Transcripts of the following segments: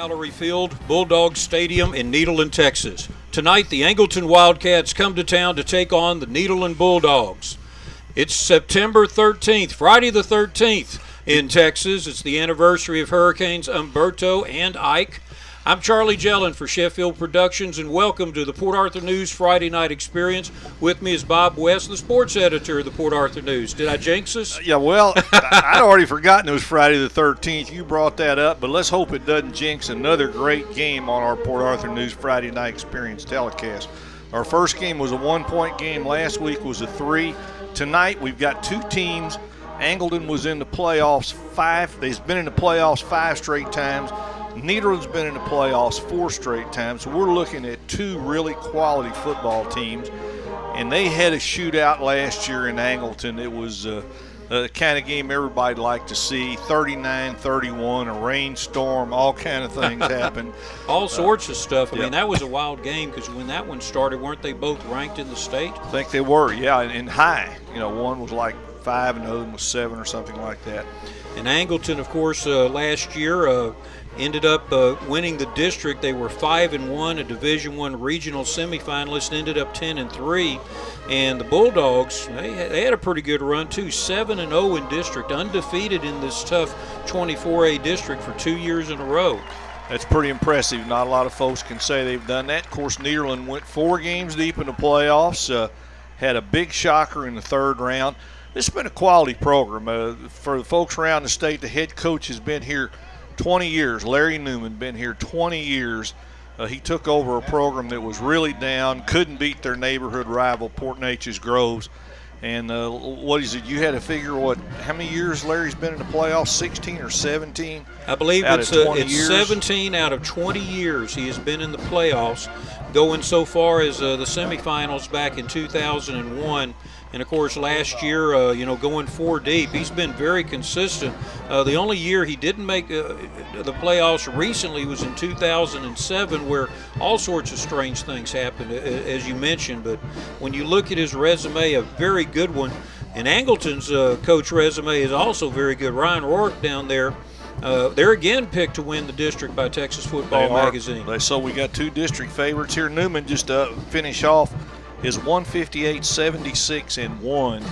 Mallory Field, Bulldog Stadium in Nederland, Texas. Tonight, the Angleton Wildcats come to town to take on the Nederland Bulldogs. It's September 13th, Friday the 13th in Texas. It's the anniversary of Hurricanes Umberto and Ike. I'm Charlie Jellin for Sheffield Productions, and welcome to the Port Arthur News Friday Night Experience. With me is Bob West, the sports editor of the Port Arthur News. Did I jinx us? Yeah, well, I'd already forgotten it was Friday the 13th. You brought that up, but let's hope it doesn't jinx another great game on our Port Arthur News Friday Night Experience telecast. Our first game was a 1-point game. Last week was a 3. Tonight we've got two teams. Angleton was in the playoffs they've been in the playoffs 5 straight times. Nederland's been in the playoffs 4 straight times. So we're looking at 2 really quality football teams. And they had a shootout last year in Angleton. It was the kind of game everybody liked to see. 39-31, a rainstorm, all kind of things happened. All sorts of stuff. I yeah. mean, that was a wild game because when that one started, weren't they both ranked in the state? I think they were, yeah, and high. You know, one was like 5 and the other one was 7 or something like that. And Angleton, of course, last year ended up winning the district. They were 5-1, a Division I regional semifinalist, ended up 10-3. And the Bulldogs, they had a pretty good run too, 7-0 in district, undefeated in this tough 24A district for 2 years in a row. That's pretty impressive. Not a lot of folks can say they've done that. Of course, Nederland went 4 games deep in the playoffs, had a big shocker in the 3rd round. This has been a quality program. For the folks around the state, the head coach has been here 20 years. Larry Newman been here 20 years. He took over a program that was really down, couldn't beat their neighborhood rival, Port Neches Groves. And what is it? You had to figure how many years Larry's been in the playoffs? 16 or 17? I believe it's 17 out of 20 years he has been in the playoffs, going so far as the semifinals back in 2001. And, of course, last year, going 4 deep, he's been very consistent. The only year he didn't make the playoffs recently was in 2007, where all sorts of strange things happened, as you mentioned. But when you look at his resume, a very good one. And Angleton's coach resume is also very good. Ryan Rourke down there, they're again picked to win the district by Texas Football Magazine. So we got 2 district favorites here. Newman just finish off is 158-76-1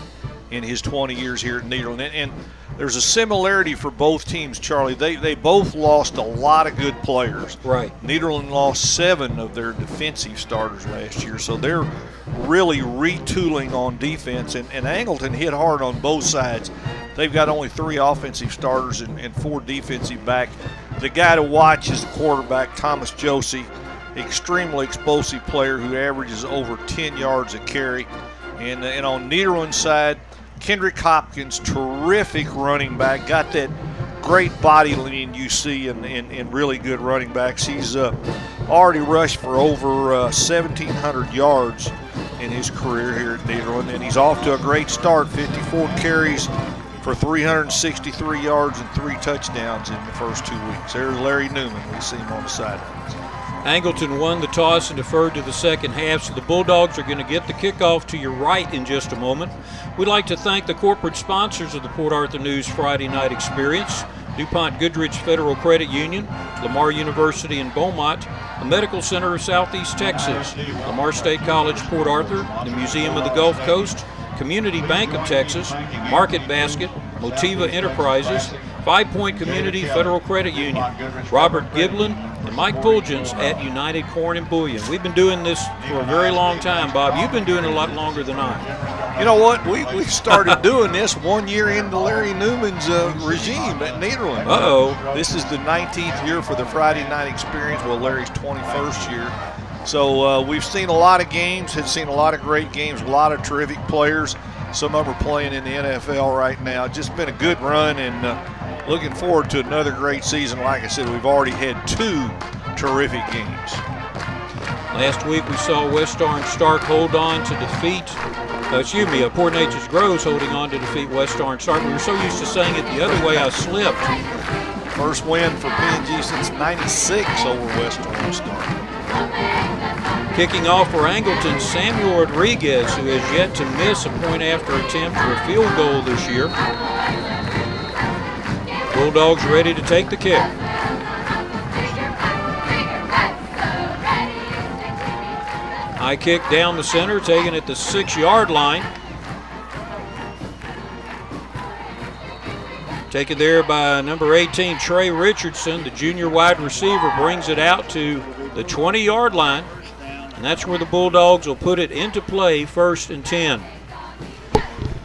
in his 20 years here at Nederland. And there's a similarity for both teams, Charlie. They both lost a lot of good players. Right. Nederland lost 7 of their defensive starters last year, so they're really retooling on defense. And Angleton hit hard on both sides. They've got only 3 offensive starters and 4 defensive back. The guy to watch is the quarterback, Thomas Josie. Extremely explosive player who averages over 10 yards a carry. And on Nederland's side, Kendrick Hopkins, terrific running back, got that great body lean you see in really good running backs. He's already rushed for over 1,700 yards in his career here at Nederland, and he's off to a great start, 54 carries for 363 yards and 3 touchdowns in the first 2 weeks. There's Larry Newman. We see him on the sidelines. Angleton won the toss and deferred to the second half, so the Bulldogs are going to get the kickoff to your right in just a moment. We'd like to thank the corporate sponsors of the Port Arthur News Friday Night Experience: DuPont Goodrich Federal Credit Union, Lamar University in Beaumont, the Medical Center of Southeast Texas, Lamar State College Port Arthur, the Museum of the Gulf Coast, Community Bank of Texas, Market Basket, Motiva Enterprises, 5 Point Community Federal Credit Union, Robert Giblin, and Mike Fulgens at United Corn and Bullion. We've been doing this for a very long time, Bob. You've been doing it a lot longer than I. You know what? We started doing this 1 year into Larry Newman's regime at Nederland. Uh-oh. This is the 19th year for the Friday Night Experience. Well, Larry's 21st year. So we've seen a lot of games, have seen a lot of great games, a lot of terrific players. Some of them are playing in the NFL right now. Just been a good run, and looking forward to another great season. Like I said, we've already had 2 terrific games. Last week we saw West Orange Stark hold on to defeat, Port Neches Groves holding on to defeat West Orange Stark. We were so used to saying it the other way, I slipped. First win for P&G since '96 over West Orange Stark. Kicking off for Angleton, Samuel Rodriguez, who has yet to miss a point-after attempt for a field goal this year. Bulldogs ready to take the kick. High kick down the center, taken at the 6-yard line. Taken there by number 18, Trey Richardson. The junior wide receiver brings it out to the 20-yard line. And that's where the Bulldogs will put it into play, 1st and 10.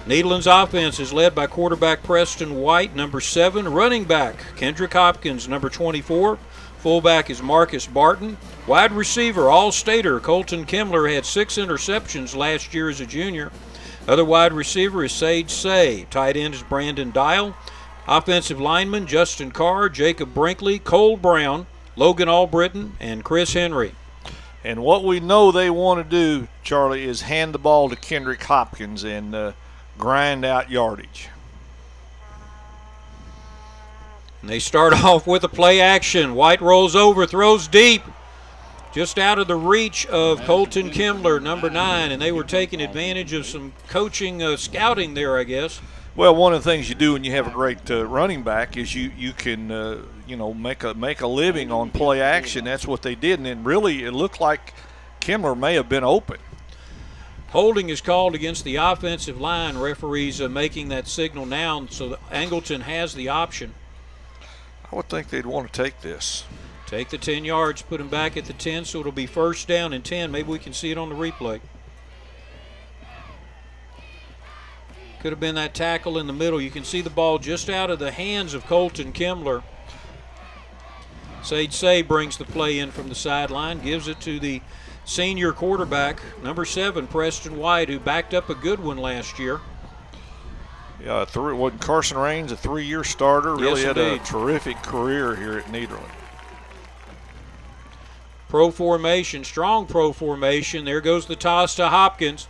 Nederland's offense is led by quarterback Preston White, number 7. Running back Kendrick Hopkins, number 24. Fullback is Marcus Barton. Wide receiver, All-Stater Colton Kimler had 6 interceptions last year as a junior. Other wide receiver is Sage Say. Tight end is Brandon Dial. Offensive linemen Justin Carr, Jacob Brinkley, Cole Brown, Logan Albritton, and Chris Henry. And what we know they want to do, Charlie, is hand the ball to Kendrick Hopkins and grind out yardage. And they start off with a play action. White rolls over, throws deep, just out of the reach of Colton Kimler, number 9, and they were taking advantage of some coaching, scouting there, I guess. Well, one of the things you do when you have a great running back is you can make a living on play action. That's what they did, and then really it looked like Kimler may have been open. Holding is called against the offensive line. Referees are making that signal now, so that Angleton has the option. I would think they'd want to take this. Take the 10 yards, put him back at the 10, so it'll be 1st down and 10. Maybe we can see it on the replay. Could have been that tackle in the middle. You can see the ball just out of the hands of Colton Kimler. Sage Say brings the play in from the sideline, gives it to the senior quarterback, number 7, Preston White, who backed up a good one last year. Yeah, wasn't Carson Raines a 3-year starter? Really yes, had indeed. A terrific career here at Nederland. Pro formation, strong pro formation. There goes the toss to Hopkins.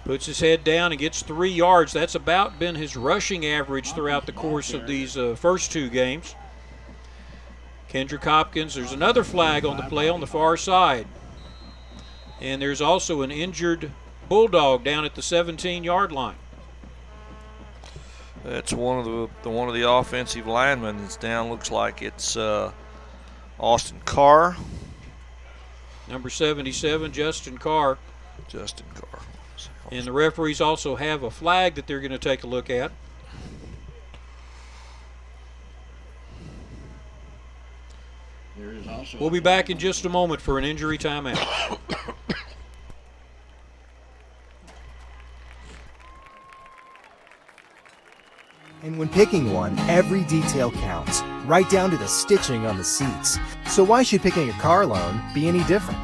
Puts his head down and gets 3 yards. That's about been his rushing average throughout the course of these first 2 games. Kendrick Hopkins, there's another flag on the play on the far side. And there's also an injured Bulldog down at the 17-yard line. That's one of the offensive linemen that's down. Looks like it's Austin Carr. Number 77, Justin Carr. Justin Carr. And the referees also have a flag that they're going to take a look at. We'll be back in just a moment for an injury timeout. And when picking one, every detail counts, right down to the stitching on the seats. So why should picking a car loan be any different?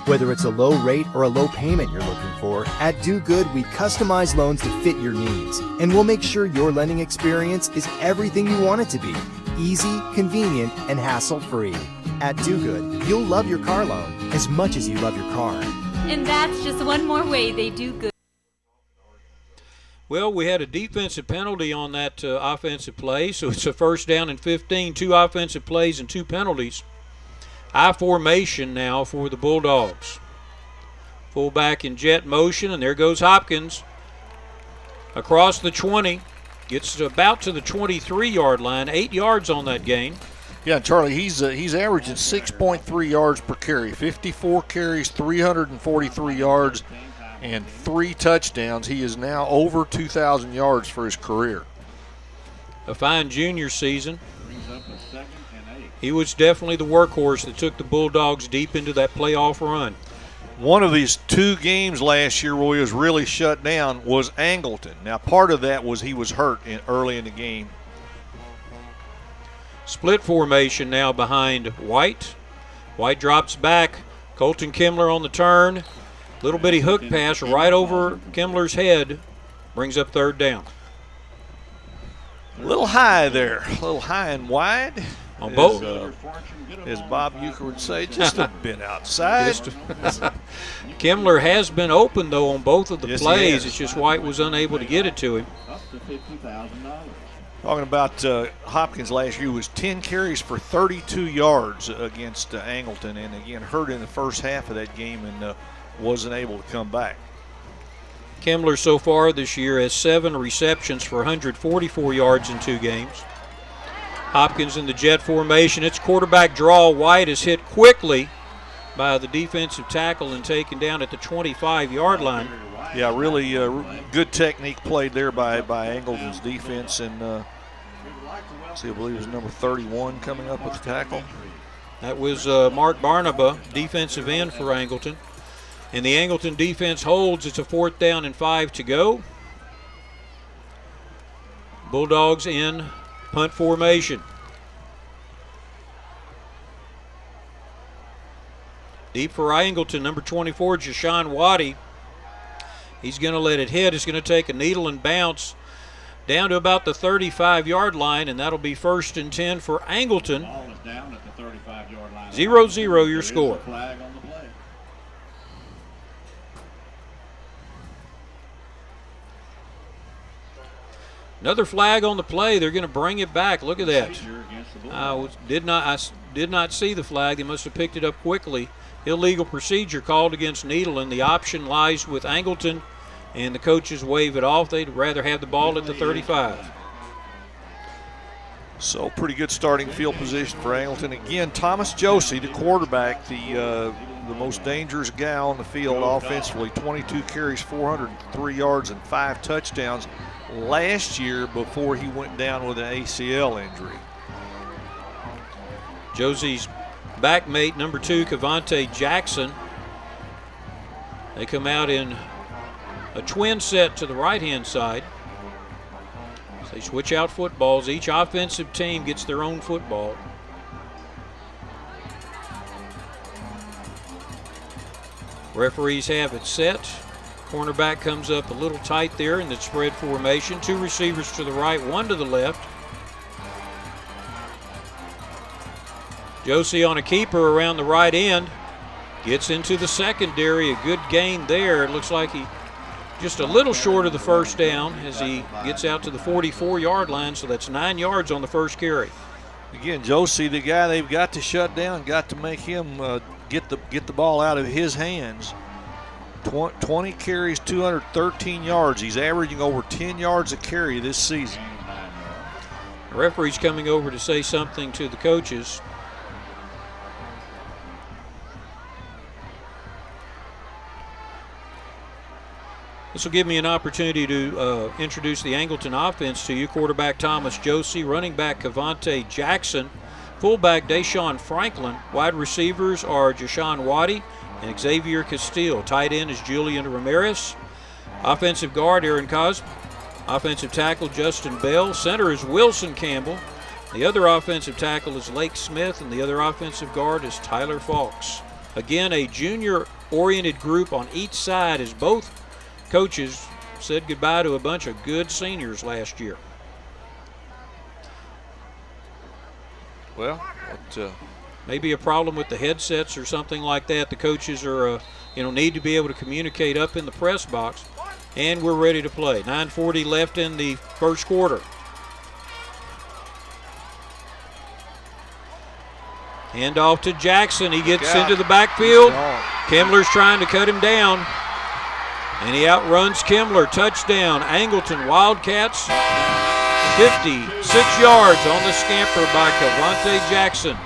Whether it's a low rate or a low payment you're looking for, at Do Good we customize loans to fit your needs. And we'll make sure your lending experience is everything you want it to be. Easy, convenient, and hassle-free. At Do Good, you'll love your car loan as much as you love your car. And that's just one more way they do good. Well, we had a defensive penalty on that offensive play, so it's a 1st down and 15, 2 offensive plays and 2 penalties. I formation now for the Bulldogs. Fullback in jet motion, and there goes Hopkins. Across the 20, gets to about to the 23-yard line, 8 yards on that gain. Yeah, Charlie, he's averaging 6.3 yards per carry, 54 carries, 343 yards, and 3 touchdowns. He is now over 2,000 yards for his career. A fine junior season. He was definitely the workhorse that took the Bulldogs deep into that playoff run. One of these 2 games last year where he was really shut down was Angleton. Now, part of that was he was hurt early in the game. Split formation now behind White. White drops back. Colton Kimler on the turn. Little bitty hook pass right over Kimler's head. Brings up 3rd down. A little high there. A little high and wide. On both. As Bob Euchre would say, just a bit outside. Kimler has been open, though, on both of the Yes, plays. It's just White was unable to get it to him. Talking about Hopkins last year, was 10 carries for 32 yards against Angleton, and again hurt in the first half of that game and wasn't able to come back. Kimler so far this year has 7 receptions for 144 yards in 2 games. Hopkins in the jet formation. It's quarterback draw. White is hit quickly by the defensive tackle and taken down at the 25-yard line. Yeah, really good technique played there by Angleton's defense. And see, I believe it was number 31 coming up with the tackle. That was Mark Barnaba, defensive end for Angleton. And the Angleton defense holds. It's a 4th down and 5 to go. Bulldogs in punt formation. Deep for Angleton, number 24, Jashawn Waddy. He's going to let it hit. It's going to take a needle and bounce down to about the 35-yard line, and that'll be 1st and 10 for Angleton. Ball is down at the 35-yard line. 0-0 your score. Flag on the play. Another flag on the play. They're going to bring it back. Look at that. I did not see the flag. They must have picked it up quickly. Illegal procedure called against Nederland. The option lies with Angleton, and the coaches wave it off. They'd rather have the ball at the 35. So pretty good starting field position for Angleton. Again, Thomas Josie, the quarterback, the most dangerous guy on the field offensively. 22 carries, 403 yards, and 5 touchdowns last year before he went down with an ACL injury. Josie's backmate, number 2, Cavante Jackson. They come out in a twin set to the right-hand side. So they switch out footballs. Each offensive team gets their own football. Referees have it set. Cornerback comes up a little tight there in the spread formation. 2 receivers to the right, 1 to the left. Josie on a keeper around the right end. Gets into the secondary. A good gain there. It looks like he just a little short of the 1st down as he gets out to the 44-yard line. So that's 9 yards on the first carry. Again, Josie, the guy they've got to shut down, got to make him get the ball out of his hands. 20 carries, 213 yards. He's averaging over 10 yards a carry this season. The referee's coming over to say something to the coaches. This will give me an opportunity to introduce the Angleton offense to you. Quarterback Thomas Josie, running back Cavante Jackson, fullback Deshaun Franklin. Wide receivers are Jashawn Waddy and Xavier Castile. Tight end is Julian Ramirez. Offensive guard Aaron Cosby. Offensive tackle Justin Bell. Center is Wilson Campbell. The other offensive tackle is Lake Smith, and the other offensive guard is Tyler Fawkes. Again, a junior-oriented group on each side as both coaches said goodbye to a bunch of good seniors last year. Well, maybe a problem with the headsets or something like that. The coaches are, need to be able to communicate up in the press box. And we're ready to play. 9:40 left in the first quarter. Hand off to Jackson. He gets into the backfield. Kimmler's trying to cut him down. And he outruns Kimmler. Touchdown, Angleton Wildcats. 56 yards on the scamper by Cavante Jackson.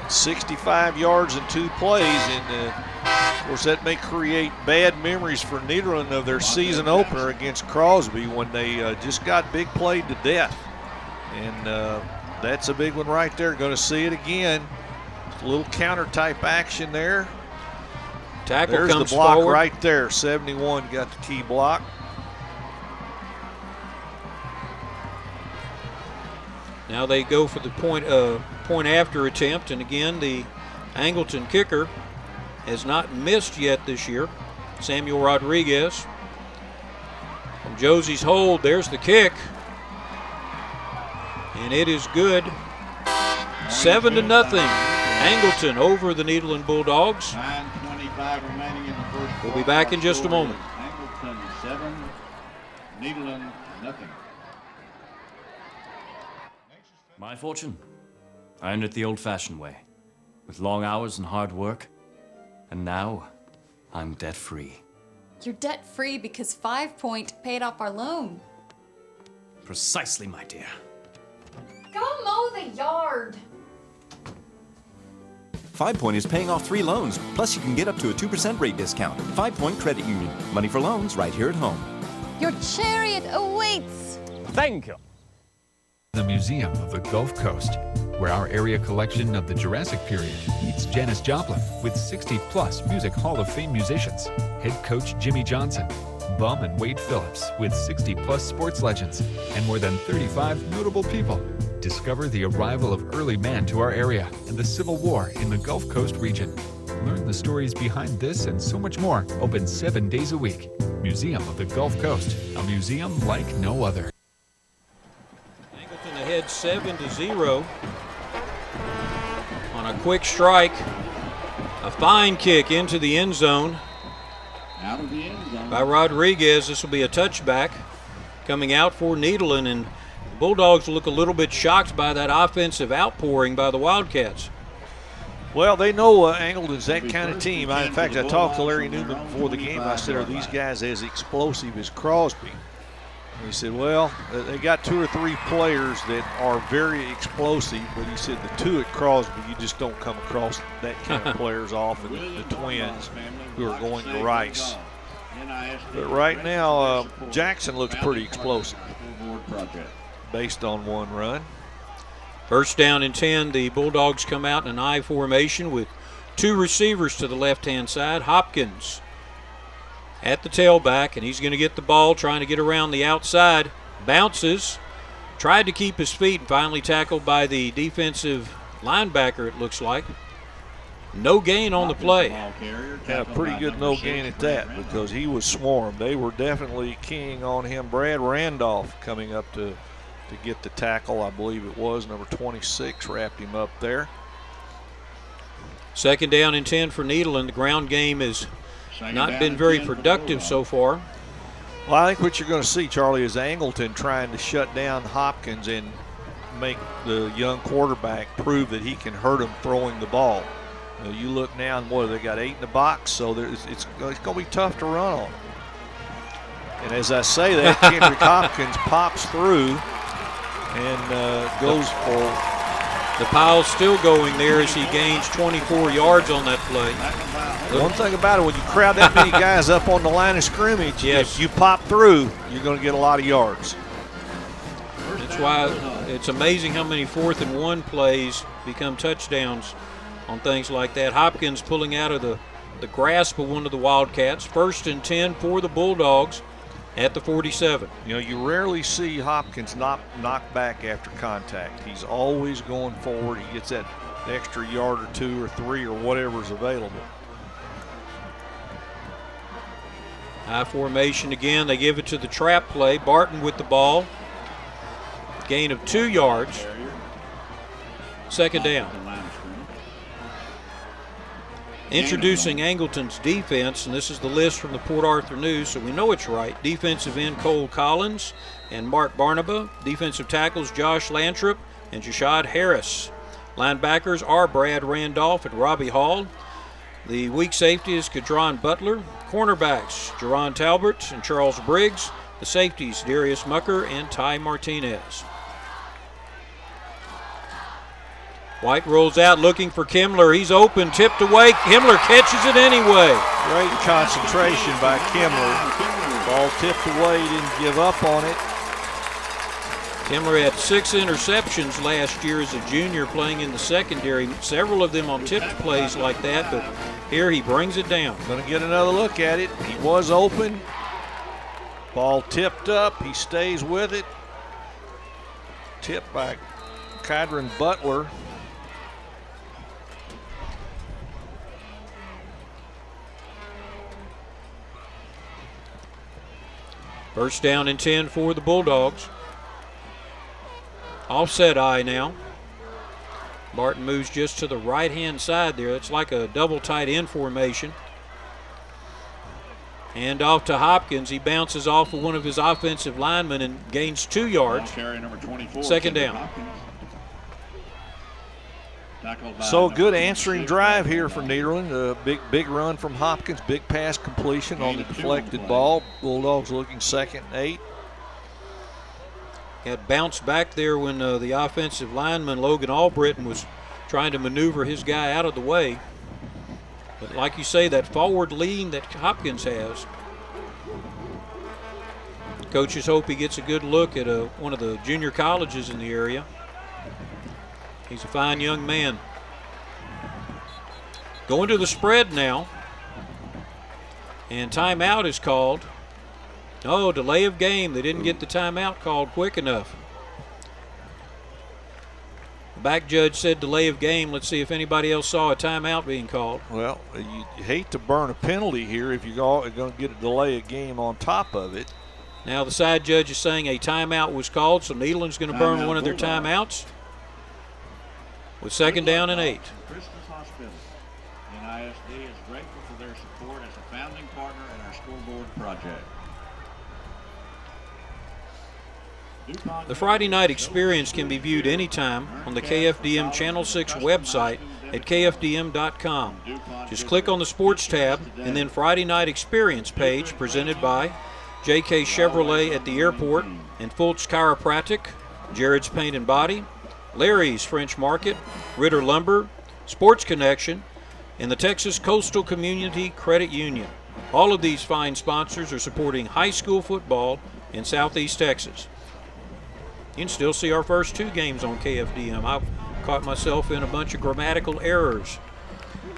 65 yards in 2 plays. And, of course, that may create bad memories for Nederland of their season opener against Crosby when they just got big played to death. And that's a big one right there. Going to see it again. A little counter-type action there. Tackle There's comes the block forward. right there. 71 got the key block. Now they go for the point after attempt, and again the Angleton kicker has not missed yet this year. Samuel Rodriguez. From Josie's hold, there's the kick. And it is good. 7-0. Angleton over the Nederland Bulldogs. 9:25 remaining in the first quarter. We'll be back in just a moment. Angleton 7, Nederland nothing. My fortune? I earned it the old-fashioned way, with long hours and hard work. And now, I'm debt-free. You're debt-free because 5 Point paid off our loan. Precisely, my dear. Go mow the yard. 5 Point is paying off 3 loans, plus you can get up to a 2% rate discount. 5 Point Credit Union. Money for loans right here at home. Your chariot awaits. Thank you. The Museum of the Gulf Coast, where our area collection of the Jurassic period meets Janis Joplin with 60-plus Music Hall of Fame musicians, head coach Jimmy Johnson, Bum and Wade Phillips with 60-plus sports legends, and more than 35 notable people. Discover the arrival of early man to our area and the Civil War in the Gulf Coast region. Learn the stories behind this and so much more. Open 7 days a week. Museum of the Gulf Coast, a museum like no other. Angleton ahead 7-0 on a quick strike. A fine kick into the end zone Out of the end zone. by Rodriguez. This will be a touchback coming out for Nederland, and the Bulldogs look a little bit shocked by that offensive outpouring by the Wildcats. Well, they know Angleton's that kind of team. In fact, I talked to Larry Newman before the game. I said, are these guys as explosive as Crosby? And he said, well, they got 2 or 3 players that are very explosive, but he said the 2 at Crosby, you just don't come across that kind of players often, the twins who are going to Rice. But right now, Jackson looks pretty explosive based on one run. First down and 10, the Bulldogs come out in an I formation with 2 receivers to the left-hand side. Hopkins at the tailback, and he's going to get the ball, trying to get around the outside. Bounces, tried to keep his feet, and finally tackled by the defensive linebacker, it looks like. No gain on the play. Yeah, pretty good no gain at that, because he was swarmed. They were definitely keying on him. Brad Randolph coming up to get the tackle, I believe it was. Number 26 wrapped him up there. Second down and 10 for Nederland. The ground game has not been very productive so far. Well, I think what you're going to see, Charlie, is Angleton trying to shut down Hopkins and make the young quarterback prove that he can hurt him throwing the ball. You look now, and they got 8 in the box, so it's going to be tough to run on. And as I say that, Kendrick Hopkins pops through and goes for. The pile's still going there as he gains 24 yards on that play. One thing about it, when you crowd that many guys up on the line of scrimmage, yes, if you pop through, you're going to get a lot of yards. That's why it's amazing how many 4th and 1 plays become touchdowns on things like that. Hopkins pulling out of the grasp of one of the Wildcats. 1st and 10 for the Bulldogs at the 47. You know, you rarely see Hopkins knock back after contact. He's always going forward. He gets that extra yard or 2 or 3 or whatever's available. High formation again. They give it to the trap play. Barton with the ball. Gain of 2 yards. Second down. Introducing Angleton's defense, and this is the list from the Port Arthur News, so we know it's right. Defensive end Cole Collins and Mark Barnaba. Defensive tackles Josh Lantrip and Jashad Harris. Linebackers are Brad Randolph and Robbie Hall. The weak safety is Kadron Butler. Cornerbacks Jerron Talbert and Charles Briggs. The safeties Darius Mucker and Ty Martinez. White rolls out looking for Kimmler. He's open, tipped away. Kimmler catches it anyway. Great concentration by Kimmler. Ball tipped away, didn't give up on it. Kimmler had 6 interceptions last year as a junior playing in the secondary. Several of them on tipped plays like that, but here he brings it down. Going to get another look at it. He was open. Ball tipped up. He stays with it. Tipped by Kadron Butler. First down and 10 for the Bulldogs. Offset eye now. Barton moves just to the right-hand side there. It's like a double tight end formation. And off to Hopkins. He bounces off of one of his offensive linemen and gains 2 yards. Second down. So a good answering drive here for Nederland. A big run from Hopkins. Big pass completion on the deflected ball. Bulldogs looking 2nd and 8. Had bounced back there when the offensive lineman Logan Albritton was trying to maneuver his guy out of the way. But like you say, that forward lean that Hopkins has, coaches hope he gets a good look at one of the junior colleges in the area. He's a fine young man. Going to the spread now. And timeout is called. Oh, delay of game. They didn't get the timeout called quick enough. The back judge said delay of game. Let's see if anybody else saw a timeout being called. Well, you hate to burn a penalty here if you're going to get a delay of game on top of it. Now the side judge is saying a timeout was called, so Nederland's going to burn one of their timeouts with 2nd down and 8. Christmas Hospital. NISD is grateful for their support as a founding partner in our scoreboard project. The Friday night experience can be viewed anytime on the KFDM Channel 6 website at kfdm.com. Just click on the Sports tab and then Friday night experience page presented by JK Chevrolet at the airport and Fultz Chiropractic, Jared's Paint and Body, Larry's French Market, Ritter Lumber, Sports Connection, and the Texas Coastal Community Credit Union. All of these fine sponsors are supporting high school football in Southeast Texas. You can still see our first 2 games on KFDM. I caught myself in a bunch of grammatical errors.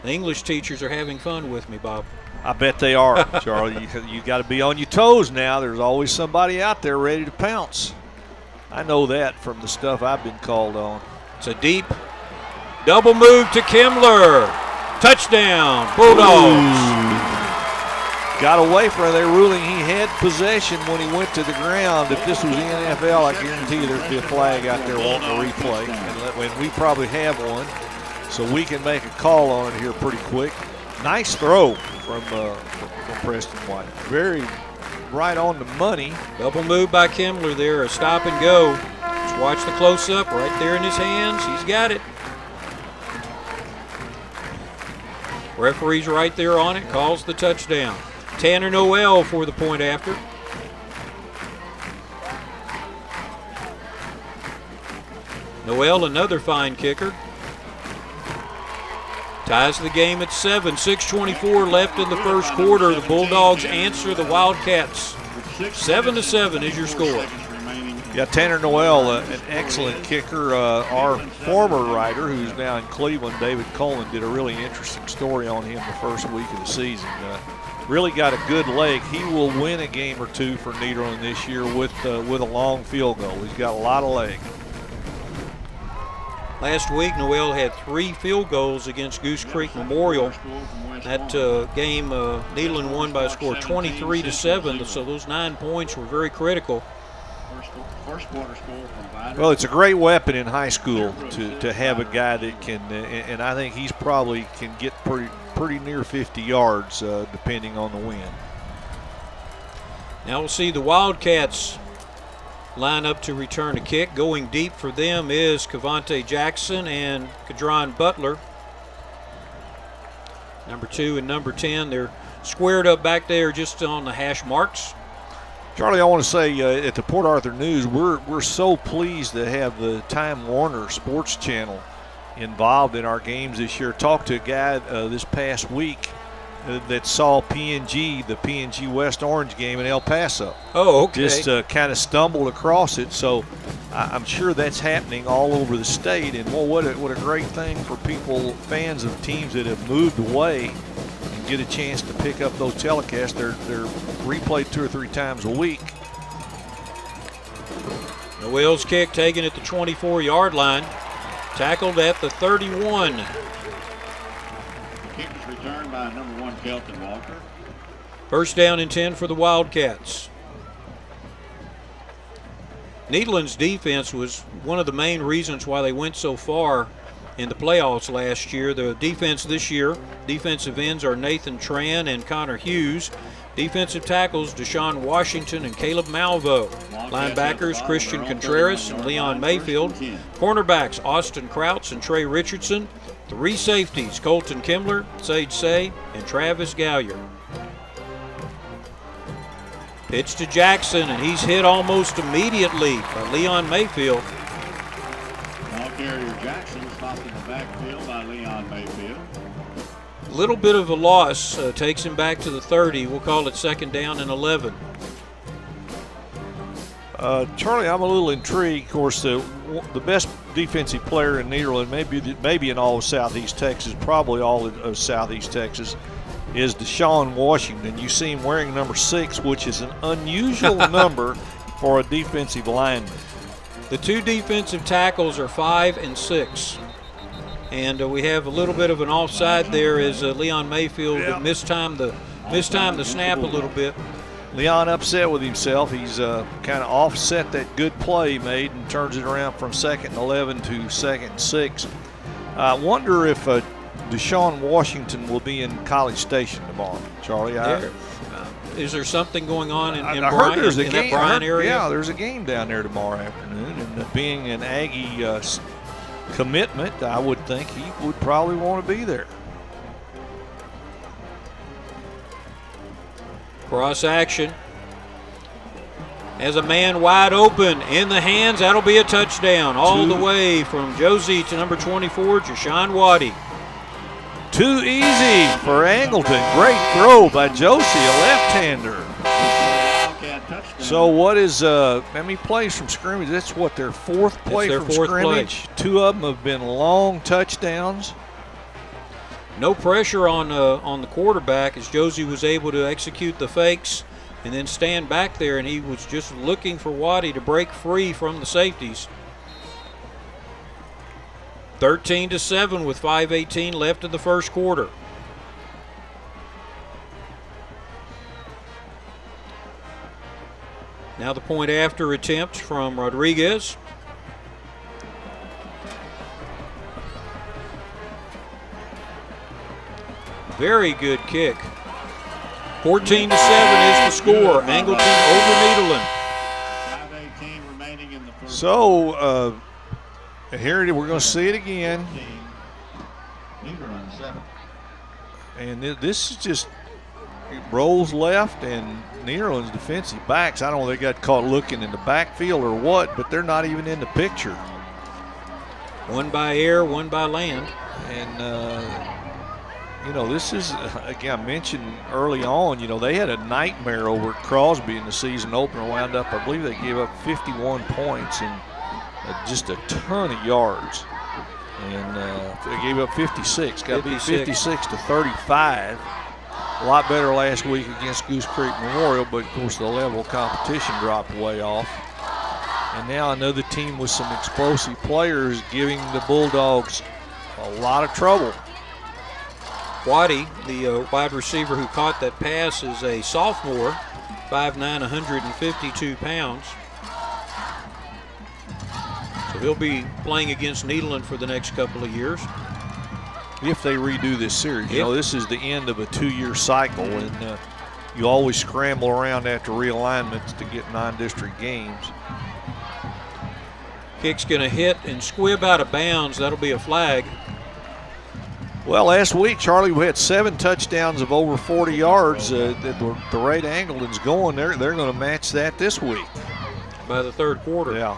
The English teachers are having fun with me, Bob. I bet they are, Charlie. You got to be on your toes now. There's always somebody out there ready to pounce. I know that from the stuff I've been called on. It's a deep double move to Kimmler. Touchdown, Bulldogs. Got away from it. They're ruling he had possession when he went to the ground. If this was the NFL, I guarantee you there'd be a flag out there wanting a replay. And we probably have one, so we can make a call on it here pretty quick. Nice throw from Preston White. Very right on the money. Double move by Kimmler there, a stop and go. Just watch the close-up right there in his hands. He's got it. Referee's right there on it, calls the touchdown. Tanner Noel for the point after. Noel, another fine kicker. Ties the game at 7. 6:24 left in the first quarter. The Bulldogs answer the Wildcats. 7-7 is your score. Yeah, Tanner Noel, an excellent kicker. Our former writer, who's now in Cleveland, David Coleman, did a really interesting story on him the first week of the season. Really got a good leg. He will win a game or 2 for Nederland this year with a long field goal. He's got a lot of leg. Last week, Noel had 3 field goals against Goose Creek Memorial. That game, Nederland won by a score 23-7, so those 9 points were very critical. Well, it's a great weapon in high school to have a guy that can, and I think he's probably can get pretty near 50 yards depending on the wind. Now we'll see the Wildcats line up to return a kick. Going deep for them is Cavante Jackson and Kadron Butler. Number 2 and number 10, they're squared up back there just on the hash marks. Charlie, I want to say at the Port Arthur News, we're so pleased to have the Time Warner Sports Channel involved in our games this year. Talked to a guy this past week that saw the PNG West Orange game in El Paso. Oh, okay. Just kind of stumbled across it. So I'm sure that's happening all over the state. And what a great thing for fans of teams that have moved away and get a chance to pick up those telecasts. They're replayed 2 or 3 times a week. Noel's kick taken at the 24-yard line. Tackled at the 31. Kick is returned by number 1, Kelton Walker. First down and 10 for the Wildcats. Nederland's defense was one of the main reasons why they went so far in the playoffs last year. The defense this year, defensive ends are Nathan Tran and Connor Hughes. Defensive tackles, Deshaun Washington and Caleb Malvo. Linebackers, Christian Contreras and Leon Mayfield. Cornerbacks, Austin Krauts and Trey Richardson. 3 safeties, Colton Kimmler, Sage Say, and Travis Gallier. Pitch to Jackson, and he's hit almost immediately by Leon Mayfield. Ball carrier Jackson stopped in the back backfield by Leon Mayfield. A little bit of a loss takes him back to the 30. We'll call it 2nd down and 11. Charlie, I'm a little intrigued. Of course, the best defensive player in Nederland, maybe in all of Southeast Texas, probably all of Southeast Texas, is Deshaun Washington. You see him wearing number 6, which is an unusual number for a defensive lineman. The 2 defensive tackles are 5 and 6. And we have a little bit of an offside there as Leon Mayfield mistimed the snap a little bit. Leon upset with himself. He's kind of offset that good play he made and turns it around from 2nd and 11 to 2nd and 6. I wonder if Deshaun Washington will be in College Station tomorrow, Charlie. Is there something going on in I heard there's a game, that Bryan area? Yeah, there's a game down there tomorrow afternoon. And being an Aggie commitment, I would think he would probably want to be there. Cross action. As a man wide open in the hands, that'll be a touchdown all the way from Josie to number 24, Jashawn Waddy. Too easy for Angleton. Great throw by Josie, a left-hander. So what is how many plays from scrimmage? That's what, their 4th play from scrimmage. Play. 2 of them have been long touchdowns. No pressure on the quarterback as Josie was able to execute the fakes and then stand back there, and he was just looking for Waddy to break free from the safeties. 13-7 with 5:18 left in the first quarter. Now the point after attempt from Rodriguez. Very good kick. 14-7 is the score. Angleton over Nederland. 5:18 remaining in the first. So here we're going to see it again. Nederland 7. And this is just, it rolls left, and Nederland's defensive backs, I don't know if they got caught looking in the backfield or what, but they're not even in the picture. One by air, one by land. And you know, this is, again, I mentioned early on, you know, they had a nightmare over at Crosby in the season opener, wound up, I believe they gave up 51 points and just a ton of yards. And they gave up 56, got beat 56 to 35. A lot better last week against Goose Creek Memorial, but of course the level of competition dropped way off. And now another team with some explosive players giving the Bulldogs a lot of trouble. Waddy, the wide receiver who caught that pass, is a sophomore, 5'9", 152 pounds. So he'll be playing against Nederland for the next couple of years. If they redo this series. You know, this is the end of a 2-year cycle, and you always scramble around after realignments to get non-district games. Kick's going to hit and squib out of bounds. That'll be a flag. Well, last week, Charlie, we had 7 touchdowns of over 40 yards. The rate Angleton's going, they're going to match that this week. By the third quarter. Yeah.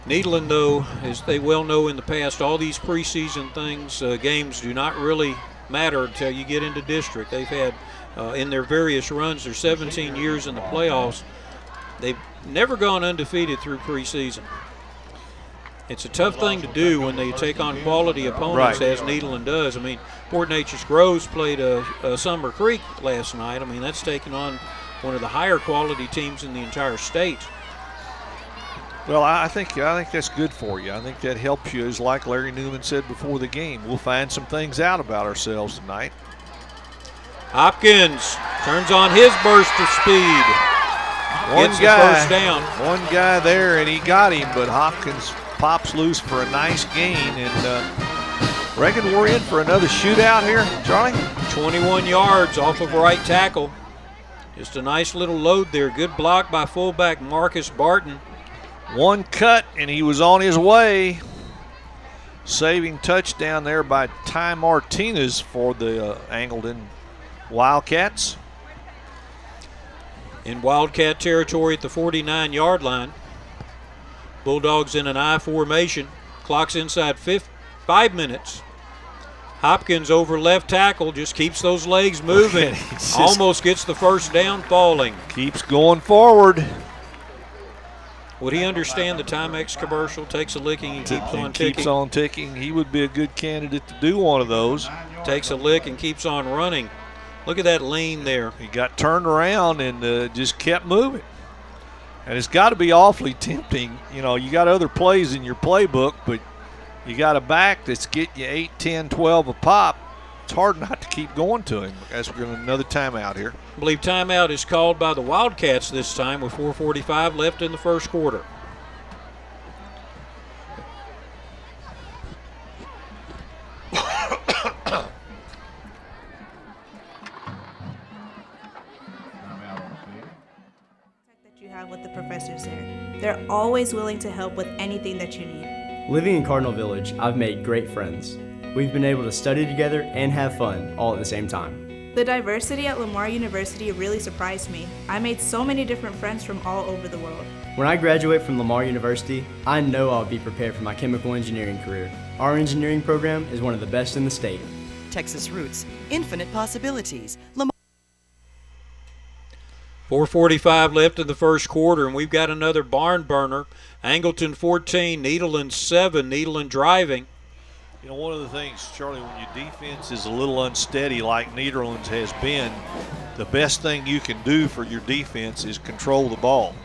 Nederland, though, as they well know in the past, all these preseason things, games do not really matter until you get into district. They've had, in their various runs, their 17 years in the playoffs, they've never gone undefeated through preseason. It's a tough thing to do when they take on quality opponents, as Nederland does. I mean, Port Neches Groves played Summer Creek last night. I mean, that's taking on one of the higher quality teams in the entire state. Well, I think that's good for you. I think that helps you, as like Larry Newman said before the game. We'll find some things out about ourselves tonight. Hopkins turns on his burst of speed. Gets the first down. One guy there, and he got him, but Hopkins pops loose for a nice gain. And reckon we're in for another shootout here, Charlie? 21 yards off of right tackle. Just a nice little load there. Good block by fullback Marcus Barton. One cut, and he was on his way. Saving touchdown there by Ty Martinez for the Angleton Wildcats. In Wildcat territory at the 49-yard line. Bulldogs in an I formation. Clock's inside 5 minutes. Hopkins over left tackle, just keeps those legs moving. Almost gets the first down, falling. Keeps going forward. Would he understand the Timex commercial? Takes a licking and keeps on ticking. Keeps on ticking. He would be a good candidate to do one of those. Takes a lick and keeps on running. Look at that lean there. He got turned around and just kept moving. And it's got to be awfully tempting. You know, you got other plays in your playbook, but you got a back that's getting you 8, 10, 12 a pop. It's hard not to keep going to him. As we're going to another timeout here. I believe timeout is called by the Wildcats this time with 4:45 left in the first quarter. That you have with the professors there. They're always willing to help with anything that you need. Living in Cardinal Village, I've made great friends. We've been able to study together and have fun all at the same time. The diversity at Lamar University really surprised me. I made so many different friends from all over the world. When I graduate from Lamar University, I know I'll be prepared for my chemical engineering career. Our engineering program is one of the best in the state. Texas roots, infinite possibilities. Lamar 4:45 left in the first quarter, and we've got another barn burner. Angleton 14, Nederland 7, Nederland driving. You know, one of the things, Charlie, when your defense is a little unsteady like Nederland's has been, the best thing you can do for your defense is control the ball.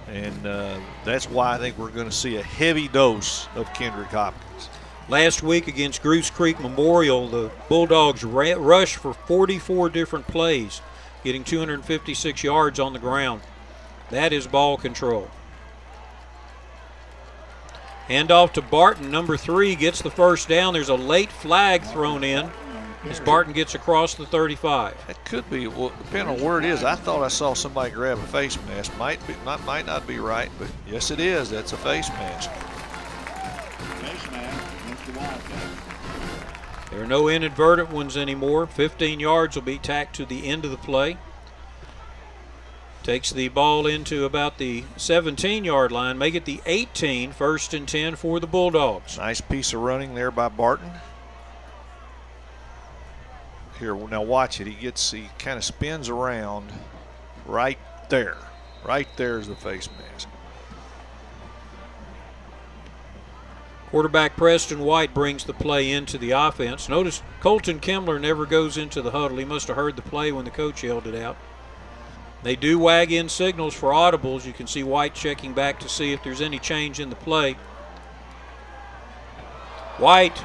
And that's why I think we're going to see a heavy dose of Kendrick Hopkins. Last week against Groose Creek Memorial, the Bulldogs rushed for 44 different plays, getting 256 yards on the ground. That is ball control. Hand off to Barton, number 3, gets the first down. There's a late flag thrown in as Barton gets across the 35. That could be, well, depending on where it is. I thought I saw somebody grab a face mask. Might not be right, but yes, it is. That's a face mask. Face mask against the Wildcats. There are no inadvertent ones anymore. 15 yards will be tacked to the end of the play. Takes the ball into about the 17-yard line, make it the 18, 1st and 10 for the Bulldogs. Nice piece of running there by Barton. Here, now watch it. He kind of spins around right there. Right there is the face mask. Quarterback Preston White brings the play into the offense. Notice Colton Kimmler never goes into the huddle. He must have heard the play when the coach yelled it out. They do wag in signals for audibles. You can see White checking back to see if there's any change in the play. White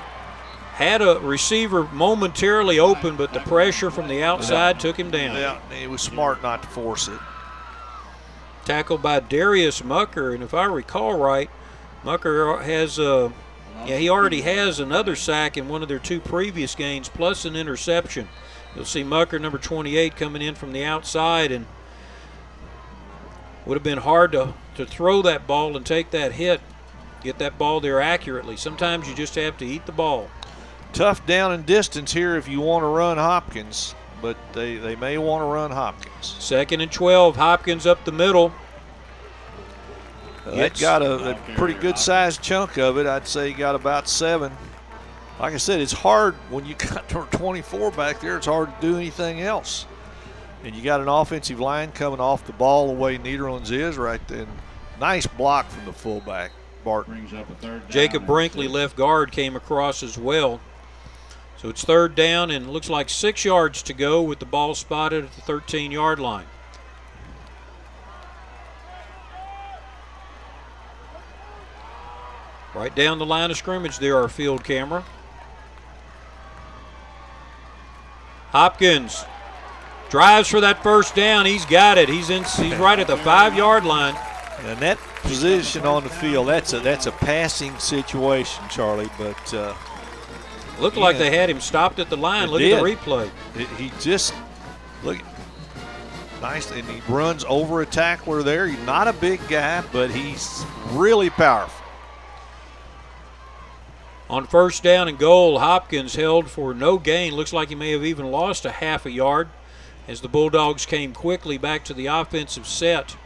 had a receiver momentarily open, but the pressure from the outside took him down. Yeah, he was smart not to force it. Tackled by Darius Mucker, and if I recall right, Mucker has he already has another sack in one of their 2 previous games, plus an interception. You'll see Mucker, number 28, coming in from the outside, and would have been hard to throw that ball and take that hit, get that ball there accurately. Sometimes you just have to eat the ball. Tough down and distance here if you want to run Hopkins, but they may want to run Hopkins. 2nd and 12, Hopkins up the middle. That got a pretty good sized chunk of it. I'd say he got about 7. Like I said, it's hard when you got 24 back there. It's hard to do anything else. And you got an offensive line coming off the ball the way Nederland's is right then. Nice block from the fullback, Barton. Brings up a 3rd down. Jacob Brinkley, left guard, came across as well. So it's 3rd down and looks like 6 yards to go with the ball spotted at the 13-yard line. Right down the line of scrimmage there, our field camera. Hopkins drives for that first down. He's got it. He's right at the 5-yard line. And that position on the field, that's a passing situation, Charlie. But looked like they had him stopped at the line. Look at the replay. He just look nice, and he runs over a tackler there. He's not a big guy, but he's really powerful. On 1st down and goal, Hopkins held for no gain. Looks like he may have even lost a ½ yard as the Bulldogs came quickly back to the offensive set.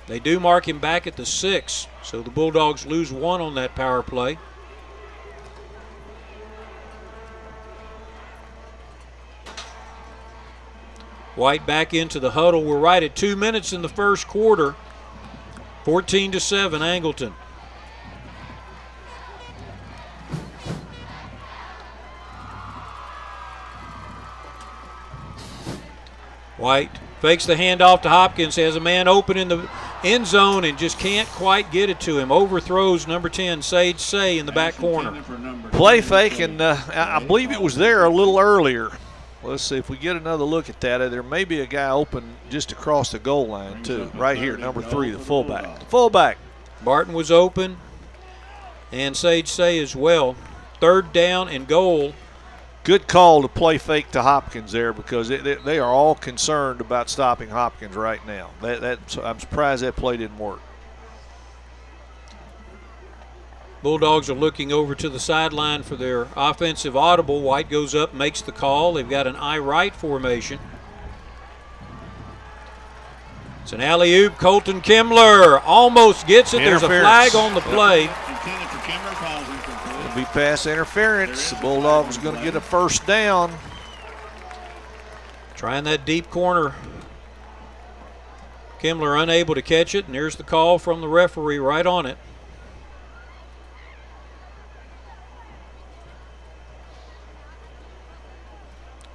They do mark him back at the 6, so the Bulldogs lose 1 on that power play. White back into the huddle. We're right at 2 minutes in the first quarter. 14-7 Angleton. White fakes the handoff to Hopkins, has a man open in the end zone and just can't quite get it to him. Overthrows number 10, Sage Say, in the back corner. Play fake, and I believe it was there a little earlier. Let's see if we get another look at that. There may be a guy open just across the goal line, too. Right here, number 3, the fullback. The fullback. Barton was open, and Sage Say as well. 3rd down and goal. Good call to play fake to Hopkins there, because they are all concerned about stopping Hopkins right now. I'm surprised that play didn't work. Bulldogs are looking over to the sideline for their offensive audible. White goes up, makes the call. They've got an I-right formation. It's an alley-oop. Colton Kimmler almost gets it. There's a flag on the play. It'll be pass interference. The Bulldogs are going to get a 1st down. Trying that deep corner. Kimmler unable to catch it, and there's the call from the referee right on it.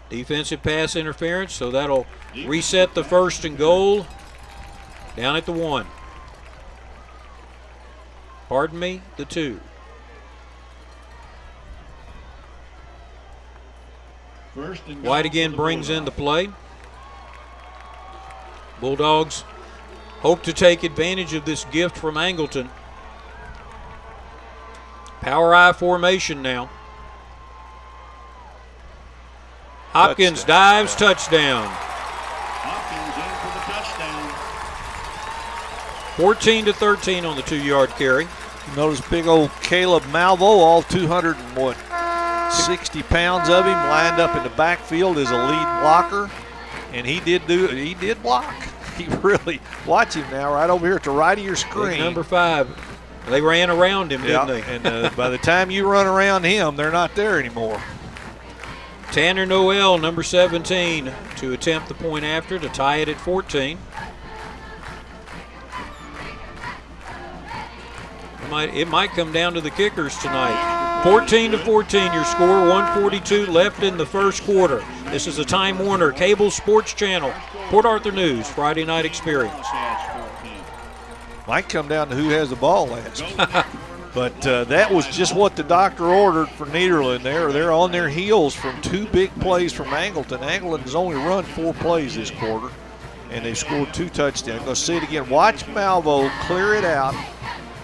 Defensive pass interference, so that'll reset the 1st and goal down at the 1. Pardon me, the 2. White again brings in the play. Bulldogs hope to take advantage of this gift from Angleton. Power I formation now. Hopkins dives, touchdown. Hopkins in for the touchdown. 14-13 on the 2-yard carry. You notice big old Caleb Malvo, all 260 pounds of him, lined up in the backfield as a lead blocker, and he did block. He really, watch him now, right over here at the right of your screen. Big number 5. They ran around him, didn't they? And by the time you run around him, they're not there anymore. Tanner Noel, number 17, to attempt the point after to tie it at 14. It might come down to the kickers tonight. 14-14 your score, 1:42 left in the first quarter. This is a Time Warner Cable Sports Channel, Port Arthur News, Friday Night Experience. Might come down to who has the ball last. But that was just what the doctor ordered for Nederland. They're on their heels from 2 big plays from Angleton. Angleton has only run 4 plays this quarter, and they've scored 2 touchdowns. I'm going to say it again. Watch Malvo clear it out.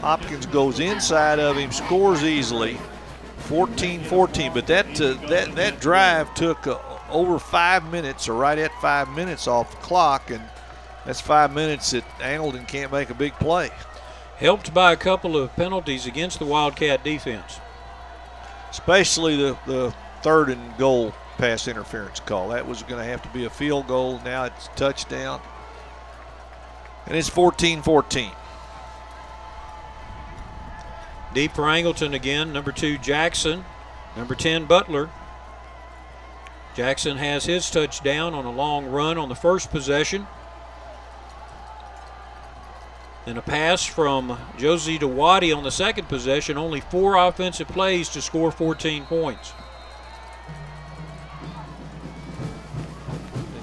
Hopkins goes inside of him, scores easily, 14-14. But that drive took over 5 minutes, or right at 5 minutes off the clock, and that's 5 minutes that Angleton can't make a big play. Helped by a couple of penalties against the Wildcat defense. Especially the 3rd and goal pass interference call. That was going to have to be a field goal. Now it's a touchdown. And it's 14-14. Deep for Angleton again. Number 2, Jackson. Number 10, Butler. Jackson has his touchdown on a long run on the first possession. And a pass from Josie Dewadi on the second possession. Only 4 offensive plays to score 14 points.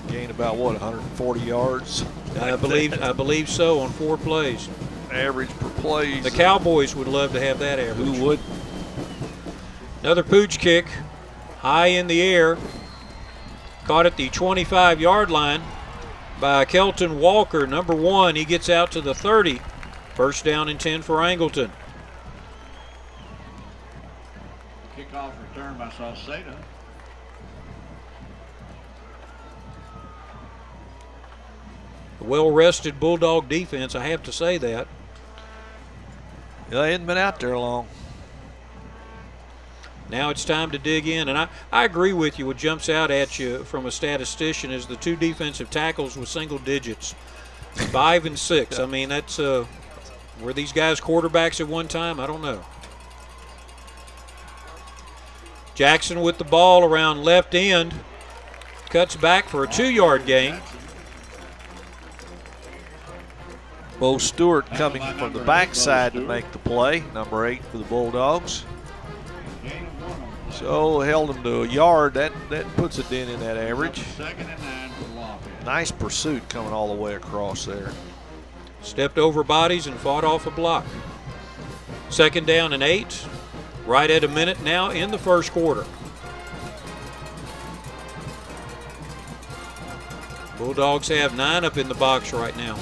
Gained about, 140 yards? I believe so on 4 plays. Average per play. The Cowboys would love to have that average. Who would? Another pooch kick, high in the air. Caught at the 25-yard line by Kelton Walker, number 1. He gets out to the 30. 1st down and 10 for Angleton. Kickoff return by Salcedo. A well-rested Bulldog defense, I have to say that. They hadn't been out there long. Now it's time to dig in, and I agree with you. What jumps out at you from a statistician is the 2 defensive tackles with single digits. 5 and 6. I mean, that's were these guys quarterbacks at one time? I don't know. Jackson with the ball around left end. Cuts back for a 2-yard gain. Bo Stewart coming from the backside to make the play, number 8 for the Bulldogs. So held him to a yard. That puts a dent in that average. Nice pursuit coming all the way across there. Stepped over bodies and fought off a block. 2nd down and 8. Right at a minute now in the first quarter. Bulldogs have 9 up in the box right now.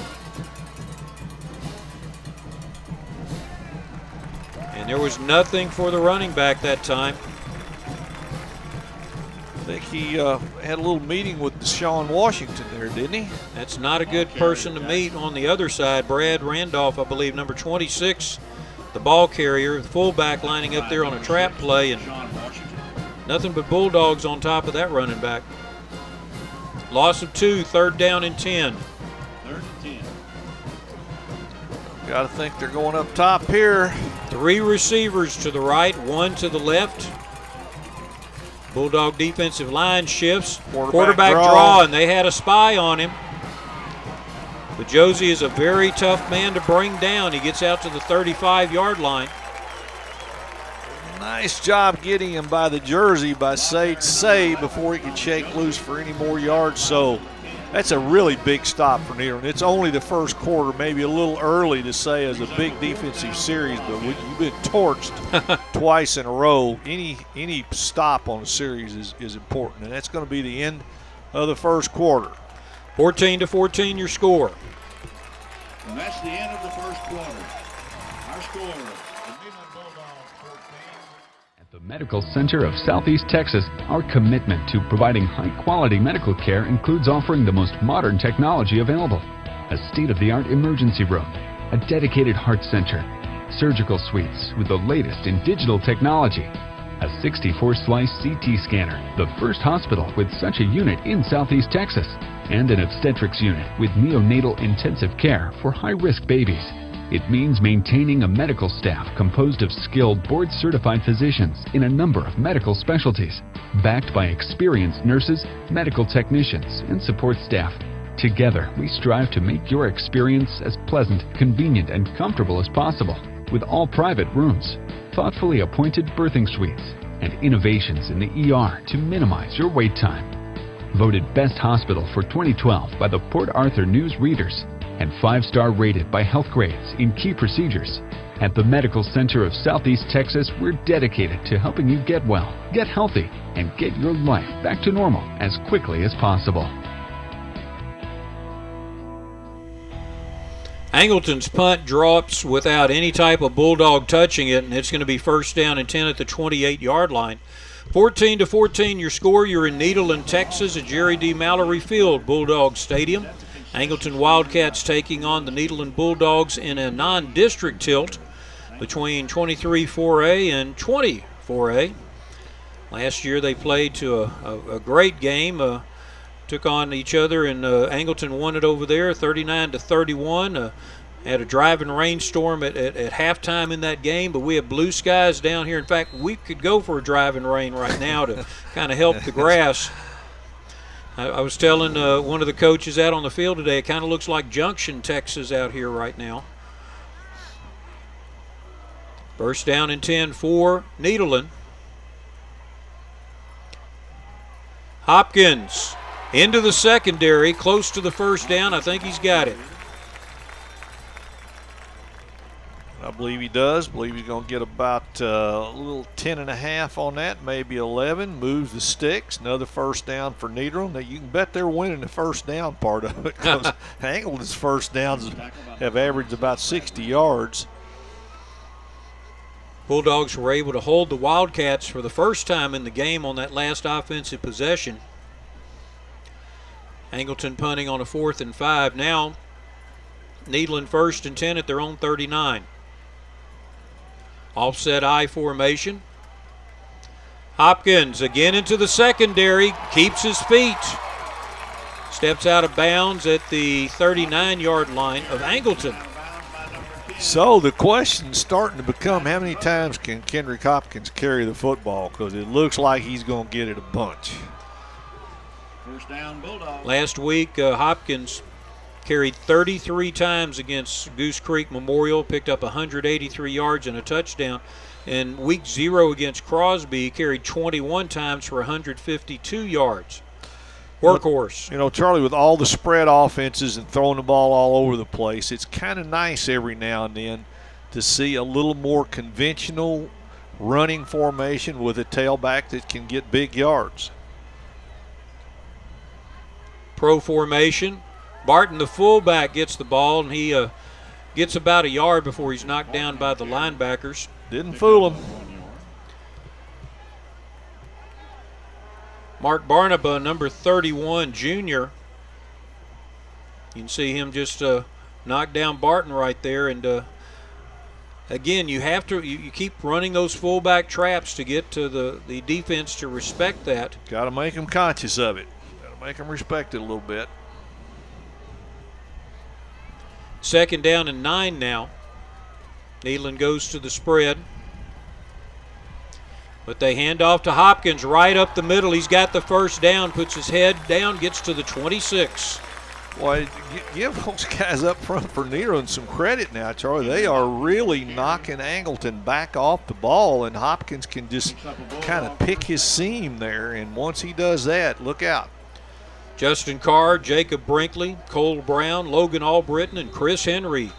And there was nothing for the running back that time. I think he had a little meeting with Deshaun Washington there, didn't he? That's not a good person to meet on the other side. Brad Randolph, I believe, number 26, the ball carrier, the fullback lining up there on a trap play, and nothing but Bulldogs on top of that running back. Loss of 2, 3rd down and 10. 3rd and 10. Got to think they're going up top here. 3 receivers to the right, 1 to the left. Bulldog defensive line shifts. Quarterback draw, and they had a spy on him. But Josie is a very tough man to bring down. He gets out to the 35-yard line. Nice job getting him by the jersey by Sage Say before he could shake loose for any more yards. So that's a really big stop for Nederland. It's only the first quarter, maybe a little early to say as a big defensive series, but you've been torched twice in a row. Any stop on a series is important, and that's going to be the end of the first quarter. 14-14 your score. And that's the end of the first quarter. Our score, the Nederland Bulldogs 14. At the Medical Center of Southeast Texas, our commitment to providing high-quality medical care includes offering the most modern technology available. A state-of-the-art emergency room, a dedicated heart center, surgical suites with the latest in digital technology, a 64-slice CT scanner, the first hospital with such a unit in Southeast Texas, and an obstetrics unit with neonatal intensive care for high-risk babies. It means maintaining a medical staff composed of skilled board-certified physicians in a number of medical specialties, backed by experienced nurses, medical technicians, and support staff. Together, we strive to make your experience as pleasant, convenient, and comfortable as possible, with all private rooms, thoughtfully appointed birthing suites, and innovations in the ER to minimize your wait time. Voted Best Hospital for 2012 by the Port Arthur News Readers, and 5-star rated by Health Grades in key procedures. At the Medical Center of Southeast Texas, we're dedicated to helping you get well, get healthy, and get your life back to normal as quickly as possible. Angleton's punt drops without any type of Bulldog touching it, and it's going to be 1st down and 10 at the 28-yard line. 14-14 your score. You're in Nederland, Texas at Jerry D. Mallory Field, Bulldog Stadium. Angleton Wildcats taking on the Nederland Bulldogs in a non-district tilt between 23-4A and 20-4A. Last year they played to a great game, took on each other, and Angleton won it over there 39-31. Had a driving rainstorm at halftime in that game, but we have blue skies down here. In fact, we could go for a driving rain right now to kind of help the grass. I was telling one of the coaches out on the field today, it kind of looks like Junction, Texas out here right now. 1st down and 10 for Nederland. Hopkins into the secondary, close to the 1st down. I think he's got it. I believe he does. I believe he's going to get about a little 10.5 on that, maybe 11. Moves the sticks. Another 1st down for Nederland. Now, you can bet they're winning the 1st down part of it because Angleton's 1st downs have averaged about 60 yards. Bulldogs were able to hold the Wildcats for the first time in the game on that last offensive possession. Angleton punting on a 4th and 5. Now, Nederland 1st and 10 at their own 39. Offset I formation. Hopkins again into the secondary, keeps his feet. Steps out of bounds at the 39-yard line of Angleton. So the question's starting to become, how many times can Kendrick Hopkins carry the football? Because it looks like he's going to get it a bunch. First down, Bulldogs. Last week, Hopkins carried 33 times against Goose Creek Memorial, picked up 183 yards and a touchdown. In week 0 against Crosby, he carried 21 times for 152 yards. Workhorse. You know, Charlie, with all the spread offenses and throwing the ball all over the place, it's kind of nice every now and then to see a little more conventional running formation with a tailback that can get big yards. Pro formation. Barton, the fullback, gets the ball, and he gets about a yard before he's knocked down by the linebackers. Didn't fool him. Mark Barnaba, number 31, junior. You can see him just knock down Barton right there. And again, you have to you keep running those fullback traps to get to the defense to respect that. Got to make them conscious of it. Got to make them respect it a little bit. Second down and 9 now. Nederland goes to the spread. But they hand off to Hopkins right up the middle. He's got the first down, puts his head down, gets to the 26. Boy, give those guys up front for Nederland some credit now, Charlie. They are really knocking Angleton back off the ball, and Hopkins can just kind of pick his seam there. And once he does that, look out. Justin Carr, Jacob Brinkley, Cole Brown, Logan Albritton, and Chris Henry.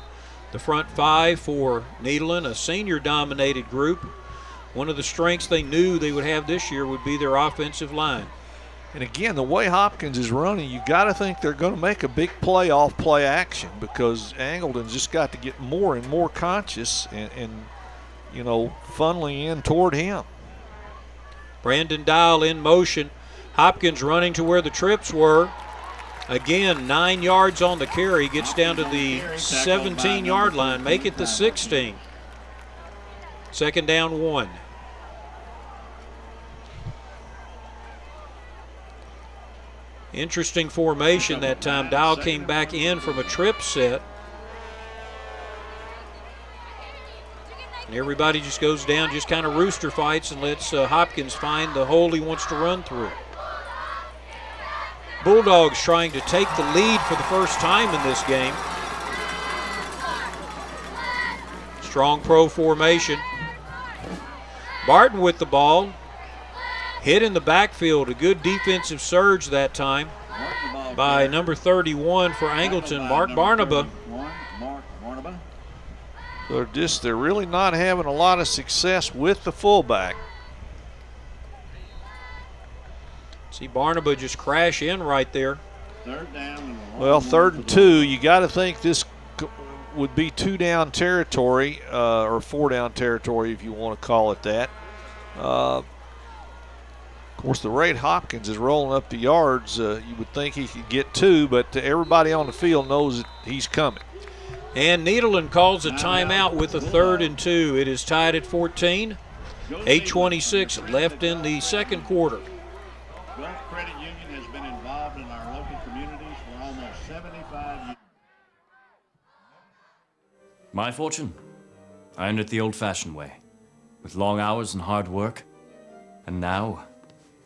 The front 5 for Nederland, a senior-dominated group. One of the strengths they knew they would have this year would be their offensive line. And again, the way Hopkins is running, you got to think they're going to make a big play off play action, because Angleton's just got to get more and more conscious and you know, funneling in toward him. Brandon Dial in motion. Hopkins running to where the trips were. Again, 9 yards on the carry. Gets down to the 17-yard line. Make it the 16. Second down 1. Interesting formation that time. Dial came back in from a trip set. And everybody just goes down, just kind of rooster fights, and lets Hopkins find the hole he wants to run through. Bulldogs trying to take the lead for the first time in this game. Strong pro formation. Barton with the ball. Hit in the backfield. A good defensive surge that time by number 31 for Angleton, Mark Barnaba. They're really not having a lot of success with the fullback. See Barnaba just crash in right there. Third down. Well, 3rd and 2. You got to think this would be 2-down territory, or 4-down territory if you want to call it that. Of course, the rate Hopkins is rolling up the yards, you would think he could get 2, but everybody on the field knows that he's coming. And Nederland calls a timeout with a 3rd and 2. It is tied at 14. 8:26 left in the second quarter. Gulf Credit Union has been involved in our local communities for almost 75 years. My fortune? I earned it the old-fashioned way, with long hours and hard work. And now,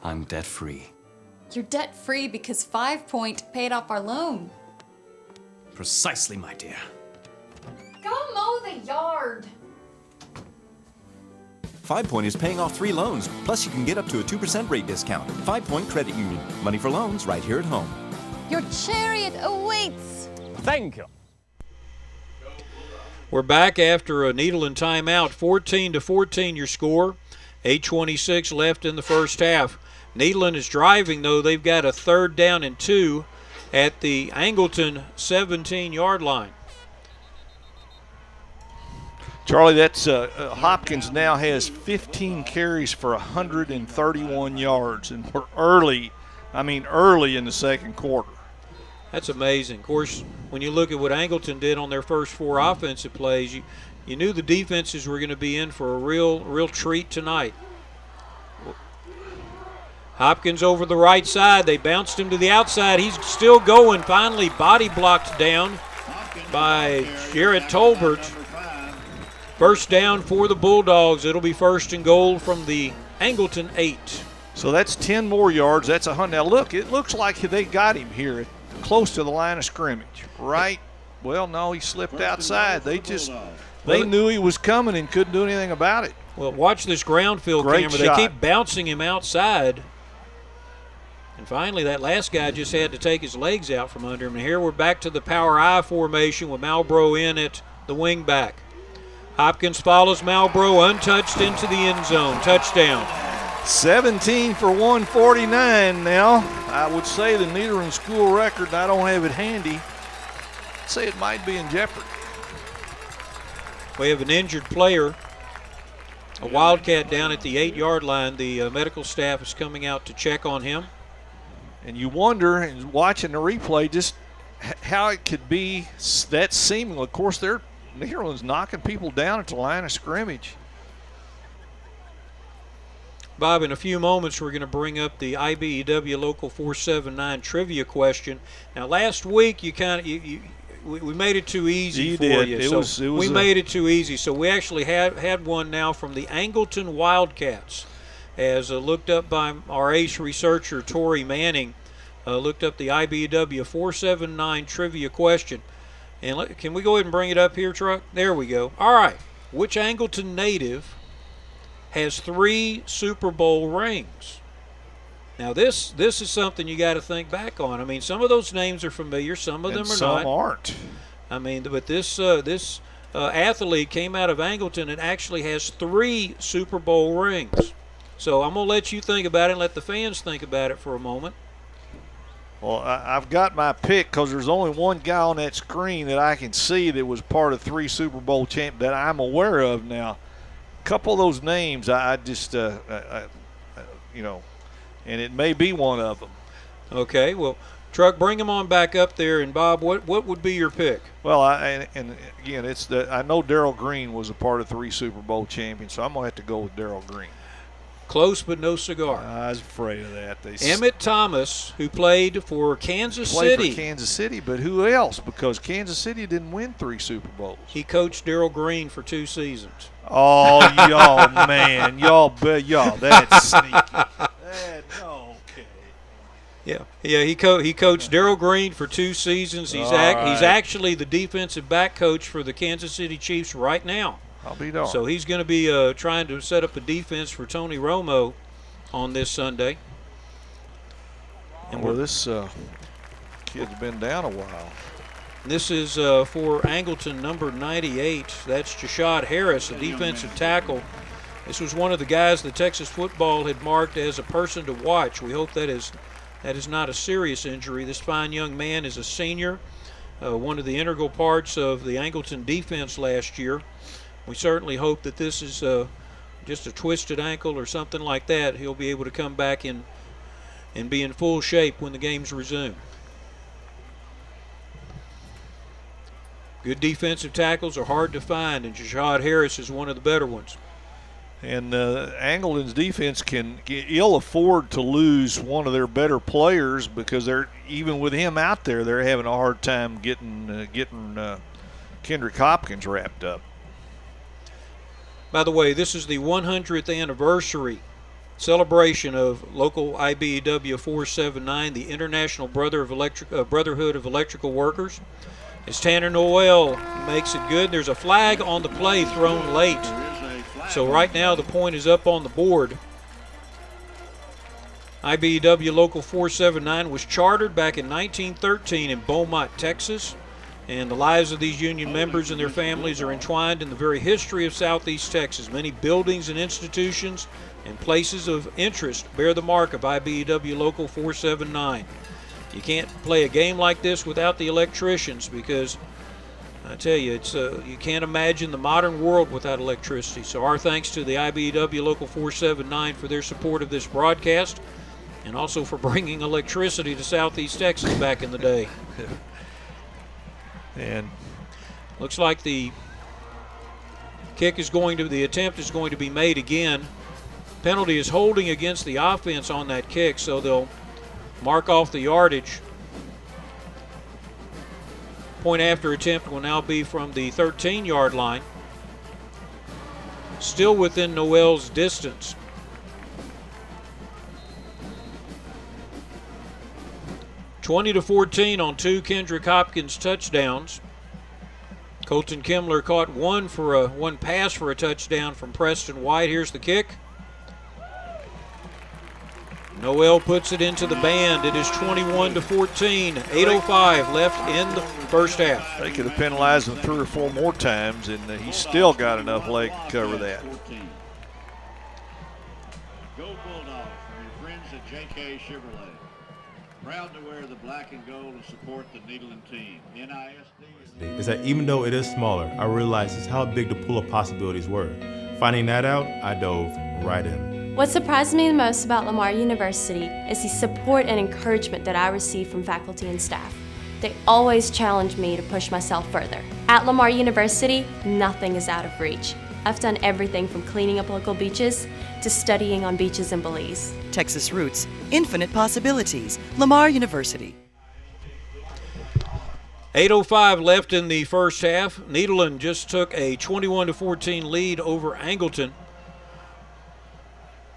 I'm debt-free. You're debt-free because 5 Point paid off our loan. Precisely, my dear. Go mow the yard. 5 Point is paying off 3 loans, plus you can get up to a 2% rate discount. 5 Point Credit Union. Money for loans right here at home. Your chariot awaits. Thank you. We're back after a Nederland timeout. 14-14 your score. 8:26 left in the first half. Nederland is driving, though. They've got a 3rd down and 2 at the Angleton 17-yard line. Charlie, that's Hopkins now has 15 carries for 131 yards, and we're early in the second quarter. That's amazing. Of course, when you look at what Angleton did on their first 4 offensive plays, you knew the defenses were going to be in for a real treat tonight. Hopkins over the right side. They bounced him to the outside. He's still going. Finally body blocked down by Jarrett Tolbert. First down for the Bulldogs. It'll be 1st and goal from the Angleton 8. So that's 10 more yards. That's 100. Now, look, it looks like they got him here close to the line of scrimmage, right? Well, no, he slipped outside. They knew he was coming and couldn't do anything about it. Well, watch this ground field Great camera. shot. They keep bouncing him outside. And finally, that last guy just had to take his legs out from under him. And here we're back to the power I formation with Malbrough in at the wing back. Hopkins follows Malbrough untouched into the end zone. Touchdown. 17 for 149 now. I would say the Nederland school record, and I don't have it handy, I'd say it might be in jeopardy. We have an injured player, a Wildcat down at the 8-yard line. The medical staff is coming out to check on him. And you wonder, and watching the replay, just how it could be that seeming. Of course, Nederland's knocking people down at the line of scrimmage. Bob, in a few moments, we're going to bring up the IBEW Local 479 trivia question. Now, last week, we made it too easy for you. We made it too easy. So we actually had one now from the Angleton Wildcats, as looked up by our ace researcher, Tori Manning, looked up the IBEW 479 trivia question. And can we go ahead and bring it up here, Truck? There we go. All right. Which Angleton native has 3 Super Bowl rings? Now, this is something you got to think back on. I mean, some of those names are familiar, some of them are not. Some aren't. I mean, but this athlete came out of Angleton and actually has 3 Super Bowl rings. So I'm going to let you think about it and let the fans think about it for a moment. Well, I've got my pick because there's only one guy on that screen that I can see that was part of 3 Super Bowl champions that I'm aware of now. A couple of those names, I just, and it may be one of them. Okay, well, Truck, bring him on back up there. And, Bob, what would be your pick? Well, again, I know Darrell Green was a part of 3 Super Bowl champions, so I'm going to have to go with Darrell Green. Close but no cigar. I was afraid of that. Emmett Thomas, who played for Kansas City. But who else? Because Kansas City didn't win 3 Super Bowls. He coached Darrell Green for 2 seasons. Oh, y'all, man. Y'all, that's sneaky. Okay. Yeah. He coached Darrell Green for 2 seasons. He's actually the defensive back coach for the Kansas City Chiefs right now. I'll be darned. So he's going to be trying to set up a defense for Tony Romo on this Sunday. And this kid's been down a while. This is for Angleton, number 98. That's Jashad Harris, a defensive tackle. This was one of the guys that Texas football had marked as a person to watch. We hope that is not a serious injury. This fine young man is a senior, one of the integral parts of the Angleton defense last year. We certainly hope that this is just a twisted ankle or something like that. He'll be able to come back and be in full shape when the games resume. Good defensive tackles are hard to find, and Jashad Harris is one of the better ones. And Angleton's defense can ill afford to lose one of their better players because even with him out there, they're having a hard time getting Kendrick Hopkins wrapped up. By the way, this is the 100th anniversary celebration of local IBEW 479, the International Brotherhood of Electrical Workers. As Tanner Noel makes it good, there's a flag on the play thrown late. So right now the point is up on the board. IBEW Local 479 was chartered back in 1913 in Beaumont, Texas. And the lives of these union members and their families are entwined in the very history of Southeast Texas. Many buildings and institutions and places of interest bear the mark of IBEW Local 479. You can't play a game like this without the electricians because, I tell you, you can't imagine the modern world without electricity. So our thanks to the IBEW Local 479 for their support of this broadcast and also for bringing electricity to Southeast Texas back in the day. And looks like the attempt is going to be made again. Penalty is holding against the offense on that kick, so they'll mark off the yardage. Point after attempt will now be from the 13-yard line. Still within Noel's distance. (20-14) on 2 Kendrick Hopkins touchdowns. Colton Kimler caught one pass for a touchdown from Preston White. Here's the kick. Noel puts it into the band. It is 21-14. 8:05 left in the first half. They could have penalized him 3 or 4 more times, and he's still got enough leg to cover that. Go Bulldogs from your friends at JK Chevrolet. Proud to wear the black and gold and support the Nederland team. NISD is that even though it is smaller, I realized just how big the pool of possibilities were. Finding that out, I dove right in. What surprised me the most about Lamar University is the support and encouragement that I receive from faculty and staff. They always challenge me to push myself further. At Lamar University, nothing is out of reach. I've done everything from cleaning up local beaches to studying on beaches in Belize. Texas roots, infinite possibilities. Lamar University. 8:05 left in the first half. Nederland just took a 21-14 lead over Angleton.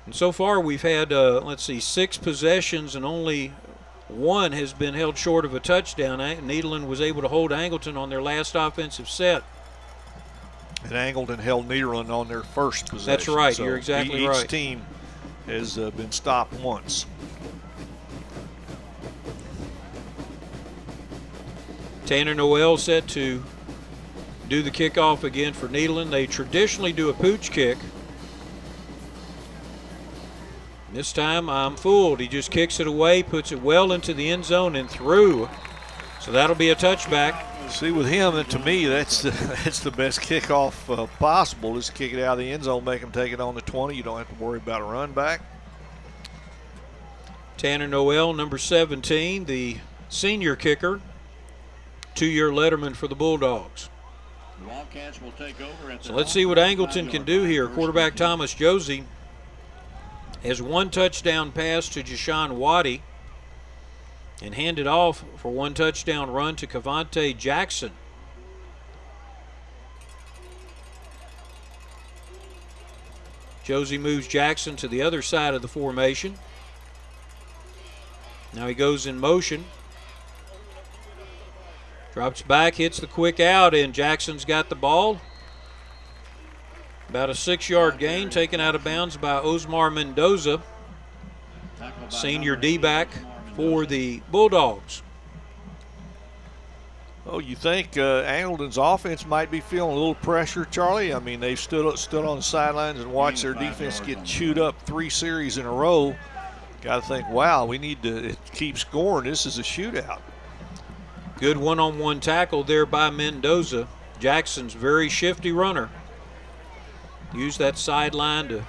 And so far we've had, 6 possessions and only one has been held short of a touchdown. Nederland was able to hold Angleton on their last offensive set. And Angleton held Nederland on their first possession. That's right. So You're exactly right. Each team has been stopped once. Tanner Noel set to do the kickoff again for Nederland. They traditionally do a pooch kick. This time I'm fooled. He just kicks it away, puts it well into the end zone and through. So that'll be a touchback. See, with him, and to me, that's the best kickoff possible. Just kick it out of the end zone, make him take it on the 20. You don't have to worry about a run back. Tanner Noel, number 17, the senior kicker, 2-year letterman for the Bulldogs. The Wildcats will take over at So let's see what Angleton can do here. Quarterback Thomas Josie has 1 touchdown pass to Jashawn Waddy and handed off for 1 touchdown run to Cavante Jackson. Josie moves Jackson to the other side of the formation. Now he goes in motion. Drops back, hits the quick out, and Jackson's got the ball. About a 6-yard gain, taken out of bounds by Osmar Mendoza, senior D-back for the Bulldogs. Oh, you think Angleton's offense might be feeling a little pressure, Charlie? I mean, they've stood on the sidelines and watched their defense get chewed up 3 series in a row. Got to think, wow, we need to keep scoring. This is a shootout. Good one-on-one tackle there by Mendoza. Jackson's very shifty runner. Use that sideline to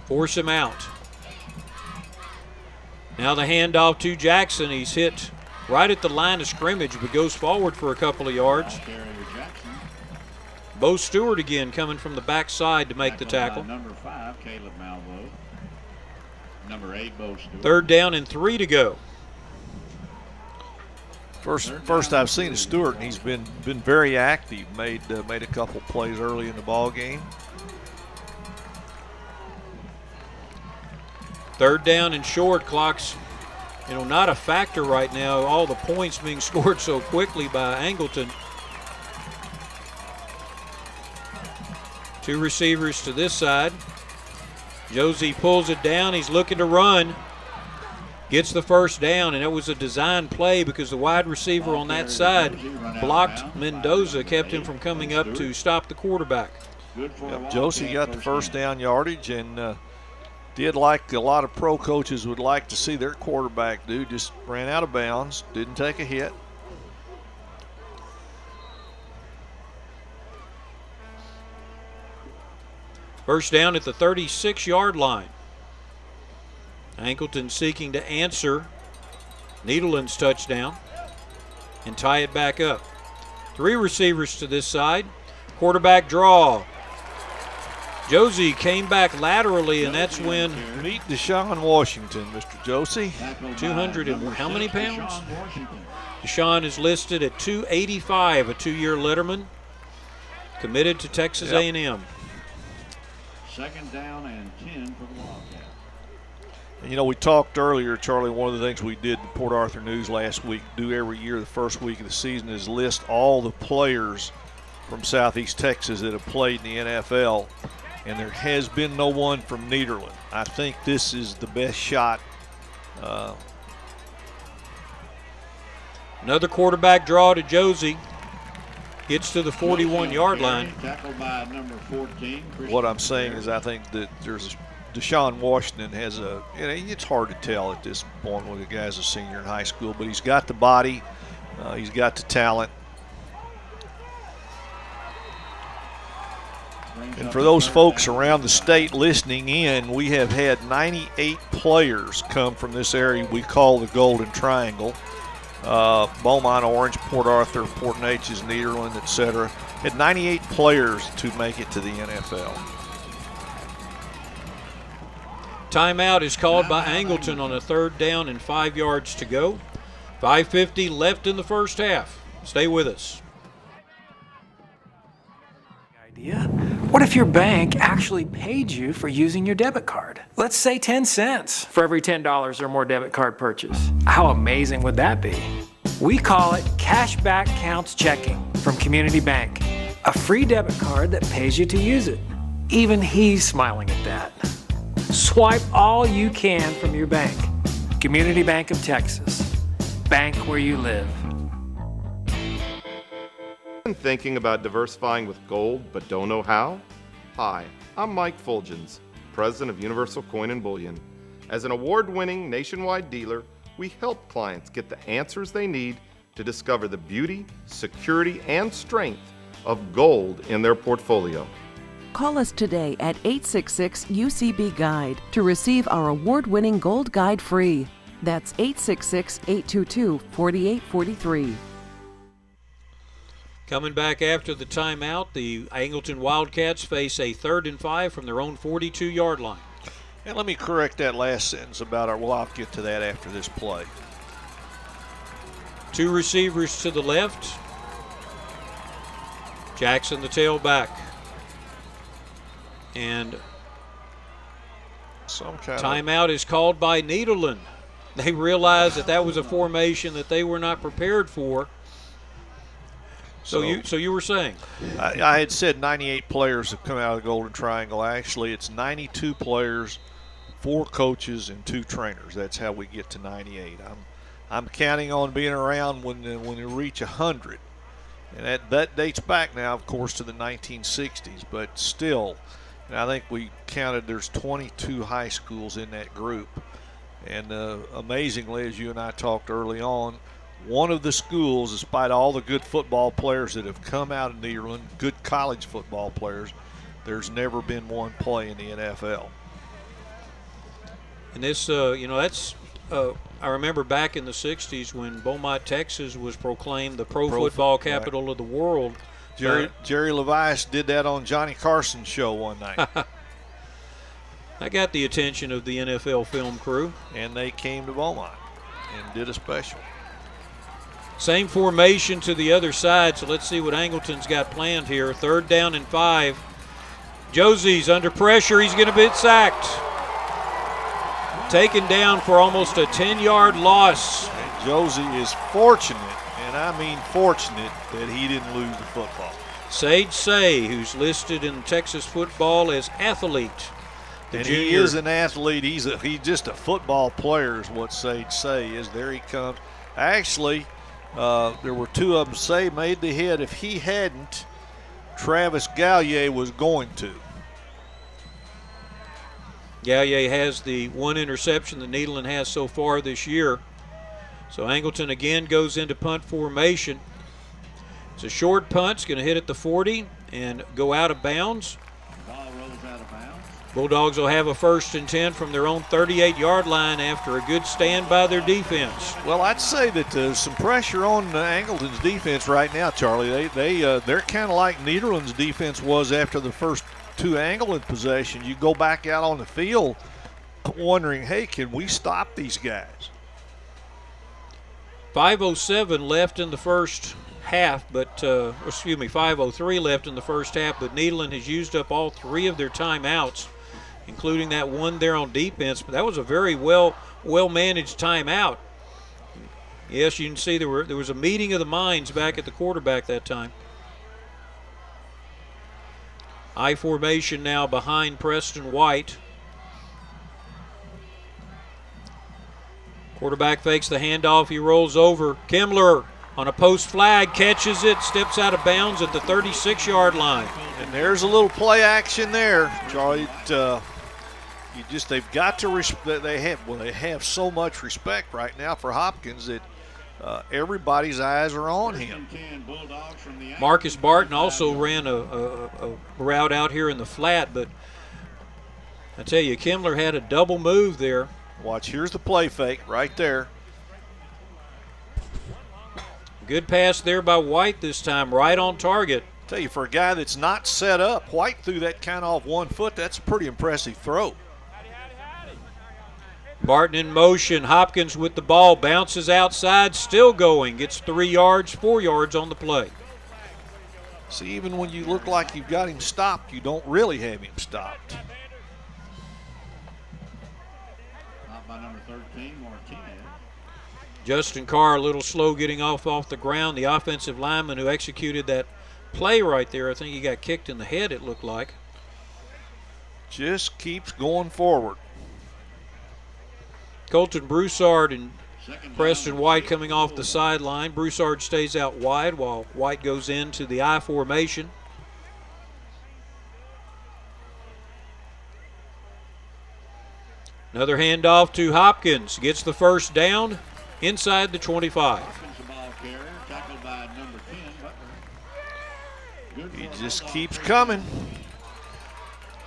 force him out. Now the handoff to Jackson. He's hit right at the line of scrimmage, but goes forward for a couple of yards. Bo Stewart again coming from the backside to make the tackle. Number 5, Caleb Malvo. Number 8, Bo Stewart. 3rd down and 3 to go. First I've seen Stewart, and he's been very active. Made a couple plays early in the ball game. 3rd down and short. Clock's, not a factor right now. All the points being scored so quickly by Angleton. 2 receivers to this side. Josie pulls it down. He's looking to run. Gets the first down, and it was a design play because the wide receiver on that side blocked Mendoza, kept him from coming up to stop the quarterback. Josie got the first down yardage, and did like a lot of pro coaches would like to see their quarterback do. Just ran out of bounds, didn't take a hit. First down at the 36-yard line. Angleton seeking to answer Nederland's touchdown and tie it back up. 3 receivers to this side. Quarterback draw. Josie came back laterally, and that's when. Meet Deshaun Washington, Mr. Josie. 200 and how many pounds? Deshaun is listed at 285, a 2-year letterman, committed to Texas A&M. Second down and 10 for the Wildcats. And, you know, we talked earlier, Charlie, one of the things we did in Port Arthur News last week, do every year the first week of the season, is list all the players from Southeast Texas that have played in the NFL, and there has been no one from Nederland. I think this is the best shot. Another quarterback draw to Josie. Gets to the 41-yard line. Tackled by number 14. What I'm saying is I think that Deshaun Washington has it's hard to tell at this point when the guy's a senior in high school, but he's got the body, he's got the talent. And for those folks around the state listening in, we have had 98 players come from this area we call the Golden Triangle. Beaumont, Orange, Port Arthur, Port Neches, Nederland, etc. Had 98 players to make it to the NFL. Timeout is called by Angleton on a 3rd down and 5 yards to go. 5:50 left in the first half. Stay with us. What if your bank actually paid you for using your debit card? Let's say 10 cents for every $10 or more debit card purchase. How amazing would that be? We call it Cashback Counts Checking from Community Bank, a free debit card that pays you to use it. Even he's smiling at that. Swipe all you can from your bank. Community Bank of Texas. Bank where you live. Thinking about diversifying with gold but don't know how? Hi, I'm Mike Fulgens, president of Universal Coin and Bullion. As an award-winning nationwide dealer, we help clients get the answers they need to discover the beauty, security, and strength of gold in their portfolio. Call us today at 866-UCB-GUIDE to receive our award-winning Gold Guide free. That's 866-822-4843. Coming back after the timeout, the Angleton Wildcats face a 3rd and 5 from their own 42-yard line. And let me correct that last sentence about I'll get to that after this play. 2 receivers to the left. Jackson the tailback. And timeout is called by Nederland. They realized that was a formation that they were not prepared for. So you were saying? I had said 98 players have come out of the Golden Triangle. Actually, it's 92 players, 4 coaches, and 2 trainers. That's how we get to 98. I'm counting on being around when we reach 100. And that dates back now, of course, to the 1960s. But still, and I think we counted there's 22 high schools in that group. And amazingly, as you and I talked early on, one of the schools, despite all the good football players that have come out of Nederland, good college football players, there's never been one play in the NFL. And this, that's I remember back in the 60s when Beaumont, Texas was proclaimed the pro football capital of the world. Jerry Levice did that on Johnny Carson's show one night. I got the attention of the NFL film crew. And they came to Beaumont and did a special. Same formation to the other side, so let's see what Angleton's got planned here. 3rd down and 5. Josie's under pressure. He's going to be sacked. Taken down for almost a 10-yard loss. And Josie is fortunate, and I mean fortunate, that he didn't lose the football. Sage Say, who's listed in Texas football as athlete. He is an athlete. He's just a football player is what Sage Say is. There he comes. Actually, there were 2 of them. Say made the hit. If he hadn't, Travis Gallier was going to. Gallier has the 1 interception that Nederland has so far this year. So Angleton again goes into punt formation. It's a short punt. It's going to hit at the 40 and go out of bounds. Ball rolls out of bounds. Bulldogs will have a 1st and 10 from their own 38-yard line after a good stand by their defense. Well, I'd say that there's some pressure on Angleton's defense right now, Charlie. They're kind of like Nederland's defense was after the first two Angleton possessions, you go back out on the field wondering, hey, can we stop these guys? 5:07 left in the first half, but 5:03 left in the first half, but Nederland has used up all 3 of their timeouts, including that one there on defense. But that was a very well managed timeout. Yes, you can see there was a meeting of the minds back at the quarterback that time. I formation now behind Preston White. Quarterback fakes the handoff. He rolls over. Kimmler on a post flag catches it, steps out of bounds at the 36-yard line. And there's a little play action there, Charlie. They've got to respect. They have so much respect right now for Hopkins that everybody's eyes are on him. Marcus Barton also ran a route out here in the flat, but I tell you, Kimmler had a double move there. Watch, here's the play fake right there. Good pass there by White this time, right on target. Tell you, for a guy that's not set up, White threw that kind of off 1 foot. That's a pretty impressive throw. Barton in motion. Hopkins with the ball, bounces outside, still going. Gets 3 yards, 4 yards on the play. See, even when you look like you've got him stopped, you don't really have him stopped. Not by number 13, Martinez. Justin Carr a little slow getting off the ground. The offensive lineman who executed that play right there, I think he got kicked in the head, it looked like. Just keeps going forward. Colton Broussard and Preston White coming off the sideline. Broussard stays out wide while White goes into the I formation. Another handoff to Hopkins. Gets the first down inside the 25. He just keeps coming.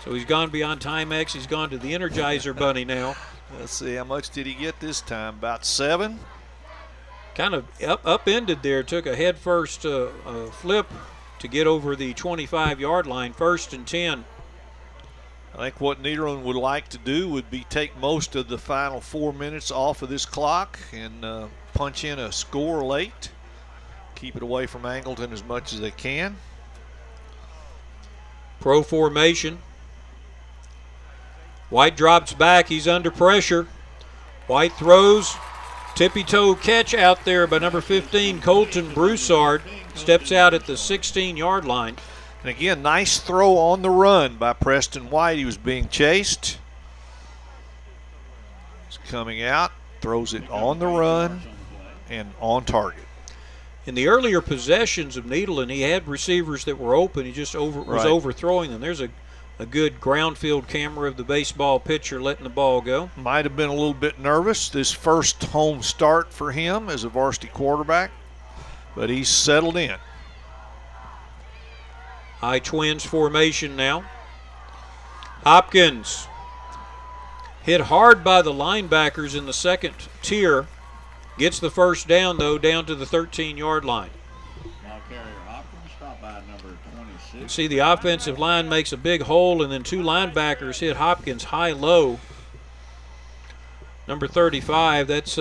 So he's gone beyond Timex. He's gone to the Energizer Bunny now. Let's see, how much did he get this time? About 7? Kind of upended there. Took a head first flip to get over the 25-yard line. 1st and 10. I think what Nederland would like to do would be take most of the final 4 minutes off of this clock and punch in a score late. Keep it away from Angleton as much as they can. Pro formation. White drops back. He's under pressure. White throws. Tippy-toe catch out there by number 15, Colton Broussard. Steps out at the 16-yard line. And again, nice throw on the run by Preston White. He was being chased. He's coming out, throws it on the run and on target. In the earlier possessions of Nederland, he had receivers that were open. He just was overthrowing them. There's a good ground field camera of the baseball pitcher letting the ball go. Might have been a little bit nervous this first home start for him as a varsity quarterback, but he's settled in. High Twins formation now. Hopkins hit hard by the linebackers in the second tier. Gets the first down, though, down to the 13-yard line. Ball carrier Hopkins, stopped by number 26. You can see the offensive line makes a big hole, and then 2 linebackers hit Hopkins high-low. Number 35, that's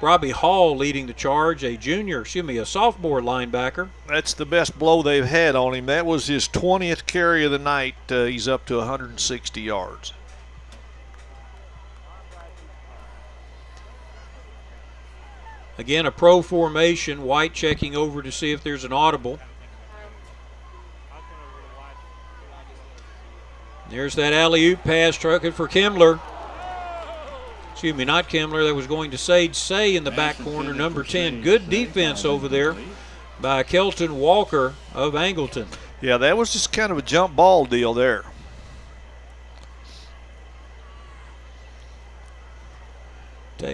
Robbie Hall leading the charge, a sophomore linebacker. That's the best blow they've had on him. That was his 20th carry of the night. He's up to 160 yards. Again, a pro formation. White checking over to see if there's an audible. There's that alley-oop pass trucking for Kimmler. Excuse me, not Kimmler. That was going to Sage Say in the back corner, number 10. Good defense over there by Kelton Walker of Angleton. Yeah, that was just kind of a jump ball deal there.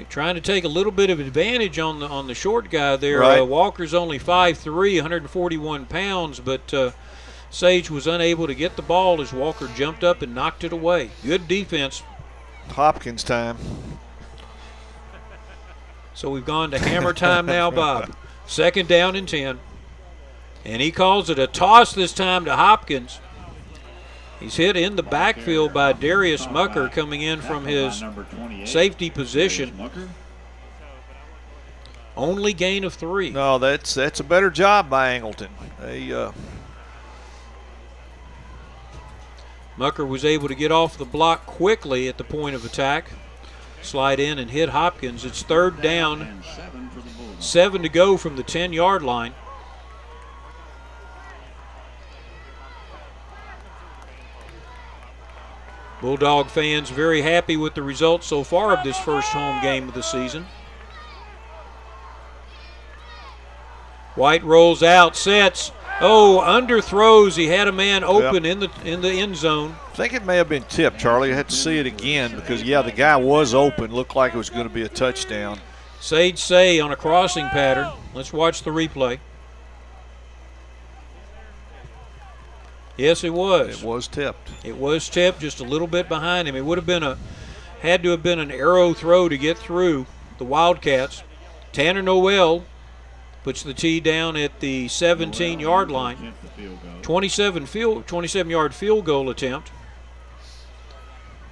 Trying to take a little bit of advantage on the short guy there. Right. Walker's only 5'3", 141 pounds, but Sage was unable to get the ball as Walker jumped up and knocked it away. Good defense. Hopkins time. So we've gone to hammer time now, Bob. 2nd down and 10. And he calls it a toss this time to Hopkins. He's hit in the backfield by Darius Mucker coming in from his safety position. Only gain of 3. No, that's a better job by Angleton. Mucker was able to get off the block quickly at the point of attack, slide in and hit Hopkins. It's 3rd down, 7 to go from the 10-yard line. Bulldog fans very happy with the results so far of this first home game of the season. White rolls out, sets. Oh, underthrows. He had a man open in the end zone. I think it may have been tipped, Charlie. I had to see it again because, yeah, the guy was open. Looked like it was going to be a touchdown. Sage Say on a crossing pattern. Let's watch the replay. Yes, it was. It was tipped. It was tipped, just a little bit behind him. It would have had to have been an arrow throw to get through the Wildcats. Tanner Noel puts the tee down at the 17-yard line. 27-yard field goal attempt.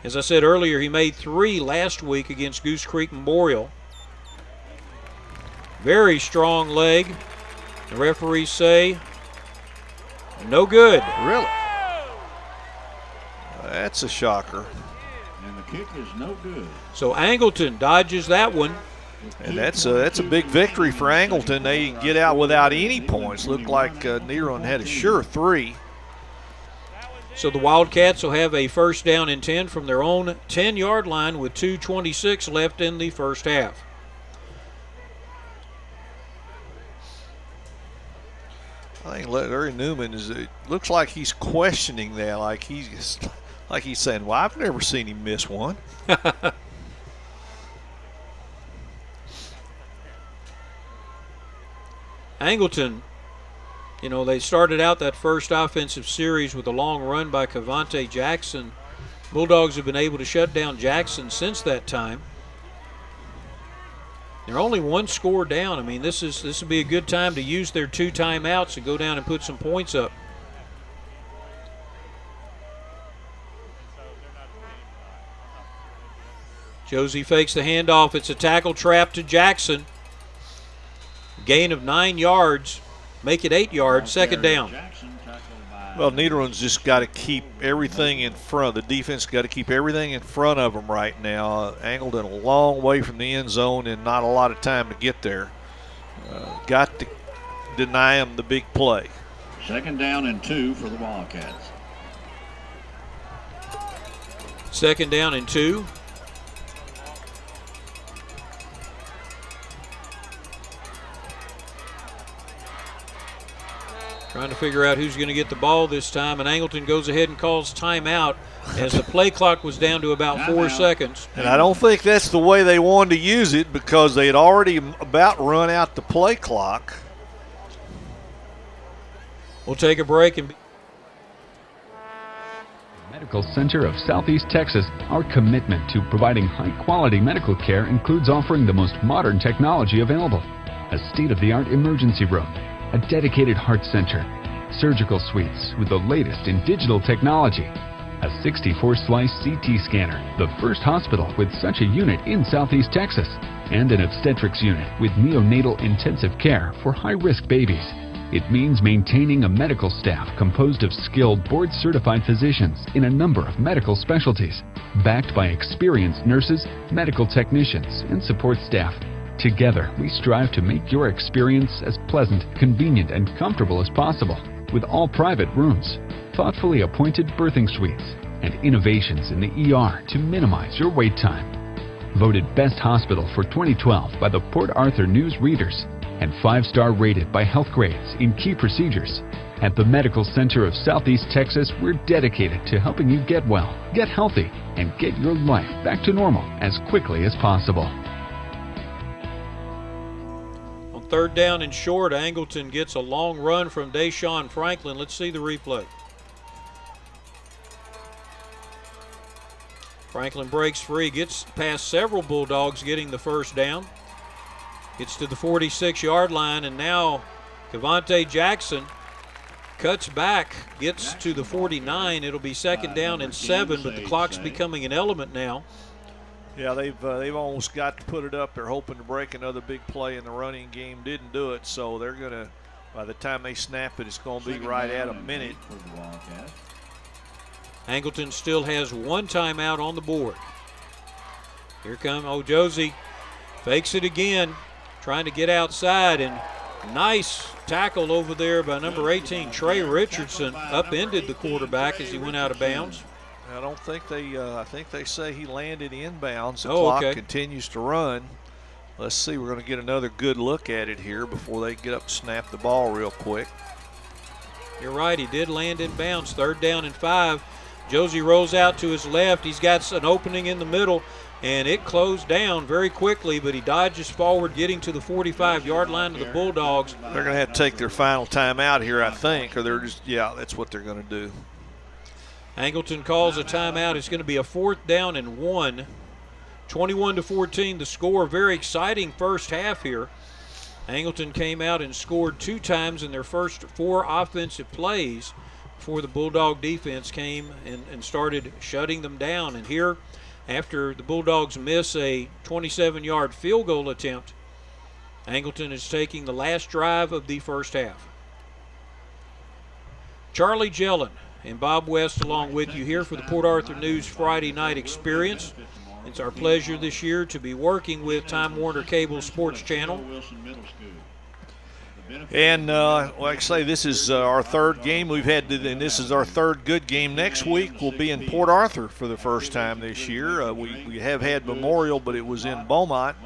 As I said earlier, he made 3 last week against Goose Creek Memorial. Very strong leg. The referees say no good. Really? That's a shocker. And the kick is no good. So Angleton dodges that one. And that's a big victory for Angleton. They get out without any points. Looked like Nederland had a sure 3. So the Wildcats will have a 1st down and 10 from their own 10-yard line with 2:26 left in the first half. I think Larry Newman looks like he's questioning that, like he's saying, "Well, I've never seen him miss one." Angleton, they started out that first offensive series with a long run by Cavante Jackson. Bulldogs have been able to shut down Jackson since that time. They're only 1 score down. I mean, this would be a good time to use their 2 timeouts and go down and put some points up. Josie fakes the handoff. It's a tackle trap to Jackson. Gain of 9 yards. Make it 8 yards. 2nd down. Well, Nederland's just got to keep everything in front. The defense got to keep everything in front of them right now. Angleton a long way from the end zone and not a lot of time to get there. Got to deny them the big play. 2nd down and 2 for the Wildcats. 2nd down and 2. Trying to figure out who's going to get the ball this time, and Angleton goes ahead and calls timeout as the play clock was down to about 4 seconds. And I don't think that's the way they wanted to use it because they had already about run out the play clock. We'll take a break and Medical Center of Southeast Texas, our commitment to providing high-quality medical care includes offering the most modern technology available. A state-of-the-art emergency room, a dedicated heart center, surgical suites with the latest in digital technology, a 64-slice CT scanner, the first hospital with such a unit in Southeast Texas, and an obstetrics unit with neonatal intensive care for high-risk babies. It means maintaining a medical staff composed of skilled board-certified physicians in a number of medical specialties, backed by experienced nurses, medical technicians, and support staff. Together, we strive to make your experience as pleasant, convenient, and comfortable as possible, with all private rooms, thoughtfully appointed birthing suites, and innovations in the ER to minimize your wait time. Voted Best Hospital for 2012 by the Port Arthur News Readers, and 5-star rated by Healthgrades in key procedures. At the Medical Center of Southeast Texas, we're dedicated to helping you get well, get healthy, and get your life back to normal as quickly as possible. 3rd down and short, Angleton gets a long run from Deshaun Franklin. Let's see the replay. Franklin breaks free, gets past several Bulldogs, getting the 1st down. Gets to the 46-yard line, and now Cavante Jackson cuts back, gets to the 49. It'll be second down and 7, but the clock's becoming an element now. Yeah, they've almost got to put it up. They're hoping to break another big play in the running game. Didn't do it, so they're going to, by the time they snap it, it's going to be right at a minute. Angleton still has one timeout on the board. Here comes Josie, fakes it again, trying to get outside, and nice tackle over there by number 18, Trey Richardson, upended the quarterback as he went out of bounds. I don't think I think they say he landed inbounds. The clock continues to run. Let's see, we're going to get another good look at it here before they get up and snap the ball real quick. You're right, he did land in bounds, third down and 5. Josie rolls out to his left. He's got an opening in the middle, and it closed down very quickly, but he dodges forward, getting to the 45-yard line of the Bulldogs. They're going to have to take their final timeout here, I think, or they're just, yeah, that's what they're going to do. Angleton calls a timeout. It's going to be a 4th down and 1. 21-14 the score. Very exciting first half here. Angleton came out and scored 2 times in their first 4 offensive plays before the Bulldog defense came and started shutting them down. And here, after the Bulldogs miss a 27-yard field goal attempt, Angleton is taking the last drive of the first half. Charlie Jellin and Bob West along with you here for the Port Arthur News Friday Night Experience. It's our pleasure this year to be working with Time Warner Cable Sports Channel. And like I say, this is our 3rd game we've had, and this is our 3rd good game. Next week we'll be in Port Arthur for the first time this year. We have had Memorial, but it was in Beaumont.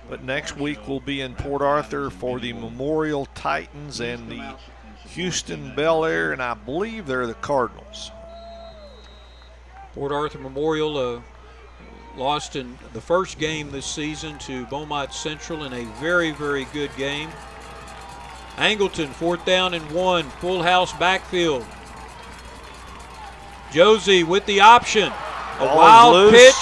But next week we'll be in Port Arthur for the Memorial Titans and the Houston Bel Air, and I believe they're the Cardinals. Port Arthur Memorial lost in the first game this season to Beaumont Central in a very, very good game. Angleton, 4th down and 1, full house backfield. Josie with the option. A wild pitch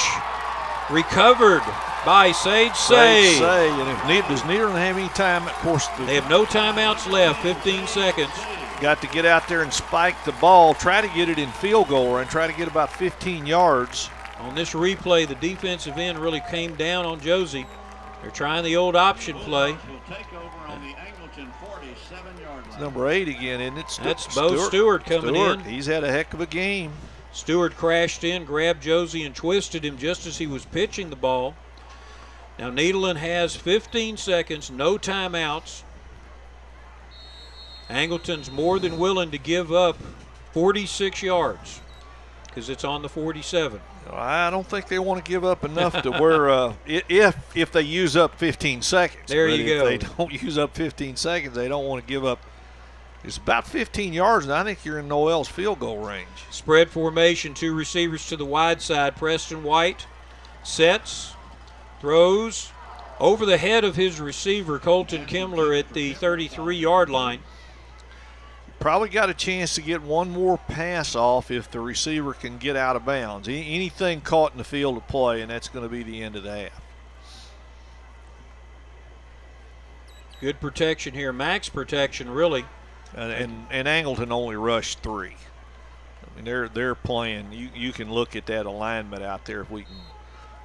recovered by Sage Say. And if does Nederland have any time, of course. They have no timeouts left, 15 seconds. Got to get out there and spike the ball, try to get it in field goal range, try to get about 15 yards. On this replay, the defensive end really came down on Josie. They're trying the old option play. It's number 8 again, isn't it? That's Bo Stewart coming in. He's had a heck of a game. Stewart crashed in, grabbed Josie, and twisted him just as he was pitching the ball. Now Nederland has 15 seconds, no timeouts. Angleton's more than willing to give up 46 yards because it's on the 47. I don't think they want to give up enough to where if they use up 15 seconds. There you go. If they don't use up 15 seconds, they don't want to give up. It's about 15 yards, and I think you're in Noel's field goal range. Spread formation, 2 receivers to the wide side. Preston White sets, throws over the head of his receiver, Colton Kimler, at the 33-yard line. Probably got a chance to get one more pass off if the receiver can get out of bounds. Anything caught in the field of play, and that's going to be the end of the half. Good protection here, max protection, really. And Angleton only rushed 3. I mean, they're playing. You can look at that alignment out there if we can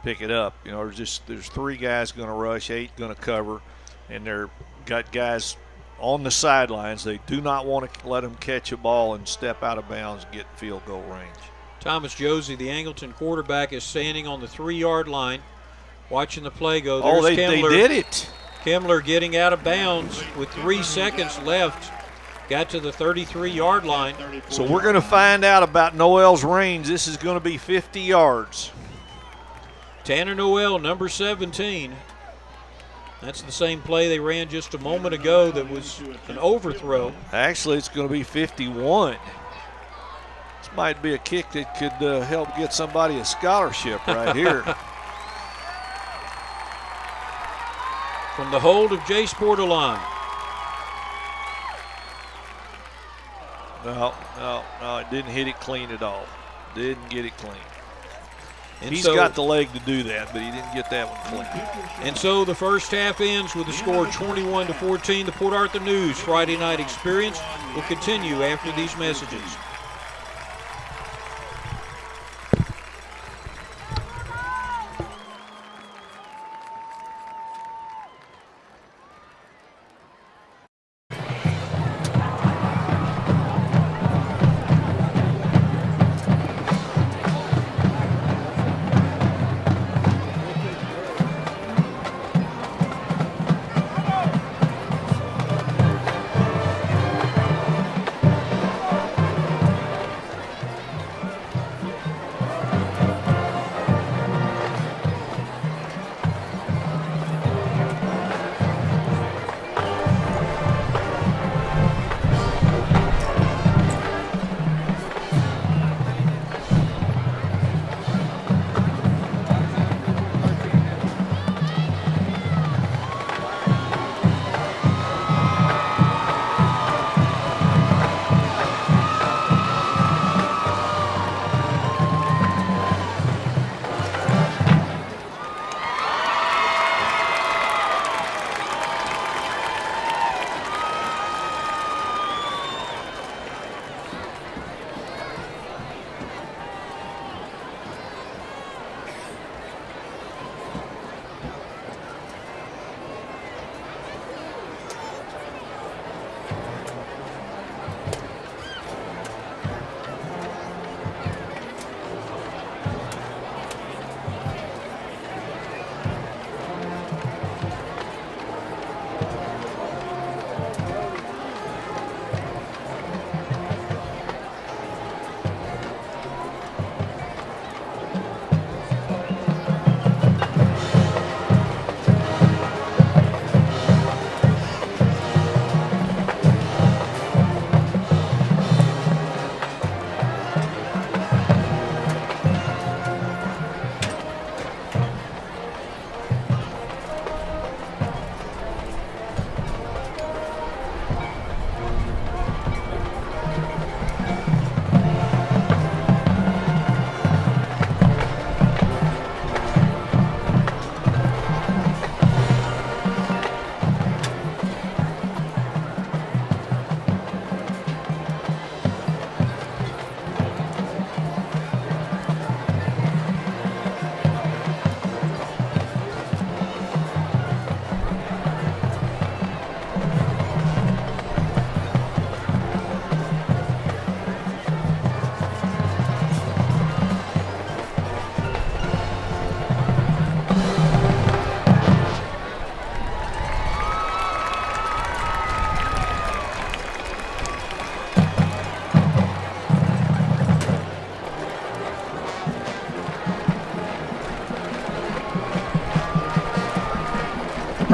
pick it up. You know, there's 3 guys going to rush, 8 going to cover, and they're got guys on the sidelines. They do not want to let them catch a ball and step out of bounds and get field goal range. Thomas Josie, the Angleton quarterback, is standing on the 3-yard line, watching the play go. There's they did it. Kimler getting out of bounds with 3 seconds left. Got to the 33-yard line. So we're going to find out about Noel's range. This is going to be 50 yards. Tanner Noel, number 17. That's the same play they ran just a moment ago that was an overthrow. Actually, it's going to be 51. This might be a kick that could help get somebody a scholarship right here. From the hold of Jace Portoline. No, it didn't hit it clean at all. Didn't get it clean. He's got the leg to do that, but he didn't get that one clean. And so the first half ends with the score 21-14. The Port Arthur News Friday Night Experience will continue after these messages.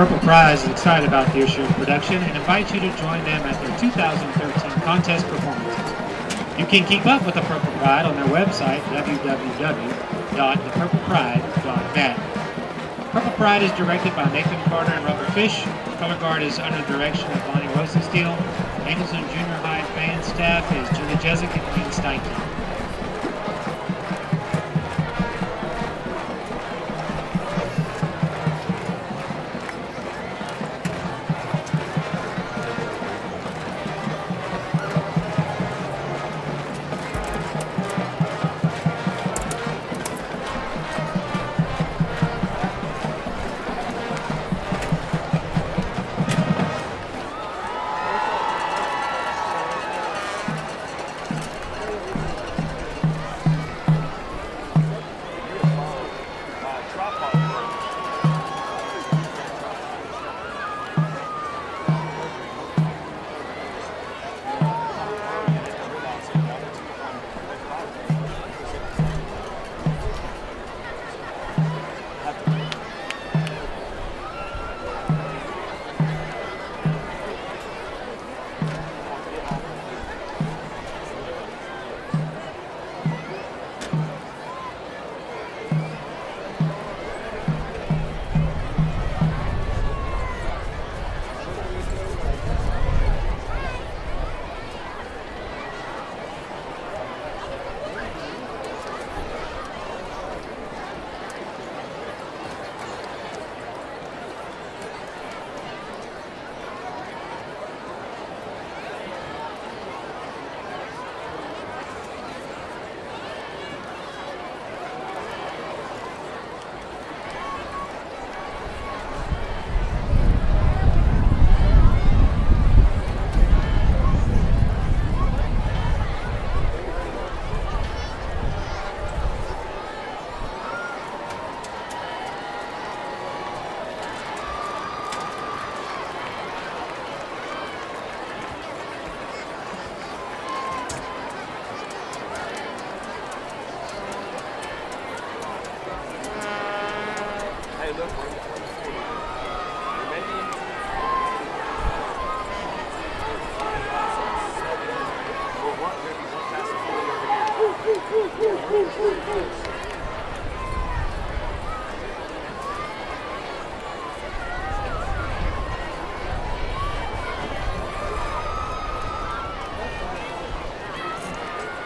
Purple Prize is excited about this year's production and invites you to join them at their 2013 contest performances. You can keep up with the Purple Pride on their website, www.thepurplepride.net. Purple Pride is directed by Nathan Carter and Robert Fish. Color Guard is under the direction of Bonnie Rosenstiel. Angleton Junior High band staff is Julie Jezik and Ian Steinke.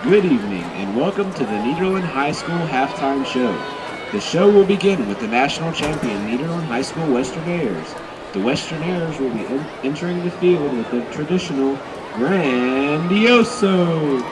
Good evening and welcome to the Nederland High School Halftime Show. The show will begin with the national champion Nederland High School Westernaires. The Westernaires will be entering the field with the traditional Grandioso.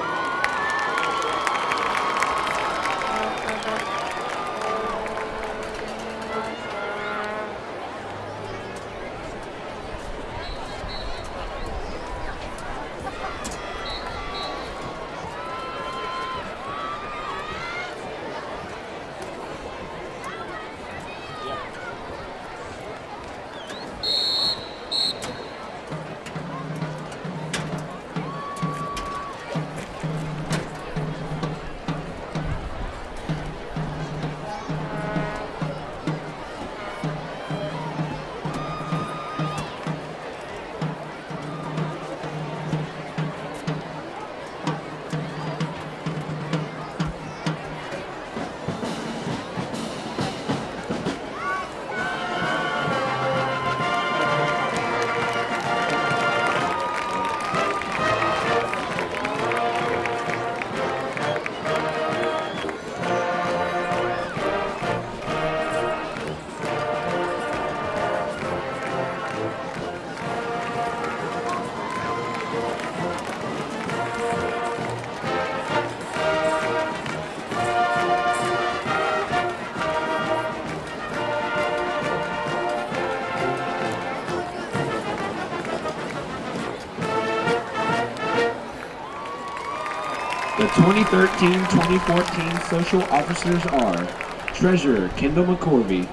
The 2013-2014 social officers are Treasurer Kendall McCorvey,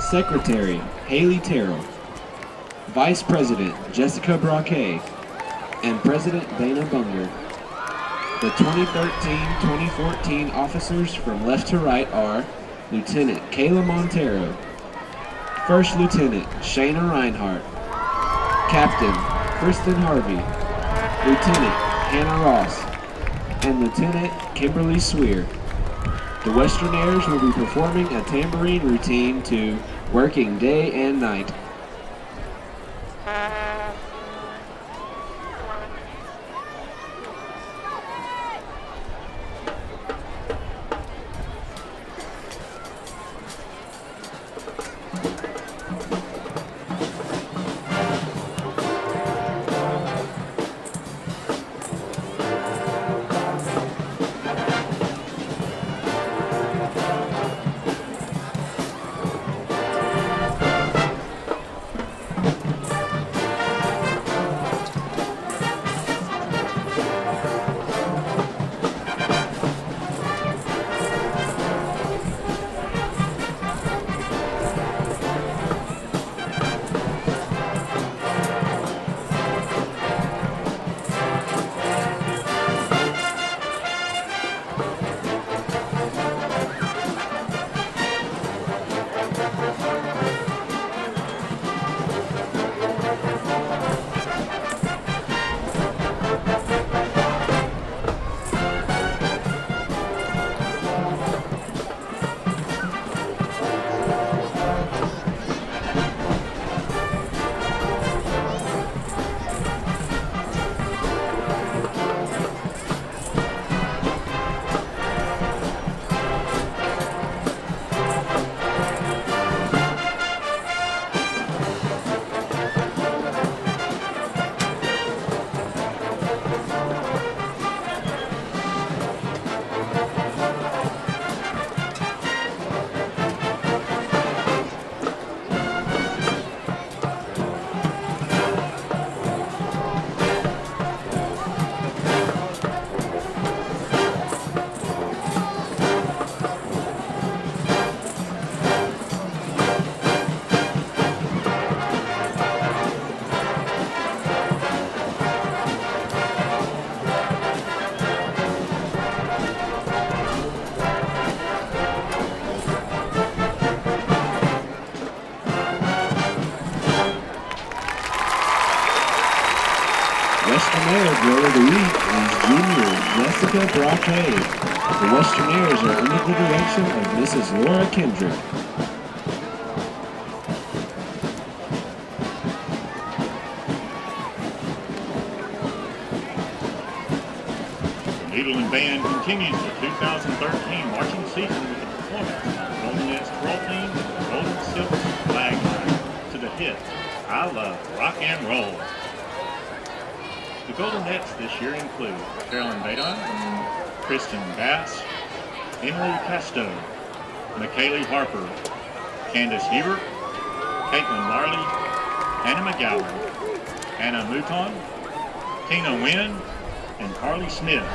Secretary Haley Terrell, Vice President Jessica Braque, and President Dana Bunger. The 2013-2014 officers from left to right are Lieutenant Kayla Montero, First Lieutenant Shayna Reinhardt, Captain Kristen Harvey, Lieutenant Hannah Ross, and Lieutenant Kimberly Swear. The Westernaires will be performing a tambourine routine to Working Day and Night. Westernaire Girl of the Week is Junior Jessica Braque. The Westernaires are under the direction of Mrs. Laura Kendrick. The Nederland Band continues the 2013 marching season with a performance of the Golden Nets twirl team and the Golden Silks flag line to the hit, I Love Rock and Roll. The Golden Nets this year include Carolyn Badon, Kristen Bass, Emily Casto, McKaylee Harper, Candace Hebert, Caitlin Marley, Hannah McGowan, Anna Mouton, Tina Wynn, and Carly Smith.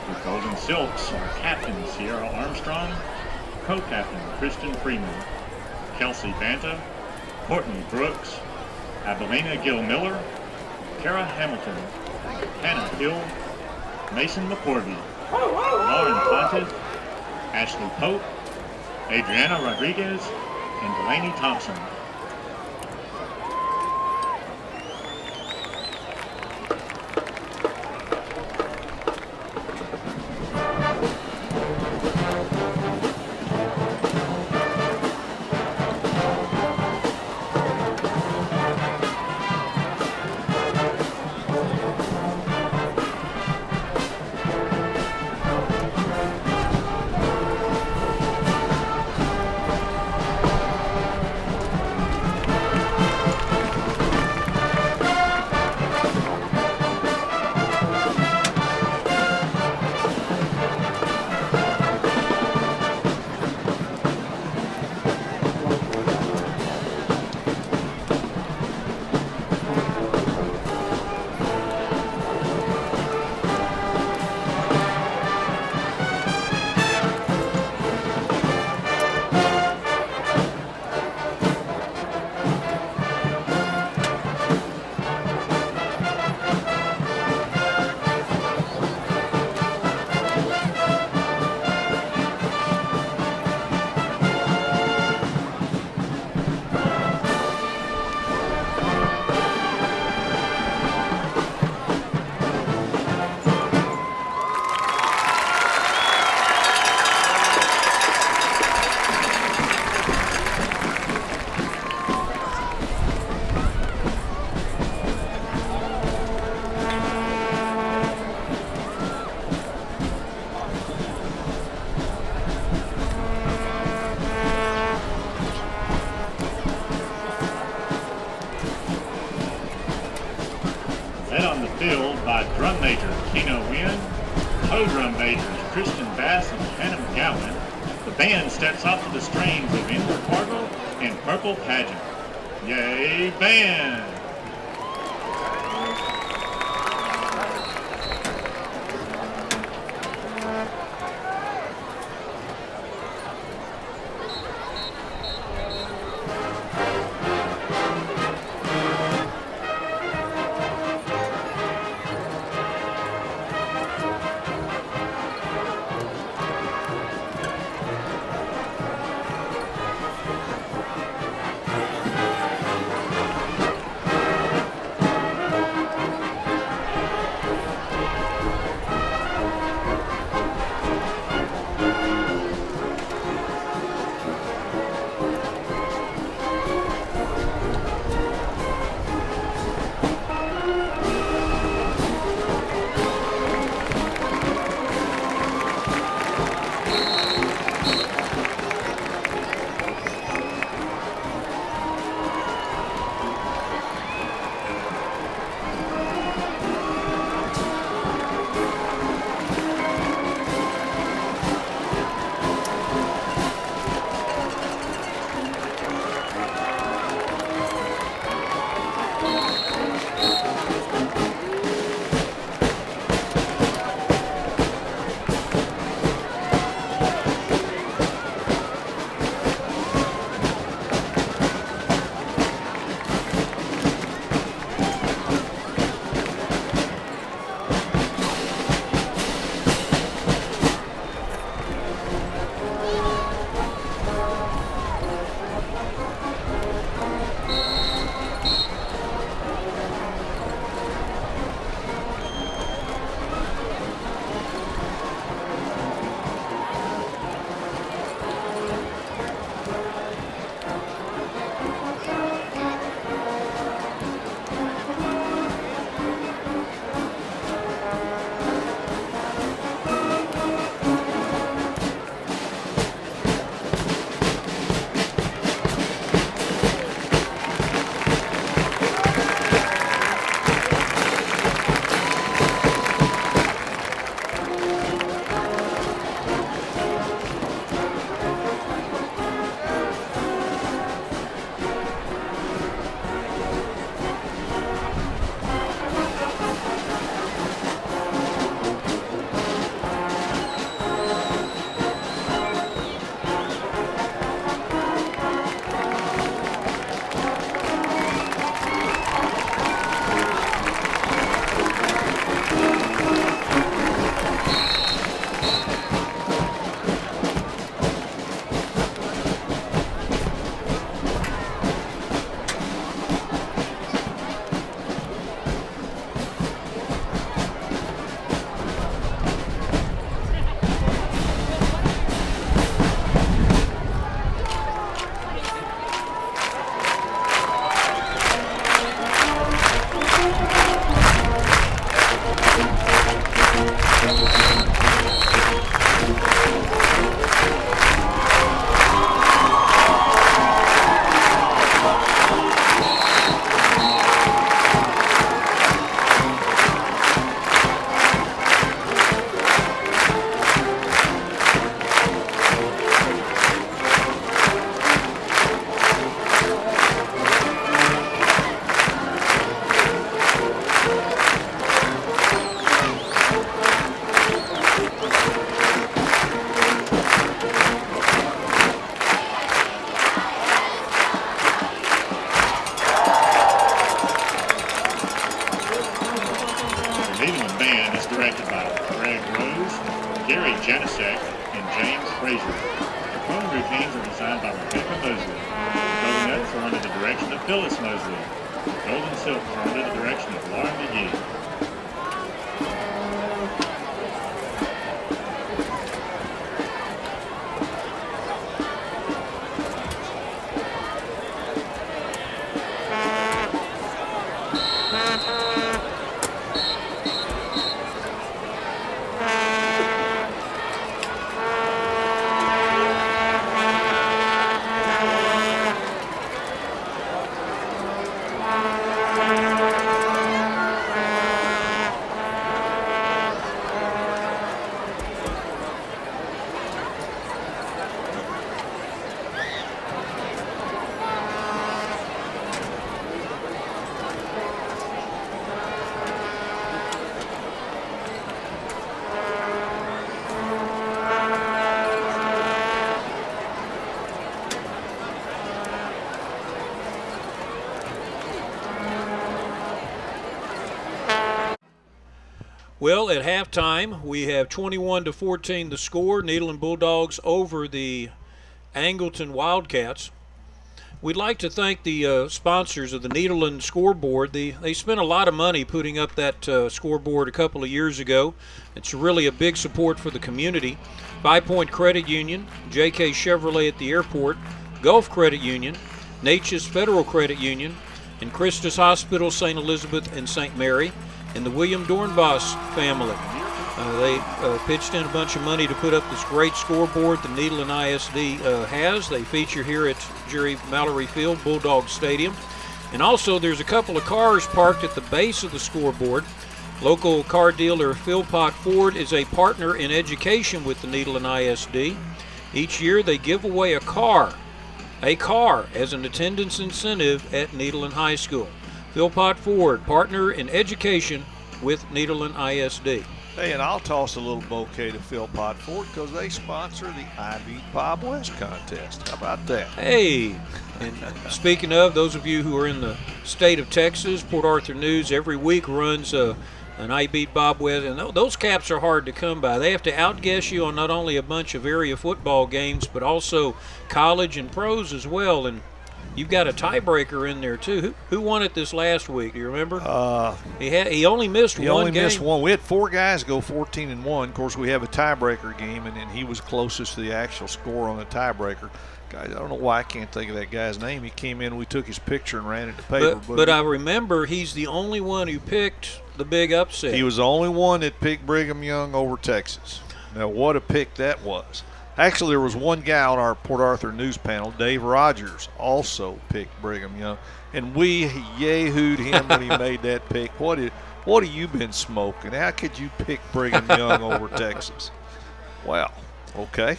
The Golden Silks are Captain Sierra Armstrong, Co-Captain Kristen Freeman, Kelsey Banta, Courtney Brooks, Abelina Gill-Miller, Kara Hamilton, Hannah Hill, Mason McCorby, Lauren Pontiff, Ashley Pope, Adriana Rodriguez, and Delaney Thompson. Led on the field by drum major Tina Wynn, toe drum majors Kristen Bass and Hannah McGowan, the band steps off to the strains of Inward Fargo and Purple Pageant. Yay, band! signed by Rebecca Mosley. Golden Nuts are under the direction of Phyllis Mosley. Golden Silks are under the direction of Laura McGee. Well, at halftime, we have 21-14 the score. Nederland Bulldogs over the Angleton Wildcats. We'd like to thank the sponsors of the Nederland scoreboard. They spent a lot of money putting up that scoreboard a couple of years ago. It's really a big support for the community. 5 Point Credit Union, JK Chevrolet at the airport, Gulf Credit Union, Natchez Federal Credit Union, and Christus Hospital, St. Elizabeth, and St. Mary, and the William Dornbos family. They pitched in a bunch of money to put up this great scoreboard the Nederland ISD has. They feature here at Jerry Mallory Field, Bulldog Stadium. And also there's a couple of cars parked at the base of the scoreboard. Local car dealer Philpott Ford is a partner in education with the Nederland ISD. Each year they give away a car as an attendance incentive at Nederland High School. Philpott Ford, partner in education with Nederland ISD. Hey, and I'll toss a little bouquet to Philpott Ford because they sponsor the I Beat Bob West contest. How about that? Hey, and speaking of, those of you who are in the state of Texas, Port Arthur News every week runs an I Beat Bob West, and those caps are hard to come by. They have to outguess you on not only a bunch of area football games, but also college and pros as well. And you've got a tiebreaker in there too. Who won it this last week? Do you remember? He only missed one game. He only missed one. We had 4 guys go 14-1. Of course, we have a tiebreaker game, and he was closest to the actual score on the tiebreaker. Guys, I don't know why I can't think of that guy's name. He came in, we took his picture and ran it to paper. But I remember he's the only one who picked the big upset. He was the only one that picked Brigham Young over Texas. Now, what a pick that was. Actually, there was one guy on our Port Arthur News panel, Dave Rogers, also picked Brigham Young, and we yay-hooed him when he made that pick. What have you been smoking? How could you pick Brigham Young over Texas? Wow. Okay.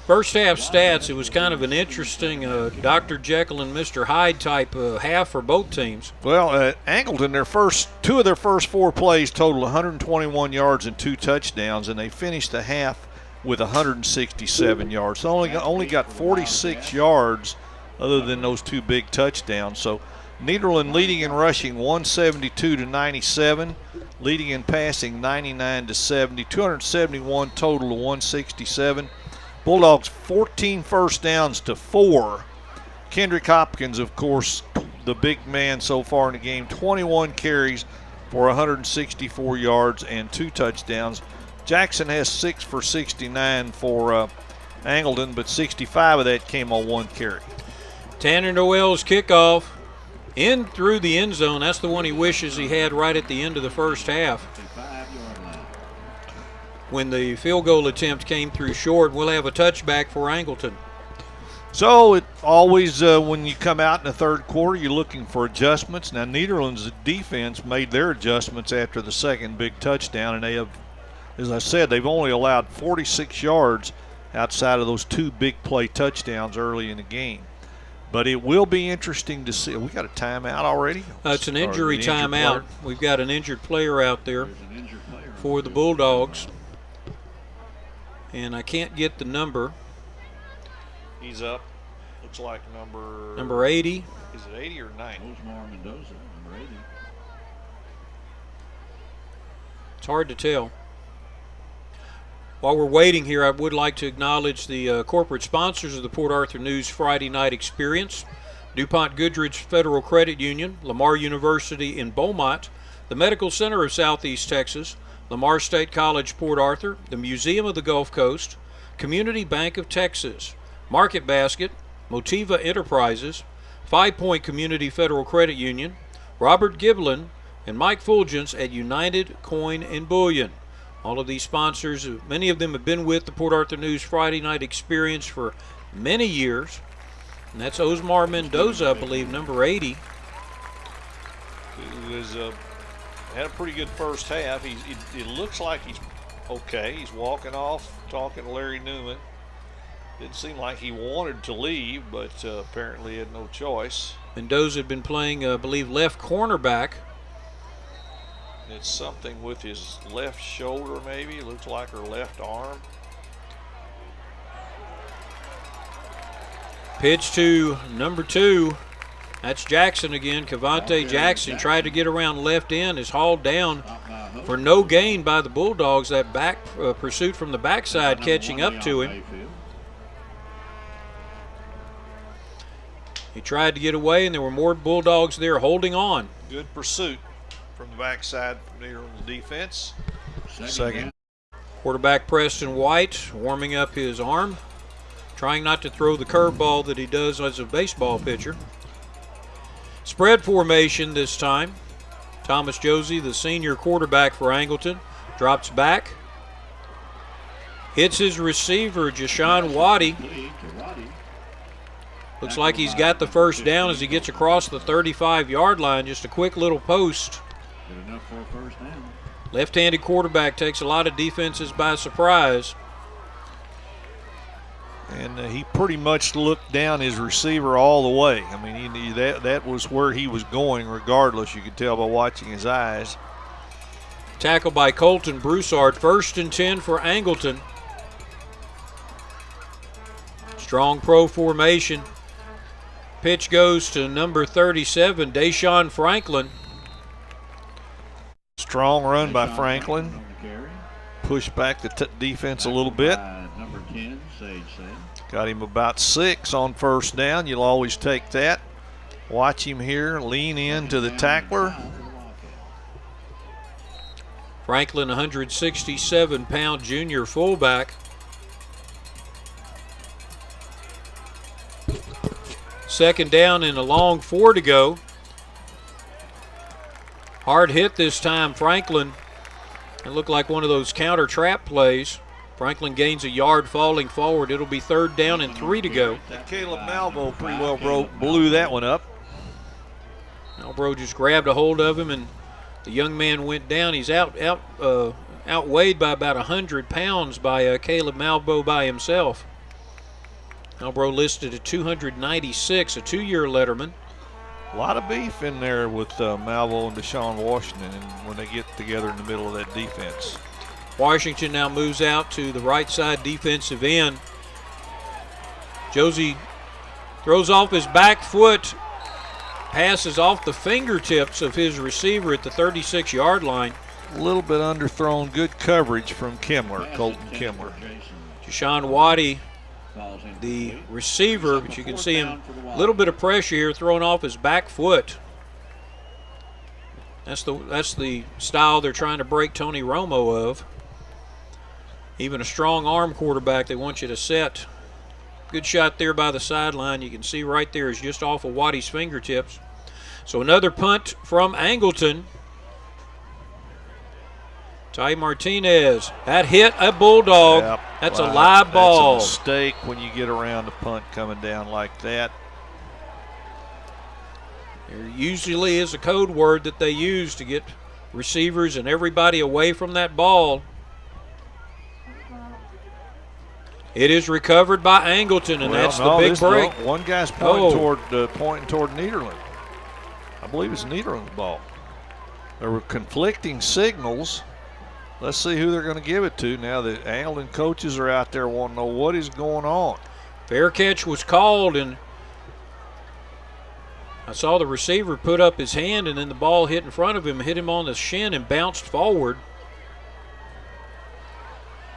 First half stats, it was kind of an interesting Dr. Jekyll and Mr. Hyde type half for both teams. Well, Angleton, two of their first 4 plays totaled 121 yards and 2 touchdowns, and they finished the half with 167 yards. So only got 46 yards other than those 2 big touchdowns. So Nederland leading in rushing 172-97, leading in passing 99-70, 271 total to 167. Bulldogs 14 first downs to 4. Kendrick Hopkins, of course, the big man so far in the game, 21 carries for 164 yards and 2 touchdowns. Jackson has 6 for 69 for Angleton, but 65 of that came on 1 carry. Tanner Noel's kickoff in through the end zone. That's the one he wishes he had right at the end of the first half. When the field goal attempt came through short, we'll have a touchback for Angleton. So it always, when you come out in the third quarter, you're looking for adjustments. Now, Nederland's defense made their adjustments after the second big touchdown, and they have, as I said, they've only allowed 46 yards outside of those 2 big play touchdowns early in the game. But it will be interesting to see. We got a timeout already? It's an injury timeout. We've got an injured player out there for the Bulldogs. And I can't get the number. He's up. Looks like number 80. Is it 80 or 90? Rosemar Mendoza, number 80. It's hard to tell. While we're waiting here, I would like to acknowledge the corporate sponsors of the Port Arthur News Friday Night Experience: DuPont Goodrich Federal Credit Union, Lamar University in Beaumont, the Medical Center of Southeast Texas, Lamar State College Port Arthur, the Museum of the Gulf Coast, Community Bank of Texas, Market Basket, Motiva Enterprises, 5 Point Community Federal Credit Union, Robert Giblin, and Mike Fulgence at United Coin and Bullion. All of these sponsors, many of them have been with the Port Arthur News Friday Night Experience for many years. And that's Osmar Mendoza, I believe, number 80. Who has had a pretty good first half. It looks like he's okay. He's walking off, talking to Larry Newman. Didn't seem like he wanted to leave, but apparently had no choice. Mendoza had been playing, I believe, left cornerback. It's something with his left shoulder, maybe. It looks like her left arm. Pitch to number 2. That's Jackson again. Cavante Jackson tried to get around left end, is hauled down for no gain by the Bulldogs. That back pursuit from the backside catching up to him. He tried to get away, and there were more Bulldogs there holding on. Good pursuit from the backside near the defense. Second. Quarterback Preston White warming up his arm, trying not to throw the curveball that he does as a baseball pitcher. Spread formation this time. Thomas Josie, the senior quarterback for Angleton, drops back. Hits his receiver, Jashawn Waddy. Looks like he's got the first down as he gets across the 35-yard line. Just a quick little post. Good enough for a first down. Left-handed quarterback takes a lot of defenses by surprise. And he pretty much looked down his receiver all the way. I mean, that was where he was going regardless. You could tell by watching his eyes. Tackle by Colton Broussard. 1st and 10 for Angleton. Strong pro formation. Pitch goes to number 37, Deshaun Franklin. Strong run by Franklin. Push back the defense a little bit. Number 10, Sage Said. Got him about 6 on first down. You'll always take that. Watch him here, lean into the tackler. Franklin, 167-pound junior fullback. Second down and a long 4 to go. Hard hit this time, Franklin. It looked like one of those counter trap plays. Franklin gains a yard falling forward. It'll be 3rd down and 3 to go. Caleb Malvo pretty well blew that one up. Malvo just grabbed a hold of him, and the young man went down. He's outweighed by about 100 pounds by Caleb Malvo by himself. Malvo listed at 296, a 2-year letterman. A lot of beef in there with Malvo and Deshaun Washington when they get together in the middle of that defense. Washington now moves out to the right side defensive end. Josie throws off his back foot, passes off the fingertips of his receiver at the 36-yard line. A little bit underthrown, good coverage from Kimler, Colton Kimler. Jashawn Waddy, the receiver, but you can see him, a little bit of pressure here, throwing off his back foot. That's the style they're trying to break Tony Romo of. Even a strong arm quarterback, they want you to set. Good shot there by the sideline. You can see right there is just off of Waddy's fingertips. So another punt from Angleton. Ty Martinez, that hit a Bulldog. Yep. That's a live ball. That's a mistake when you get around a punt coming down like that. There usually is a code word that they use to get receivers and everybody away from that ball. It is recovered by Angleton, and that's the big break. One guy's pointing toward Nederland. I believe it's Nederland's ball. There were conflicting signals. Let's see who they're going to give it to. Now the Angleton coaches are out there wanting to know what is going on. Fair catch was called, and I saw the receiver put up his hand, and then the ball hit in front of him, hit him on the shin, and bounced forward.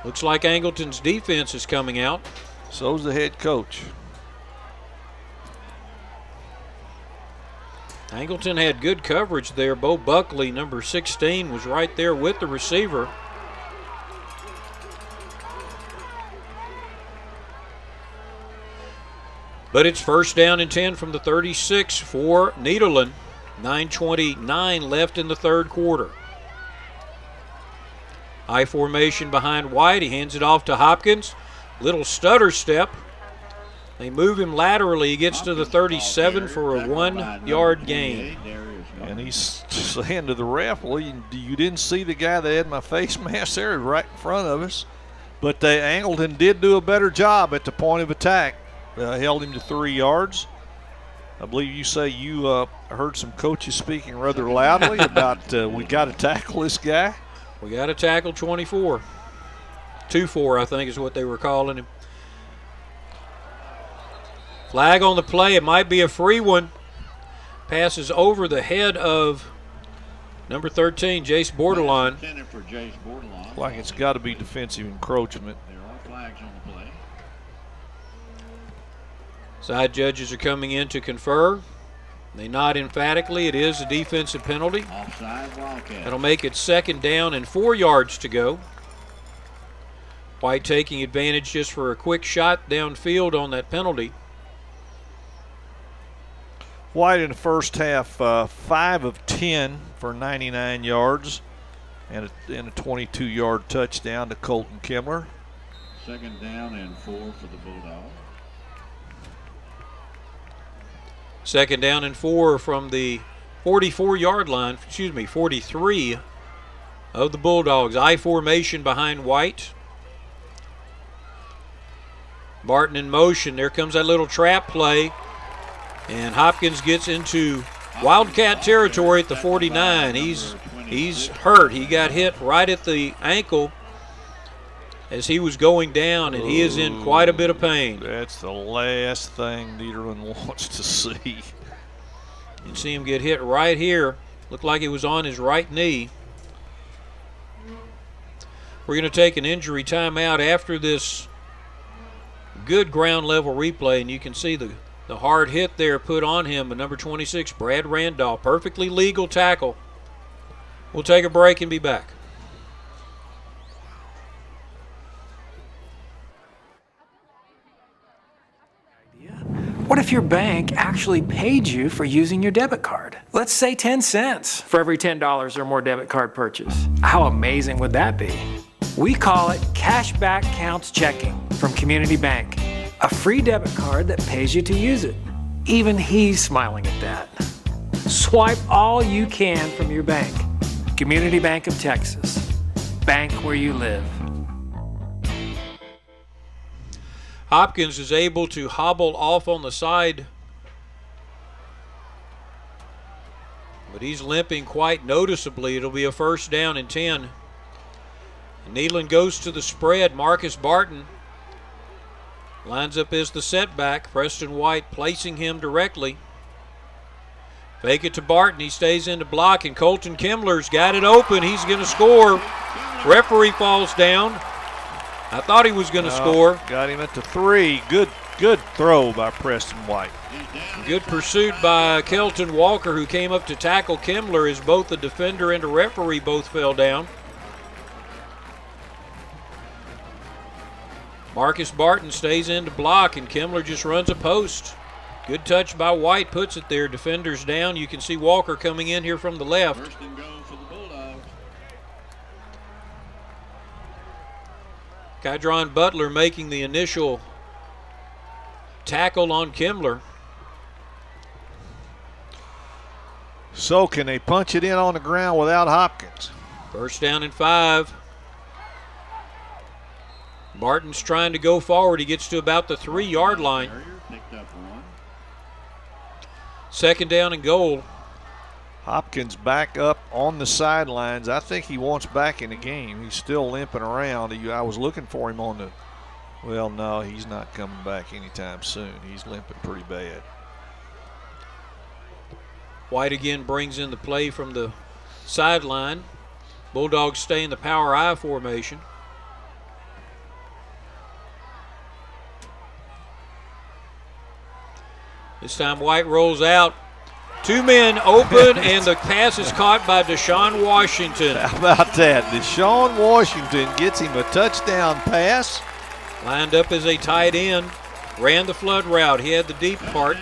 Looks like Angleton's defense is coming out. So's the head coach. Angleton had good coverage there. Bo Buckley, number 16, was right there with the receiver. But it's first down and 10 from the 36 for Nederland. 9:29 left in the third quarter. I formation behind White. He hands it off to Hopkins. Little stutter step. They move him laterally. He gets to the 37 for a 1-yard gain. And he's saying to the ref, well, you didn't see the guy that had my face mask there right in front of us. But Angleton did do a better job at the point of attack. Held him to 3 yards. I believe you say you heard some coaches speaking rather loudly about we got to tackle this guy. We got to tackle 24. 2-4, I think, is what they were calling him. Flag on the play. It might be a free one. Passes over the head of number 13, Jace Borderline. For Jace Borderline. Like it's got to be defensive encroachment. There are flags on the play. Side judges are coming in to confer. They nod emphatically. It is a defensive penalty. Offside Wildcat. That'll make it second down and 4 yards to go. White taking advantage just for a quick shot downfield on that penalty. White in the first half, 5 of 10 for 99 yards and a 22-yard touchdown to Colton Kimler. Second down and 4 for the Bulldogs. Second down and 4 from the 44-yard line, 43 of the Bulldogs. I formation behind White. Barton in motion. There comes that little trap play. And Hopkins gets into Wildcat territory at the 49. He's hurt. He got hit right at the ankle as he was going down, and he is in quite a bit of pain. That's the last thing Nederland wants to see. You can see him get hit right here. Looked like it was on his right knee. We're going to take an injury timeout after this good ground level replay, and you can see the hard hit there put on him. But number 26, Brad Randolph, perfectly legal tackle. We'll take a break and be back. What if your bank actually paid you for using your debit card? Let's say 10 cents for every $10 or more debit card purchase. How amazing would that be? We call it Cashback Counts Checking from Community Bank. A free debit card that pays you to use it. Even he's smiling at that. Swipe all you can from your bank. Community Bank of Texas. Bank where you live. Hopkins is able to hobble off on the side, but he's limping quite noticeably. It'll be a first down and 10. Nederland goes to the spread. Marcus Barton lines up as the setback. Preston White placing him directly. Fake it to Barton. He stays in to block, and Colton Kimler's got it open. He's going to score. Referee falls down. I thought he was going to score. Got him at the 3. Good throw by Preston White. Good pursuit by Kelton Walker, who came up to tackle Kimler as both the defender and the referee both fell down. Marcus Barton stays in to block, and Kimler just runs a post. Good touch by White, puts it there. Defenders down. You can see Walker coming in here from the left. First and goal for the Bulldogs. Kydron Butler making the initial tackle on Kimler. So can they punch it in on the ground without Hopkins? First down and 5. Barton's trying to go forward. He gets to about the 3-yard line. Picked up 1. Second down and goal. Hopkins back up on the sidelines. I think he wants back in the game. He's still limping around. I was looking for him on the, well, no, he's not coming back anytime soon. He's limping pretty bad. White again brings in the play from the sideline. Bulldogs stay in the power I formation. This time White rolls out. 2 men open, and the pass is caught by Deshaun Washington. How about that? Deshaun Washington gets him a touchdown pass. Lined up as a tight end. Ran the flood route. He had the deep part.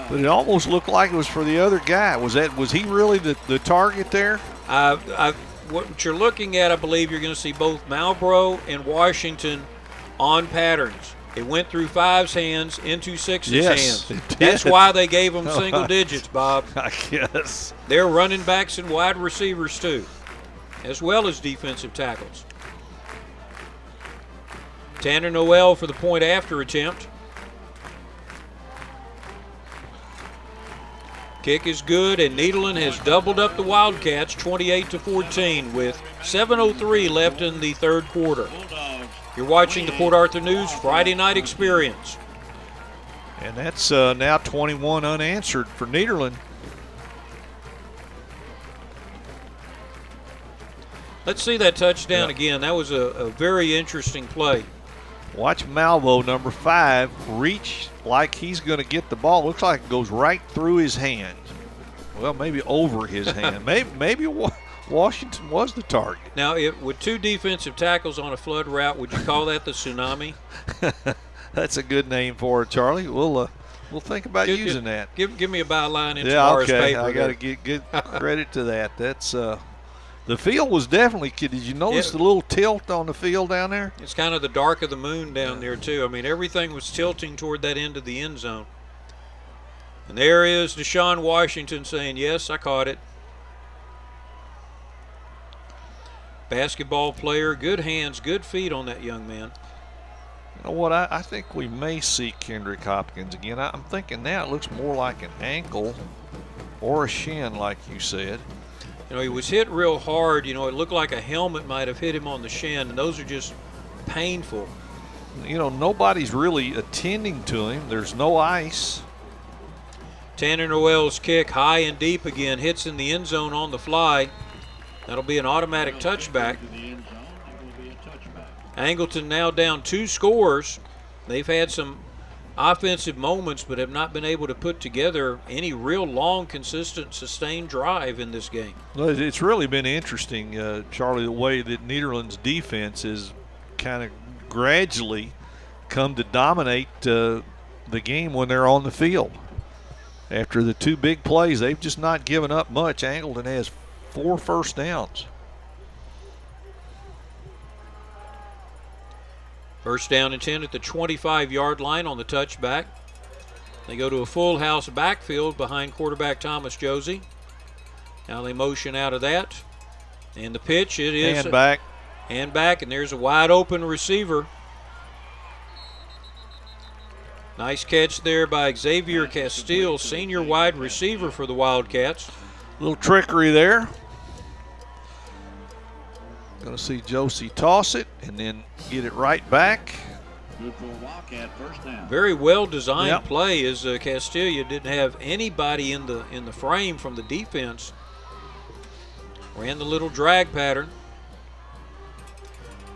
But it almost looked like it was for the other guy. Was he really the target there? What you're looking at, I believe you're going to see both Malbrough and Washington on patterns. It went through 5's hands into 6's hands. It did. That's why they gave them single digits, Bob. I guess. They're running backs and wide receivers too, as well as defensive tackles. Tanner Noel for the point after attempt. Kick is good, and Nederland has doubled up the Wildcats 28-14 with 7:03 left in the third quarter. You're watching the Port Arthur News Friday Night Experience. And that's now 21 unanswered for Nederland. Let's see that touchdown again. That was a very interesting play. Watch Malvo, number 5, reach like he's going to get the ball. Looks like it goes right through his hand. Well, maybe over his hand. Maybe Washington was the target. Now, with 2 defensive tackles on a flood route, would you call that the tsunami? That's a good name for it, Charlie. We'll think about using that. Give me a byline in tomorrow's paper. I got to get credit to that. That's the field was definitely. Did you notice the little tilt on the field down there? It's kind of the dark of the moon down there too. I mean, everything was tilting toward that end of the end zone. And there is Deshaun Washington saying, "Yes, I caught it." Basketball player, good hands, good feet on that young man. You know what? I think we may see Kendrick Hopkins again. I'm thinking now it looks more like an ankle or a shin, like you said. You know, he was hit real hard. You know, it looked like a helmet might have hit him on the shin, and those are just painful. You know, nobody's really attending to him. There's no ice. Tanner Noel's kick, high and deep again, hits in the end zone on the fly. That'll be an automatic touchback. Angleton now down 2 scores. They've had some offensive moments, but have not been able to put together any real long, consistent, sustained drive in this game. Well, it's really been interesting, Charlie, the way that Nederland's defense has kind of gradually come to dominate the game when they're on the field. After the 2 big plays, they've just not given up much. Angleton has 4 first downs. First down and 10 at the 25-yard line on the touchback. They go to a full house backfield behind quarterback Thomas Josie. Now they motion out of that. And the pitch, it is. Hand back. Hand back, and there's a wide open receiver. Nice catch there by Xavier Castile, senior wide receiver for the Wildcats. Little trickery there. Going to see Josie toss it and then get it right back. Good for a Wildcat, first down. Very well designed play as Castilla didn't have anybody in the frame from the defense. Ran the little drag pattern.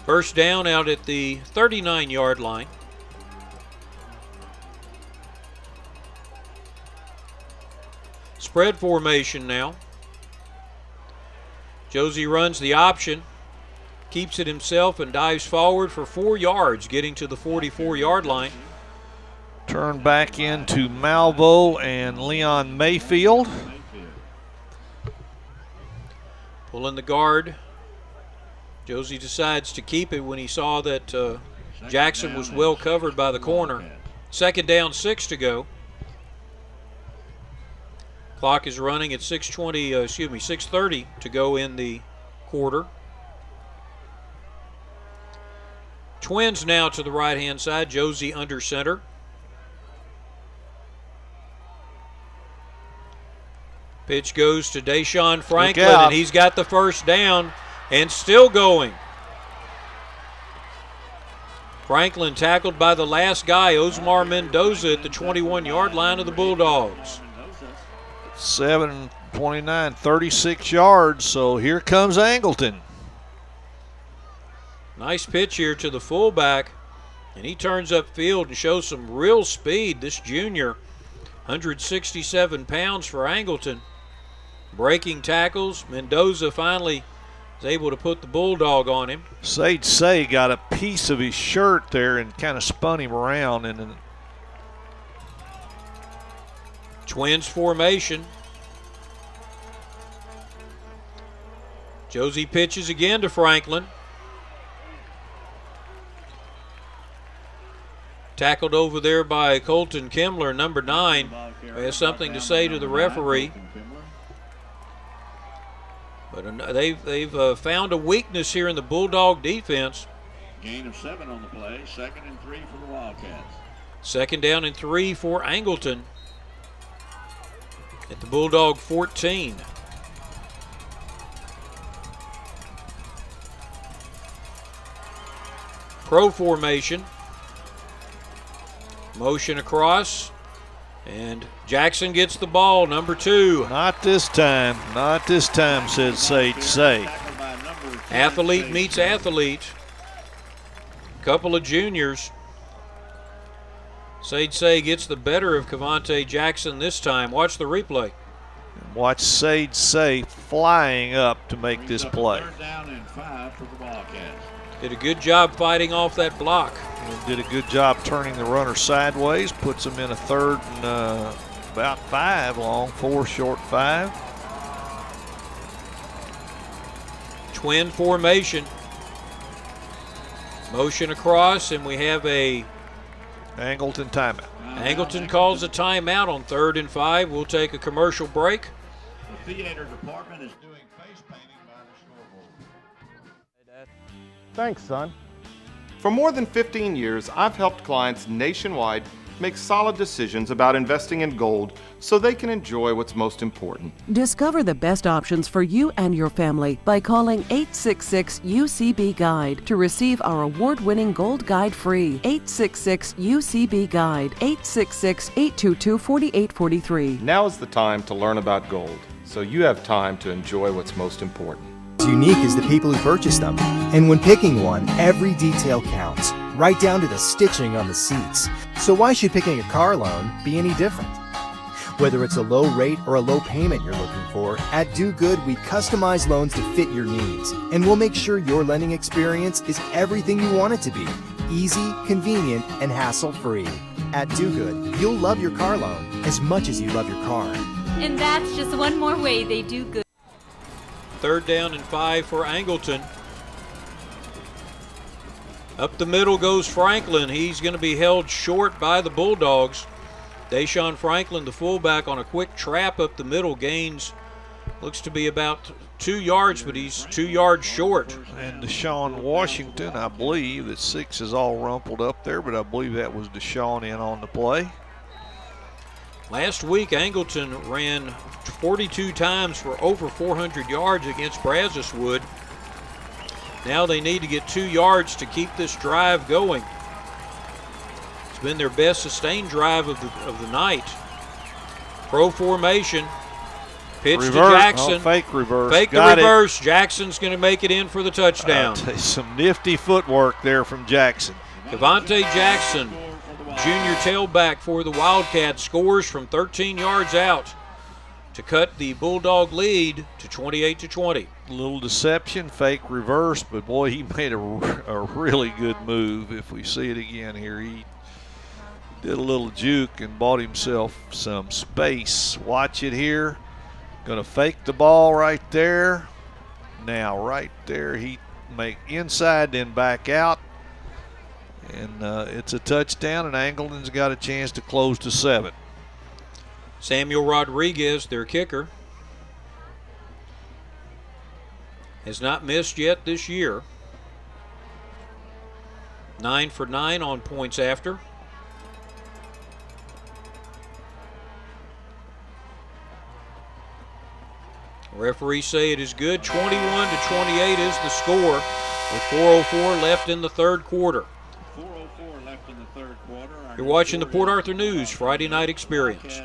First down out at the 39-yard line. Spread formation now. Josie runs the option, keeps it himself, and dives forward for 4 yards, getting to the 44-yard line. Turn back into Malvo and Leon Mayfield. Pulling the guard. Josie decides to keep it when he saw that Jackson was well covered by the corner. Second down, 6 to go. Clock is running at 6:30 to go in the quarter. Twins now to the right-hand side. Josie under center. Pitch goes to Deshaun Franklin, and he's got the first down and still going. Franklin tackled by the last guy, Osmar Mendoza, at the 21-yard line of the Bulldogs. 7:29, 36 yards, so here comes Angleton. Nice pitch here to the fullback, and he turns upfield and shows some real speed, this junior. 167 pounds for Angleton. Breaking tackles. Mendoza finally is able to put the bulldog on him. Sage Say got a piece of his shirt there and kind of spun him around. And Twins formation. Josie pitches again to Franklin. Tackled over there by Colton Kimler, number 9. Has something to say to the referee. But they've found a weakness here in the Bulldog defense. Gain of 7 on the play. 2nd and 3 for the Wildcats. 2nd down and 3 for Angleton at the Bulldog 14. Pro formation. Motion across. And Jackson gets the ball, number 2. Not this time. Not this time, said Sage Say. Athlete meets athlete. Couple of juniors. Sage Say gets the better of Cavante Jackson this time. Watch the replay. Watch Sage Say flying up to make this play. 3rd down and 5 for the Wildcats. Did a good job fighting off that block. And did a good job turning the runner sideways. Puts him in a 3rd and about 5 long, 4 short 5. Twin formation. Motion across, and we have a Angleton timeout. Angleton calls a timeout on 3rd and 5. We'll take a commercial break. The theater department is doing face painting by the scoreboard. Hey, Dad. Thanks, son. For more than 15 years, I've helped clients nationwide make solid decisions about investing in gold so they can enjoy what's most important. Discover the best options for you and your family by calling 866-UCB-GUIDE to receive our award-winning Gold Guide free. 866-UCB-GUIDE, 866-822-4843. Now is the time to learn about gold, so you have time to enjoy what's most important. Unique is the people who purchase them. And when picking one, every detail counts, right down to the stitching on the seats. So why should picking a car loan be any different? Whether it's a low rate or a low payment you're looking for, at Do Good we customize loans to fit your needs. And we'll make sure your lending experience is everything you want it to be. Easy, convenient, and hassle-free. At Do Good, you'll love your car loan as much as you love your car. And that's just one more way they do good. 3rd down and 5 for Angleton. Up the middle goes Franklin. He's going to be held short by the Bulldogs. Deshaun Franklin, the fullback, on a quick trap up the middle, gains, looks to be about 2 yards, but he's 2 yards short. And Deshaun Washington, I believe that 6 is all rumpled up there, but I believe that was Deshaun in on the play. Last week, Angleton ran 42 times for over 400 yards against Brazoswood. Now they need to get 2 yards to keep this drive going. It's been their best sustained drive of the night. Pro formation. Pitch reverse. to Jackson. Oh, fake reverse. Fake the reverse. Jackson's going to make it in for the touchdown. Some nifty footwork there from Jackson. Cavante Jackson, junior tailback for the Wildcats, scores from 13 yards out to cut the Bulldog lead to 28-20. A little deception, fake reverse, but boy, he made a really good move. If we see it again here, he did a little juke and bought himself some space. Watch it here. Gonna fake the ball right there. Now right there, he make inside, then back out. And it's a touchdown, and Angleton's got a chance to close to 7. Samuel Rodriguez, their kicker, has not missed yet this year. 9 for 9 on points after. Referees say it is good. 21-28 is the score with 4:04 left in the 3rd quarter. 4:04 left in the 3rd quarter. You're watching the Port Arthur News Friday Night Experience.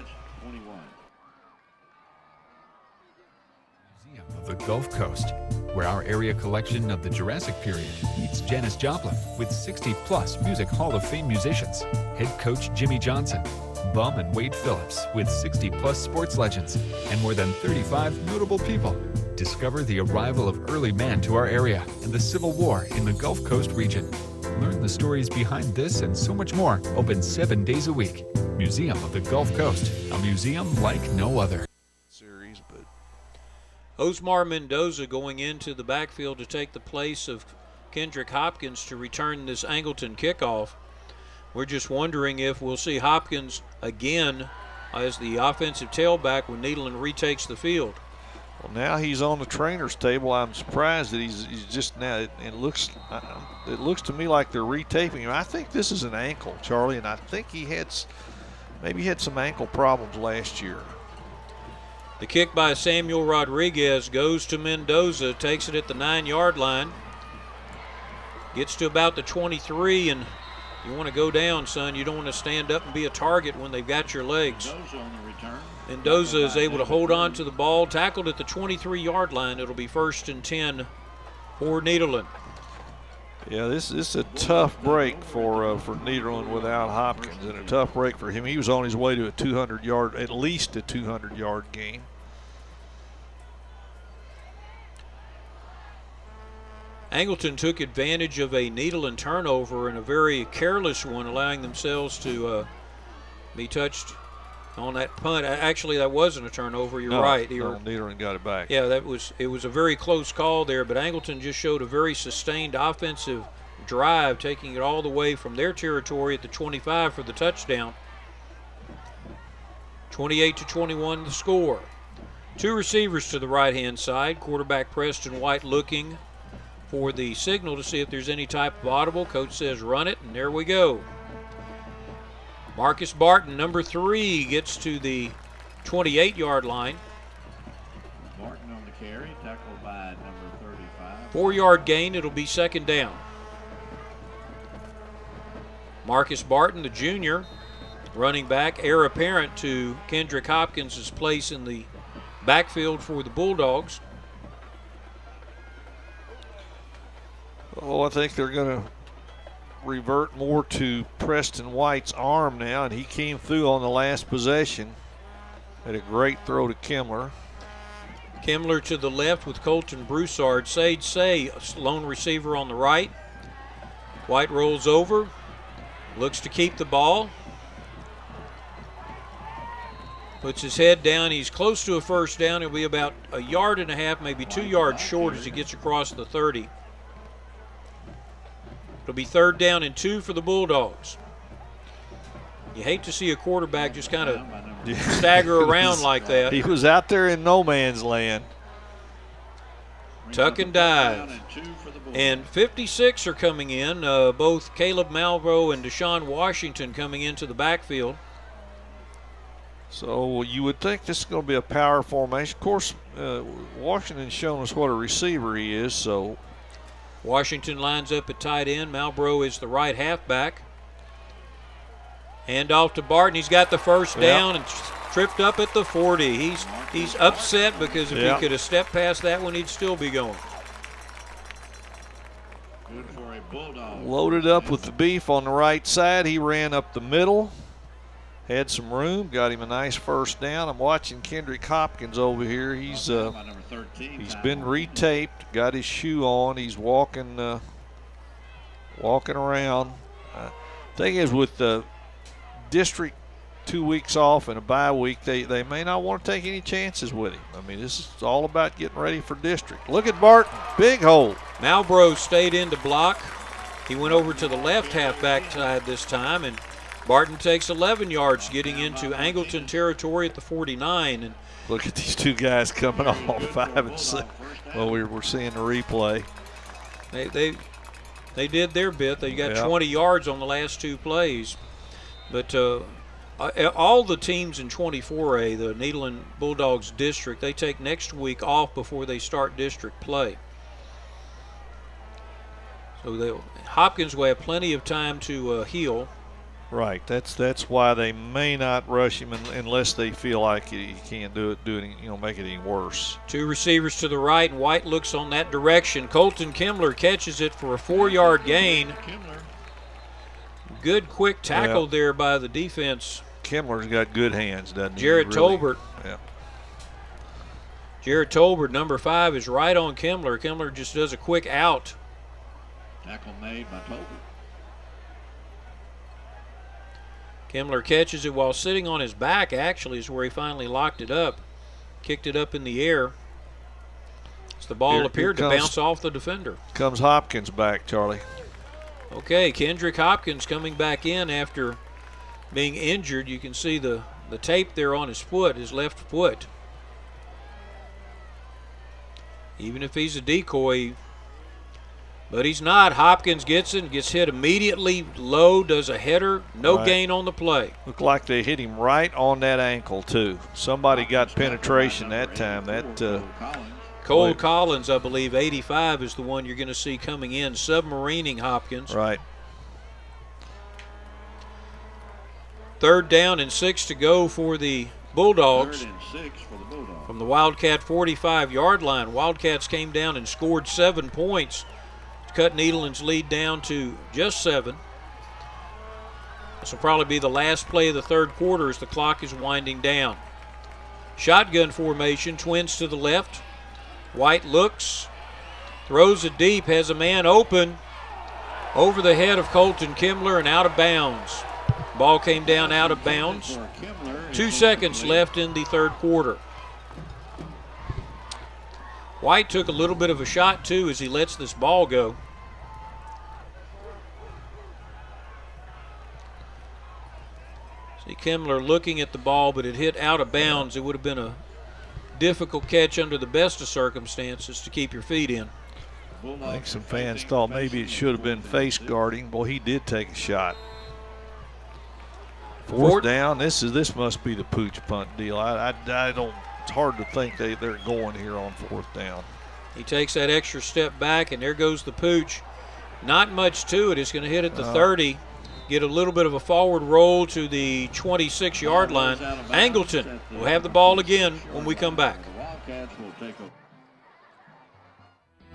Museum of the Gulf Coast, where our area collection of the Jurassic period meets Janis Joplin with 60-plus Music Hall of Fame musicians. Head coach Jimmy Johnson, Bum and Wade Phillips with 60-plus sports legends and more than 35 notable people. Discover the arrival of early man to our area and the Civil War in the Gulf Coast region. Learn the stories behind this and so much more. Open 7 days a week. Museum of the Gulf Coast, a museum like no other. Osmar Mendoza going into the backfield to take the place of Kendrick Hopkins to return this Angleton kickoff. We're just wondering if we'll see Hopkins again as the offensive tailback when Nederland retakes the field. Well, now he's on the trainer's table. I'm surprised that he's just now. It looks to me like they're retaping him. I think this is an ankle, Charlie, and I think he had some ankle problems last year. The kick by Samuel Rodriguez goes to Mendoza, takes it at the 9-yard line, gets to about the 23, and you want to go down, son. You don't want to stand up and be a target when they've got your legs. Mendoza on the return. Mendoza is able to hold on to the ball, tackled at the 23-yard line. It'll be 1st and 10 for Nederland. Yeah, this is a tough break for Nederland without Hopkins, and a tough break for him. He was on his way to at least a 200-yard gain. Angleton took advantage of a Nederland turnover and a very careless one, allowing themselves to be touched on that punt. Actually, that wasn't a turnover. You're right. Nederland got it back. Yeah, it was a very close call there, but Angleton just showed a very sustained offensive drive, taking it all the way from their territory at the 25 for the touchdown. 28-21 the score. 2 receivers to the right-hand side. Quarterback Preston White looking for the signal to see if there's any type of audible. Coach says run it, and there we go. Marcus Barton, number 3, gets to the 28-yard line. Barton on the carry, tackled by number 35. 4-yard gain, it'll be 2nd down. Marcus Barton, the junior, running back, heir apparent to Kendrick Hopkins' place in the backfield for the Bulldogs. Oh, I think they're going to revert more to Preston White's arm now, and he came through on the last possession. Had a great throw to Kimler. Kimler to the left with Colton Broussard. Sage Say, lone receiver on the right. White rolls over, looks to keep the ball. Puts his head down. He's close to a 1st down. He'll be about 1.5 yards, maybe 2 yards short as he gets across the 30. It'll be 3rd down and 2 for the Bulldogs. You hate to see a quarterback just kind of stagger around like that. He was out there in no man's land. Tuck and dive. And 56 are coming in. Both Caleb Malvo and Deshaun Washington coming into the backfield. So you would think this is going to be a power formation. Of course, Washington's shown us what a receiver he is, so. Washington lines up at tight end. Malbrough is the right halfback. Hand off to Barton. He's got the 1st down and tripped up at the 40. He's upset because if he could have stepped past that one, he'd still be going. Good for a Bulldog. Loaded up with the beef on the right side. He ran up the middle. Had some room, got him a nice 1st down. I'm watching Kendrick Hopkins over here. He's been retaped, got his shoe on. He's walking around. Thing is, with the district 2 weeks off and a bye week, they may not want to take any chances with him. I mean, this is all about getting ready for district. Look at Barton, big hole. Malbrough stayed in to block. He went over to the left halfback side this time, and Barton takes 11 yards, getting into Angleton territory at the 49. And look at these 2 guys coming off 5 and 6. Well, we're seeing the replay. They did their bit. They got 20 yards on the last 2 plays. But all the teams in 24A, the Nederland Bulldogs district, they take next week off before they start district play. So Hopkins will have plenty of time to heal. Right. That's why they may not rush him unless they feel like he can't do it, make it any worse. 2 receivers to the right, and White looks on that direction. Colton Kimler catches it for a 4-yard gain. Good quick tackle there by the defense Kimmler's got good hands, doesn't he? Jarrett Really? Tolbert. Yeah. Jarrett Tolbert, number 5, is right on Kimmler. Kimmler just does a quick out. Tackle made by Tolbert. Kimmler catches it while sitting on his back, actually, is where he finally locked it up. Kicked it up in the air. As the ball appeared to bounce off the defender. Comes Hopkins back, Charlie. Okay, Kendrick Hopkins coming back in after being injured. You can see the tape there on his foot, his left foot. Even if he's a decoy, but he's not. Hopkins gets it and gets hit immediately low, does a header, no gain on the play. Looked like they hit him right on that ankle, too. Somebody got penetration that time. Cole Collins, I believe, 85 is the one you're going to see coming in, submarining Hopkins. Right. 3rd down and 6 to go for the Bulldogs. 3rd and 6 for the Bulldogs. From the Wildcat 45-yard line, Wildcats came down and scored 7 points to cut Nederland's lead down to just 7. This will probably be the last play of the 3rd quarter as the clock is winding down. Shotgun formation, twins to the left. White looks, throws it deep, has a man open over the head of Colton Kimmler and out of bounds. Ball came down out of bounds. 2 seconds left in the 3rd quarter. White took a little bit of a shot too as he lets this ball go. See Kimmler looking at the ball, but it hit out of bounds. It would have been a difficult catch under the best of circumstances to keep your feet in. I think some fans thought maybe it should have been face guarding. Boy, he did take a shot. 4th down. This must be the pooch punt deal. I don't. It's hard to think they're going here on 4th down. He takes that extra step back, and there goes the pooch. Not much to it. It's going to hit at the 30. Get a little bit of a forward roll to the 26-yard line. Angleton will have the ball again when we come back.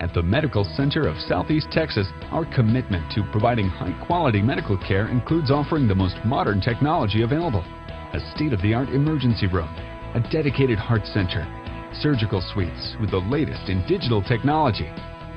At the Medical Center of Southeast Texas, our commitment to providing high-quality medical care includes offering the most modern technology available. A state-of-the-art emergency room, a dedicated heart center, surgical suites with the latest in digital technology,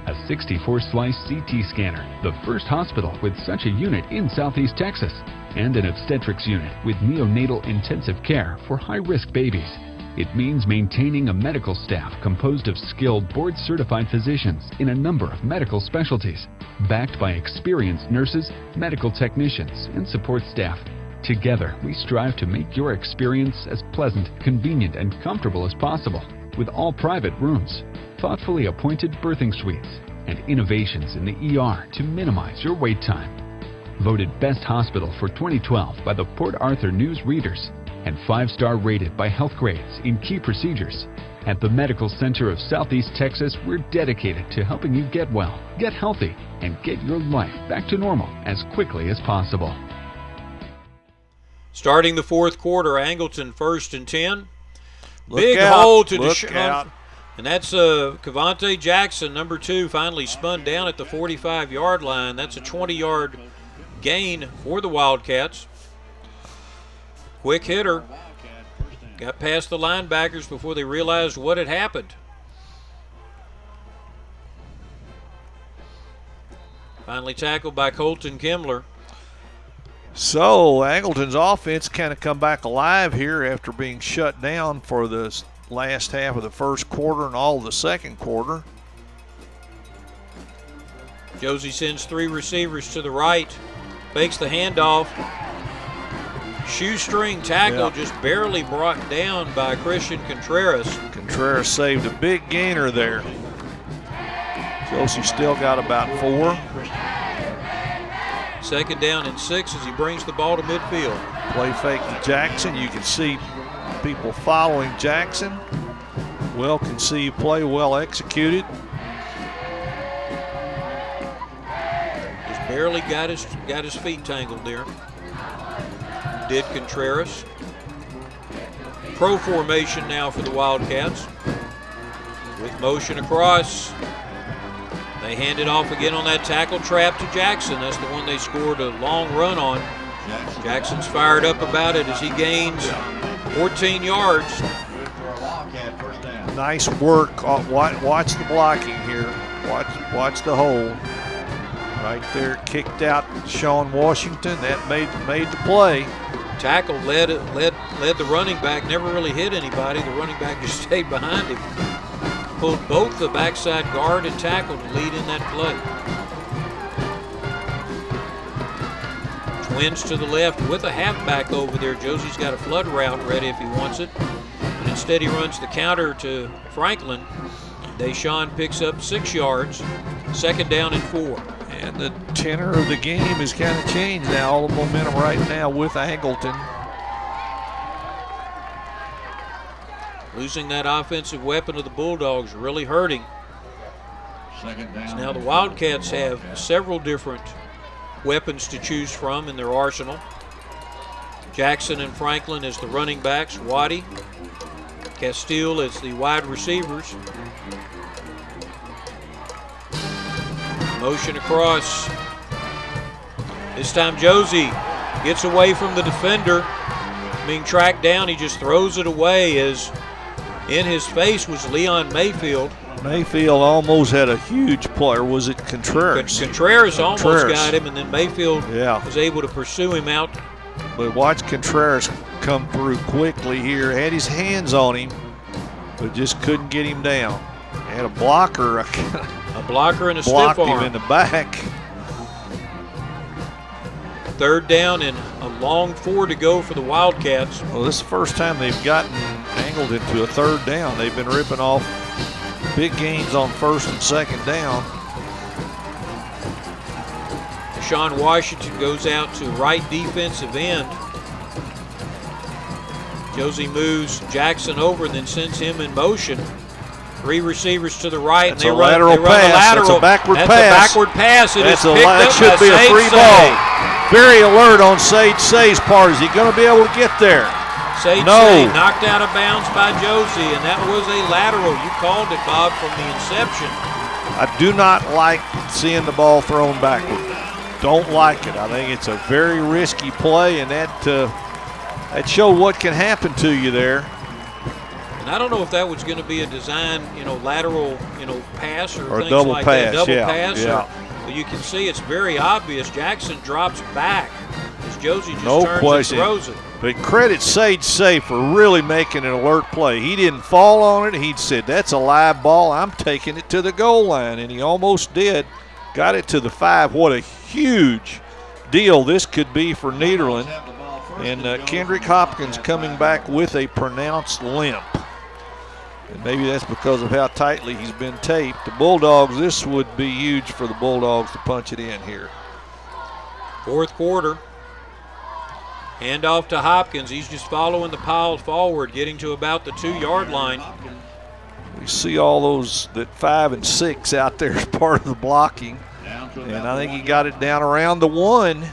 a 64-slice CT scanner, the first hospital with such a unit in Southeast Texas, and an obstetrics unit with neonatal intensive care for high-risk babies. It means maintaining a medical staff composed of skilled board-certified physicians in a number of medical specialties, backed by experienced nurses, medical technicians, and support staff. Together, we strive to make your experience as pleasant, convenient, and comfortable as possible, with all private rooms, thoughtfully appointed birthing suites, and innovations in the ER to minimize your wait time. Voted Best Hospital for 2012 by the Port Arthur News Readers, and 5-star rated by Health Grades in key procedures. At the Medical Center of Southeast Texas, we're dedicated to helping you get well, get healthy, and get your life back to normal as quickly as possible. Starting the 4th quarter, Angleton 1st and 10. Big hole to Deshaun. And that's Cavante Jackson, number 2, finally spun down at the 45-yard line. That's a 20-yard gain for the Wildcats. Quick hitter. Got past the linebackers before they realized what had happened. Finally tackled by Colton Kimmler. So Angleton's offense kind of come back alive here after being shut down for the last half of the 1st quarter and all of the 2nd quarter. Josie sends 3 receivers to the right, fakes the handoff. Shoestring tackle just barely brought down by Christian Contreras. Contreras saved a big gainer there. Josie still got about 4. 2nd down and 6 as he brings the ball to midfield. Play fake to Jackson. You can see people following Jackson. Well conceived play, well executed. Just barely got his feet tangled there. Did Contreras. Pro formation now for the Wildcats. With motion across. They hand it off again on that tackle trap to Jackson. That's the one they scored a long run on. Jackson's fired up about it as he gains 14 yards. Nice work. Watch the blocking here. Watch the hold. Right there, kicked out Sean Washington. That made the play. Tackle led the running back, never really hit anybody. The running back just stayed behind him. Pulled both the backside guard and tackle to lead in that play. Twins to the left with a halfback over there. Josie's got a flood route ready if he wants it. But instead he runs the counter to Franklin. Deshaun picks up 6 yards. 2nd down and 4. And the tenor of the game has kind of changed now. All the momentum right now with Angleton. Losing that offensive weapon of the Bulldogs really hurting. So now the Wildcats have several different weapons to choose from in their arsenal. Jackson and Franklin as the running backs. Waddy, Castile as the wide receivers. Motion across. This time Josie gets away from the defender. Being tracked down, he just throws it away as in his face was Leon Mayfield. Mayfield almost had a huge play, or was it Contreras? Contreras almost got him, and then Mayfield yeah. was able to pursue him out. But watch Contreras come through quickly here. Had his hands on him, but just couldn't get him down. Had a blocker. A blocker and a stiff arm. Blocked him in the back. 3rd down and a long 4 to go for the Wildcats. Well, this is the first time they've gotten Angleton to a 3rd down. They've been ripping off big gains on 1st and 2nd down. Sean Washington goes out to right defensive end. Josie moves Jackson over and then sends him in motion. 3 receivers to the right. That's and they a lateral run pass. the lateral. That's a backward That's pass. A backward pass. It is picked up that should by be a free Sage ball. Say. Very alert on Sage Say's part. Is he going to be able to get there? Sage No. Say knocked out of bounds by Josie, and that was a lateral. You called it, Bob, from the inception. I do not like seeing the ball thrown backward. Don't like it. I think it's a very risky play, and that showed what can happen to you there. And I don't know if that was going to be a design, lateral, pass or things double like pass, that. Double yeah, pass. yeah. But you can see it's very obvious. Jackson drops back as Josie just No turns question. and throws it. But credit Sage Say for really making an alert play. He didn't fall on it. He said, that's a live ball. I'm taking it to the goal line. And he almost did. Got it to the 5. What a huge deal this could be for Nederland. And Kendrick Hopkins coming back with a pronounced limp. And maybe that's because of how tightly he's been taped. The Bulldogs, this would be huge for the Bulldogs to punch it in here. 4th quarter. Hand off to Hopkins. He's just following the pile forward, getting to about the 2-yard line. We see all those, that 5 and 6 out there as part of the blocking. And I think he got it down around the 1.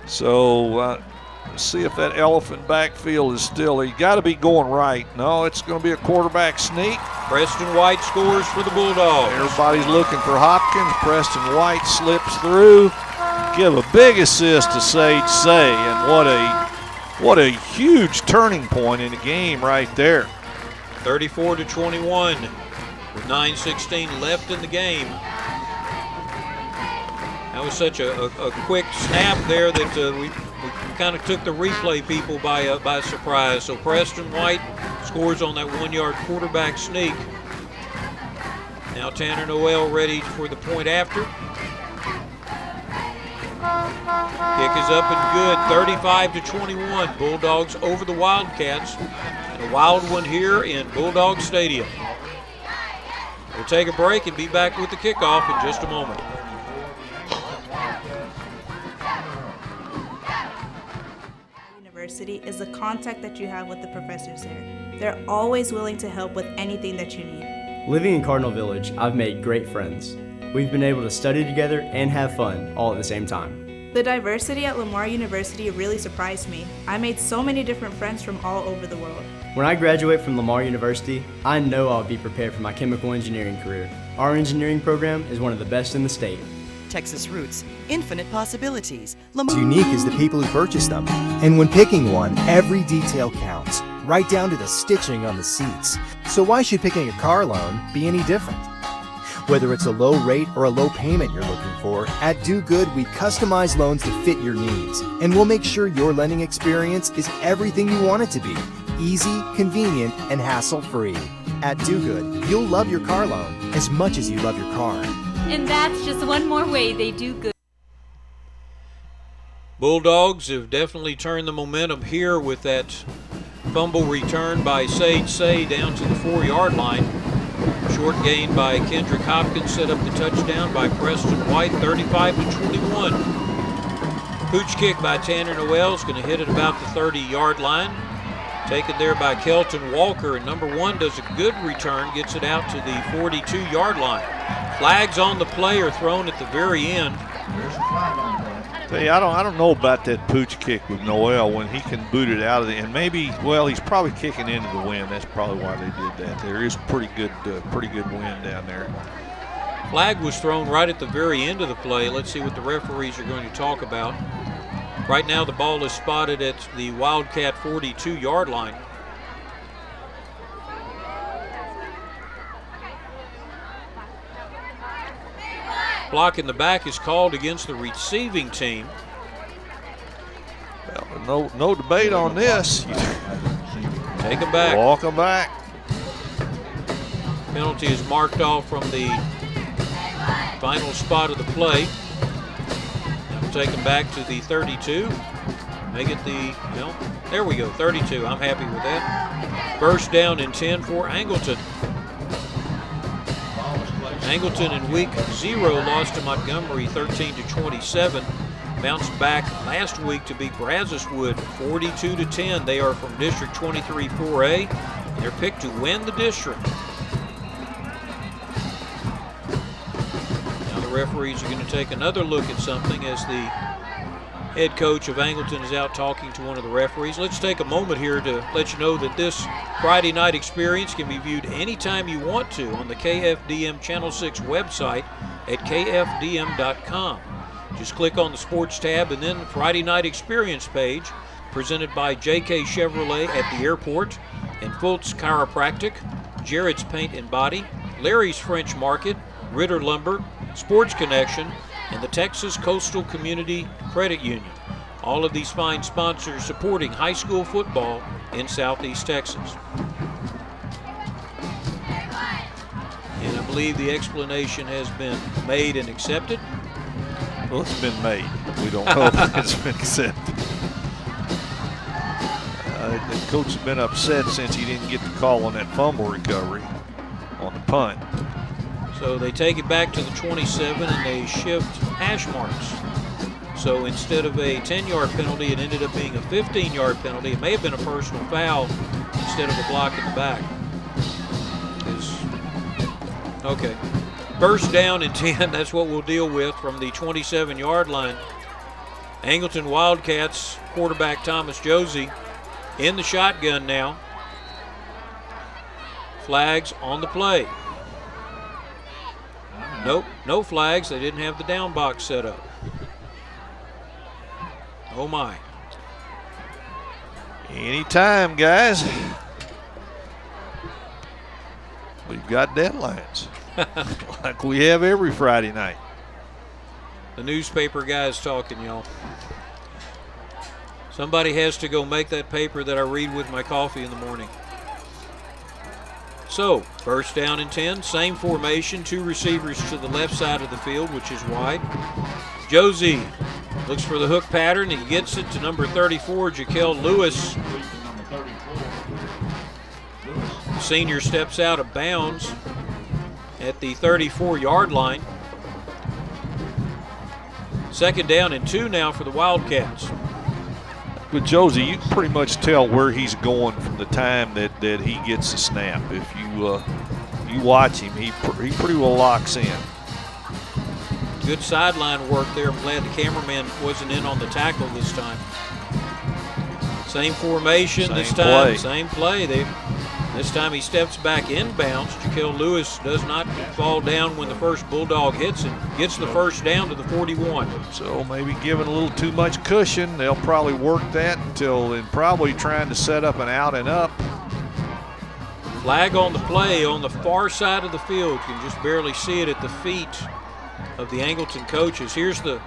So let's see if that elephant backfield is still, he got to be going right. No, it's going to be a quarterback sneak. Preston White scores for the Bulldogs. Everybody's looking for Hopkins. Preston White slips through. Give a big assist to Sage Say, and what a huge turning point in the game right there. 34-21 with 9:16 left in the game. That was such a quick snap there that we kind of took the replay people by surprise. So Preston White scores on that 1-yard quarterback sneak. Now Tanner Noel ready for the point after. Kick is up and good, 35-21. Bulldogs over the Wildcats. And a wild one here in Bulldog Stadium. We'll take a break and be back with the kickoff in just a moment. University is the contact that you have with the professors there. They're always willing to help with anything that you need. Living in Cardinal Village, I've made great friends. We've been able to study together and have fun all at the same time. The diversity at Lamar University really surprised me. I made so many different friends from all over the world. When I graduate from Lamar University, I know I'll be prepared for my chemical engineering career. Our engineering program is one of the best in the state. Texas roots, infinite possibilities. As unique as the people who purchase them. And when picking one, every detail counts, right down to the stitching on the seats. So why should picking a car loan be any different? Whether it's a low rate or a low payment you're looking for, at Do Good we customize loans to fit your needs. And we'll make sure your lending experience is everything you want it to be. Easy, convenient, and hassle-free. At Do Good, you'll love your car loan as much as you love your car. And that's just one more way they do good. Bulldogs have definitely turned the momentum here with that fumble return by Sage Say down to the 4-yard line. Short gain by Kendrick Hopkins set up the touchdown by Preston White, 35-21. Pooch kick by Tanner Noel is going to hit at about the 30-yard line. Taken there by Kelton Walker, and number 1 does a good return, gets it out to the 42-yard line. Flags on the play are thrown at the very end. Hey, I don't know about that pooch kick with Noel when he can boot it out of the, and maybe, well, he's probably kicking into the wind. That's probably why they did that. There is pretty good wind down there. Flag was thrown right at the very end of the play. Let's see what the referees are going to talk about. Right now the ball is spotted at the Wildcat 42-yard line. Block in the back is called against the receiving team. Well, no debate on this. Take them back. Walk them back. Penalty is marked off from the final spot of the play. We'll take them back to the 32. Make it the, there we go, 32. I'm happy with that. First down and 10 for Angleton. Angleton in week 0 lost to Montgomery 13-27. Bounced back last week to beat Brazos Wood 42-10. They are from District 23 4A. And they're picked to win the district. Now the referees are going to take another look at something as the head coach of Angleton is out talking to one of the referees. Let's take a moment here to let you know that this Friday night experience can be viewed anytime you want to on the KFDM Channel 6 website at kfdm.com. Just click on the sports tab and then the Friday night experience page presented by JK Chevrolet at the airport and Fultz Chiropractic, Jared's Paint and Body, Larry's French Market, Ritter Lumber, Sports Connection, and the Texas Coastal Community Credit Union. All of these fine sponsors supporting high school football in Southeast Texas. And I believe the explanation has been made and accepted. Well, it's been made. We don't know if it's been accepted. The coach has been upset since he didn't get the call on that fumble recovery on the punt. So they take it back to the 27 and they shift hash marks. So instead of a 10-yard penalty, it ended up being a 15-yard penalty. It may have been a personal foul instead of a block in the back. Okay. First down and 10, that's what we'll deal with from the 27-yard line. Angleton Wildcats quarterback Thomas Josie in the shotgun now. Flags on the play. Nope, no flags. They didn't have the down box set up. Oh my. Anytime, guys. We've got deadlines. Like we have every Friday night. The newspaper guy's talking, y'all. Somebody has to go make that paper that I read with my coffee in the morning. So, first down and 10, same formation, 2 receivers to the left side of the field, which is wide. Josie looks for the hook pattern. He gets it to number 34, Jaquel Lewis. The senior steps out of bounds at the 34-yard line. Second down and 2 now for the Wildcats. With Josie, you can pretty much tell where he's going from the time that he gets the snap. If you watch him, he pretty well locks in. Good sideline work there. I'm glad the cameraman wasn't in on the tackle this time. Same formation this time, same play. They This time he steps back inbounds. Jaquel Lewis does not fall down when the first Bulldog hits and gets the first down to the 41. So maybe giving a little too much cushion. They'll probably work that until and probably trying to set up an out and up. Flag on the play on the far side of the field. You can just barely see it at the feet of the Angleton coaches. Here's the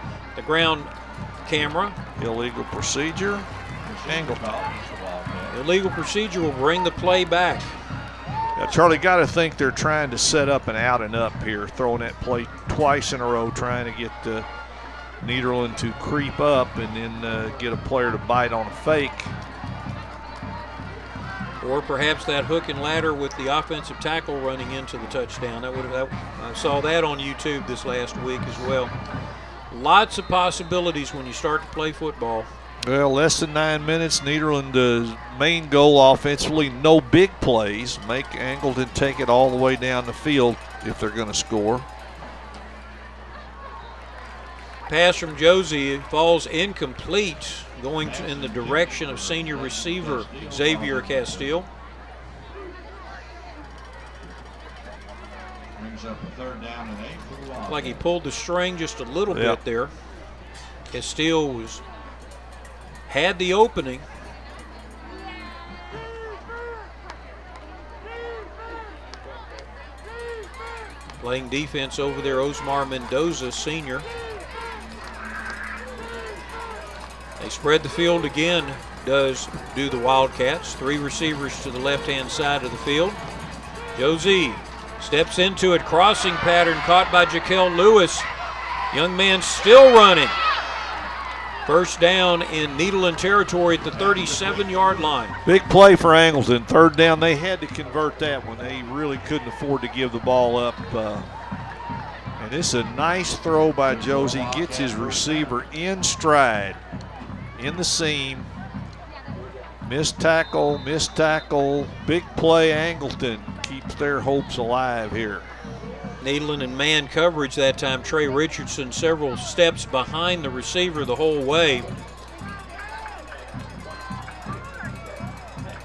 ground camera. Illegal procedure. Angleton. Illegal procedure will bring the play back. Now, Charlie, got to think they're trying to set up an out and up here, throwing that play twice in a row, trying to get Nederland to creep up and then get a player to bite on a fake. Or perhaps that hook and ladder with the offensive tackle running into the touchdown. I saw that on YouTube this last week as well. Lots of possibilities when you start to play football. Well, less than 9 minutes. Nederland's main goal offensively, no big plays. Make Angleton take it all the way down the field if they're going to score. Pass from Josie falls incomplete, going in the direction of senior receiver Xavier Castile. Brings up a 3rd down and 8 for the Wildcats. Like he pulled the string just a little bit there. Castile had the opening. Playing defense over there, Osmar Mendoza, senior. They spread the field again, do the Wildcats. 3 receivers to the left-hand side of the field. Josie steps into it, crossing pattern caught by Jaquel Lewis. Young man still running. First down in Nederland territory at the 37-yard line. Big play for Angleton. 3rd down, they had to convert that one. They really couldn't afford to give the ball up. And this is a nice throw by Josie. Gets his receiver in stride, in the seam. Missed tackle. Big play, Angleton keeps their hopes alive here. Nederland in man coverage that time. Trey Richardson several steps behind the receiver the whole way.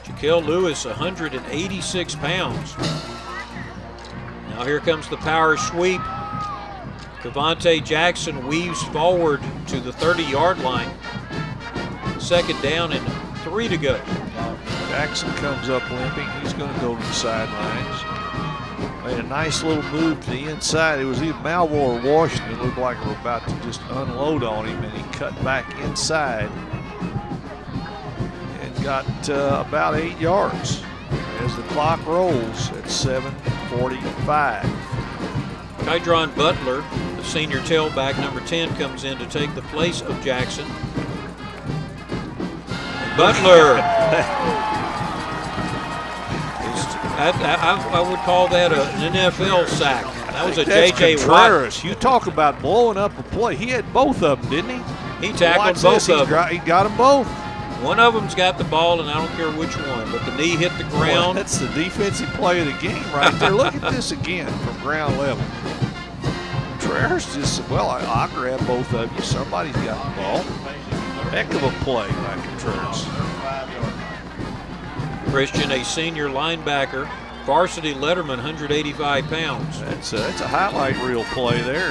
Jaquel Lewis, 186 pounds. Now here comes the power sweep. Cavante Jackson weaves forward to the 30-yard line. 2nd down and 3 to go. Jackson comes up limping. He's going to go to the sidelines. Made a nice little move to the inside. It was either Malvo or Washington. It looked like they were about to just unload on him, and he cut back inside and got about 8 yards as the clock rolls at 7:45. Kydron Butler, the senior tailback, number 10, comes in to take the place of Jackson. Butler. I would call that an NFL sack. That was a J.J. Watt. You talk about blowing up a play. He had both of them, didn't he? He tackled both of them. He got them both. One of them's got the ball, and I don't care which one, but the knee hit the ground. Boy, that's the defensive play of the game right there. Look at this again from ground level. Contreras just said, well, I'll grab both of you. Somebody's got the ball. Heck of a play by Contreras. Christian, a senior linebacker, varsity letterman, 185 pounds. That's a highlight reel play there.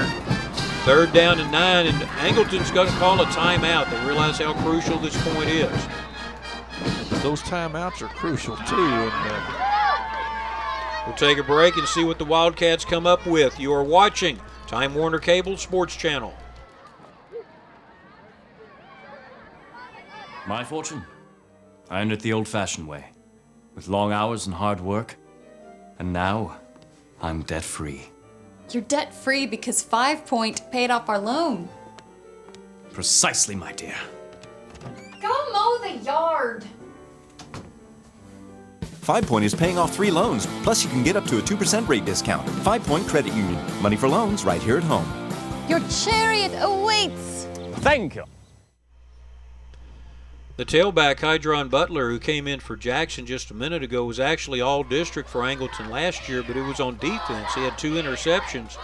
3rd down and 9, and Angleton's going to call a timeout. They realize how crucial this point is. Those timeouts are crucial too. We'll take a break and see what the Wildcats come up with. You are watching Time Warner Cable Sports Channel. My fortune? I earned it the old-fashioned way, with long hours and hard work. And now, I'm debt-free. You're debt-free because 5 Point paid off our loan. Precisely, my dear. Go mow the yard. 5 Point is paying off 3 loans, plus you can get up to a 2% rate discount. 5 Point Credit Union. Money for loans right here at home. Your chariot awaits. Thank you. The tailback, Kydron Butler, who came in for Jackson just a minute ago, was actually all-district for Angleton last year, but it was on defense. He had 2 interceptions.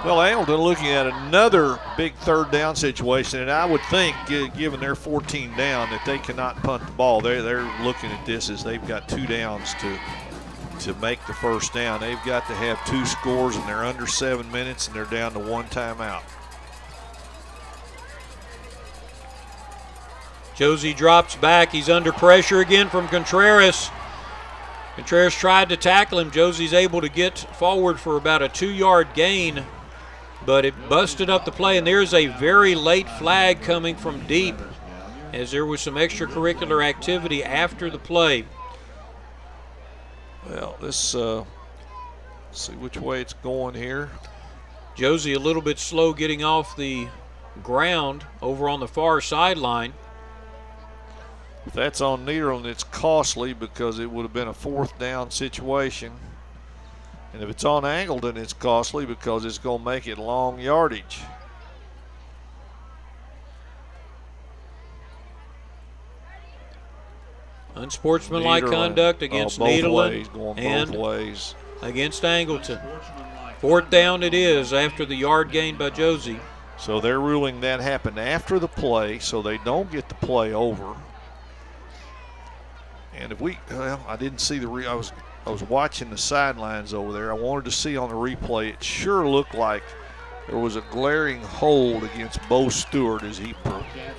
Well, Angleton looking at another big third down situation, and I would think, given their 14 down, that they cannot punt the ball. They're looking at this as they've got 2 downs to make the first down. They've got to have 2 scores, and they're under 7 minutes, and they're down to 1 timeout. Josie drops back. He's under pressure again from Contreras. Contreras tried to tackle him. Josie's able to get forward for about a 2-yard gain, but it busted up the play, and there's a very late flag coming from deep as there was some extracurricular activity after the play. Well, let's see which way it's going here. Josie a little bit slow getting off the ground over on the far sideline. If that's on Nederland, it's costly because it would have been a 4th down situation. And if it's on Angleton, it's costly because it's going to make it long yardage. Unsportsmanlike conduct against Nederland and both ways against Angleton. 4th down it is after the yard gain by Josie. So they're ruling that happened after the play, so they don't get the play over. And if I didn't see I was watching the sidelines over there. I wanted to see on the replay. It sure looked like there was a glaring hold against Bo Stewart as he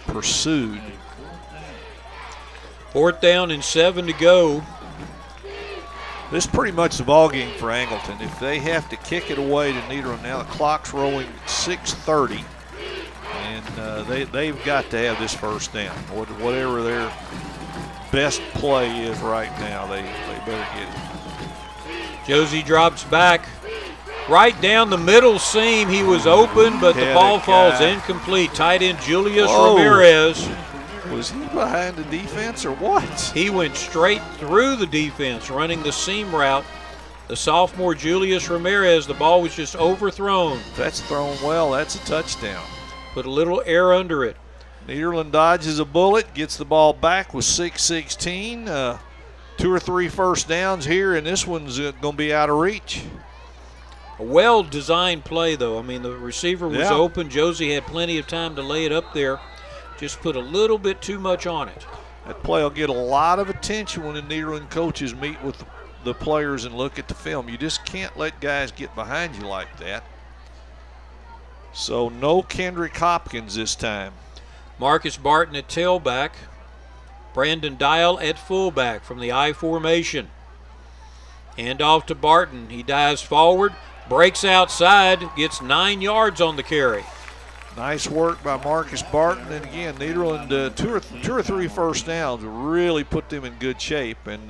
pursued. 4th down and 7 to go. This is pretty much the ball game for Angleton. If they have to kick it away to Nederland, now the clock's rolling at 6:30, and they've got to have this first down. Whatever their best play is right now, they better get it. Josie drops back right down the middle seam. He was open, but the ball falls incomplete. Tight end Julius Ramirez. Was he behind the defense or what? He went straight through the defense, running the seam route. The sophomore Julius Ramirez, the ball was just overthrown. That's thrown well. That's a touchdown. Put a little air under it. Nederland dodges a bullet, gets the ball back with 6:16. 2 or 3 first downs here, and this one's going to be out of reach. A well-designed play, though. I mean, the receiver was open. Josie had plenty of time to lay it up there. Just put a little bit too much on it. That play will get a lot of attention when the Nederland coaches meet with the players and look at the film. You just can't let guys get behind you like that. So no Kendrick Hopkins this time. Marcus Barton at tailback. Brandon Dial at fullback from the I formation. Hand off to Barton. He dives forward, breaks outside, gets 9 yards on the carry. Nice work by Marcus Barton. And again, Nederland, two or three first downs really put them in good shape. And,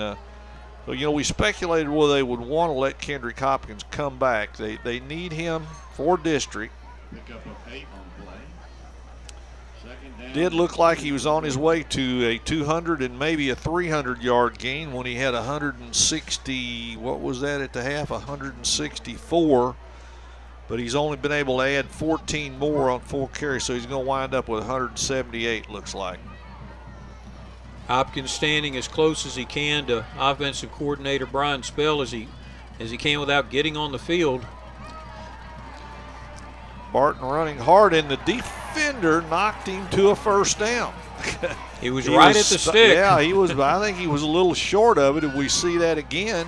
so, you know, we speculated whether they would want to let Kendrick Hopkins come back. They need him for district. Pick up a 8 on play. Second down. Did look like he was on his way to a 200 and maybe a 300-yard gain when he had 160, what was that at the half, 164. But he's only been able to add 14 more on 4 carries, so he's going to wind up with 178, looks like. Hopkins standing as close as he can to offensive coordinator Brian Spell as he can without getting on the field. Barton running hard, and the defender knocked him to a first down. He was right at the stick. Yeah, he was. I think he was a little short of it. If we see that again,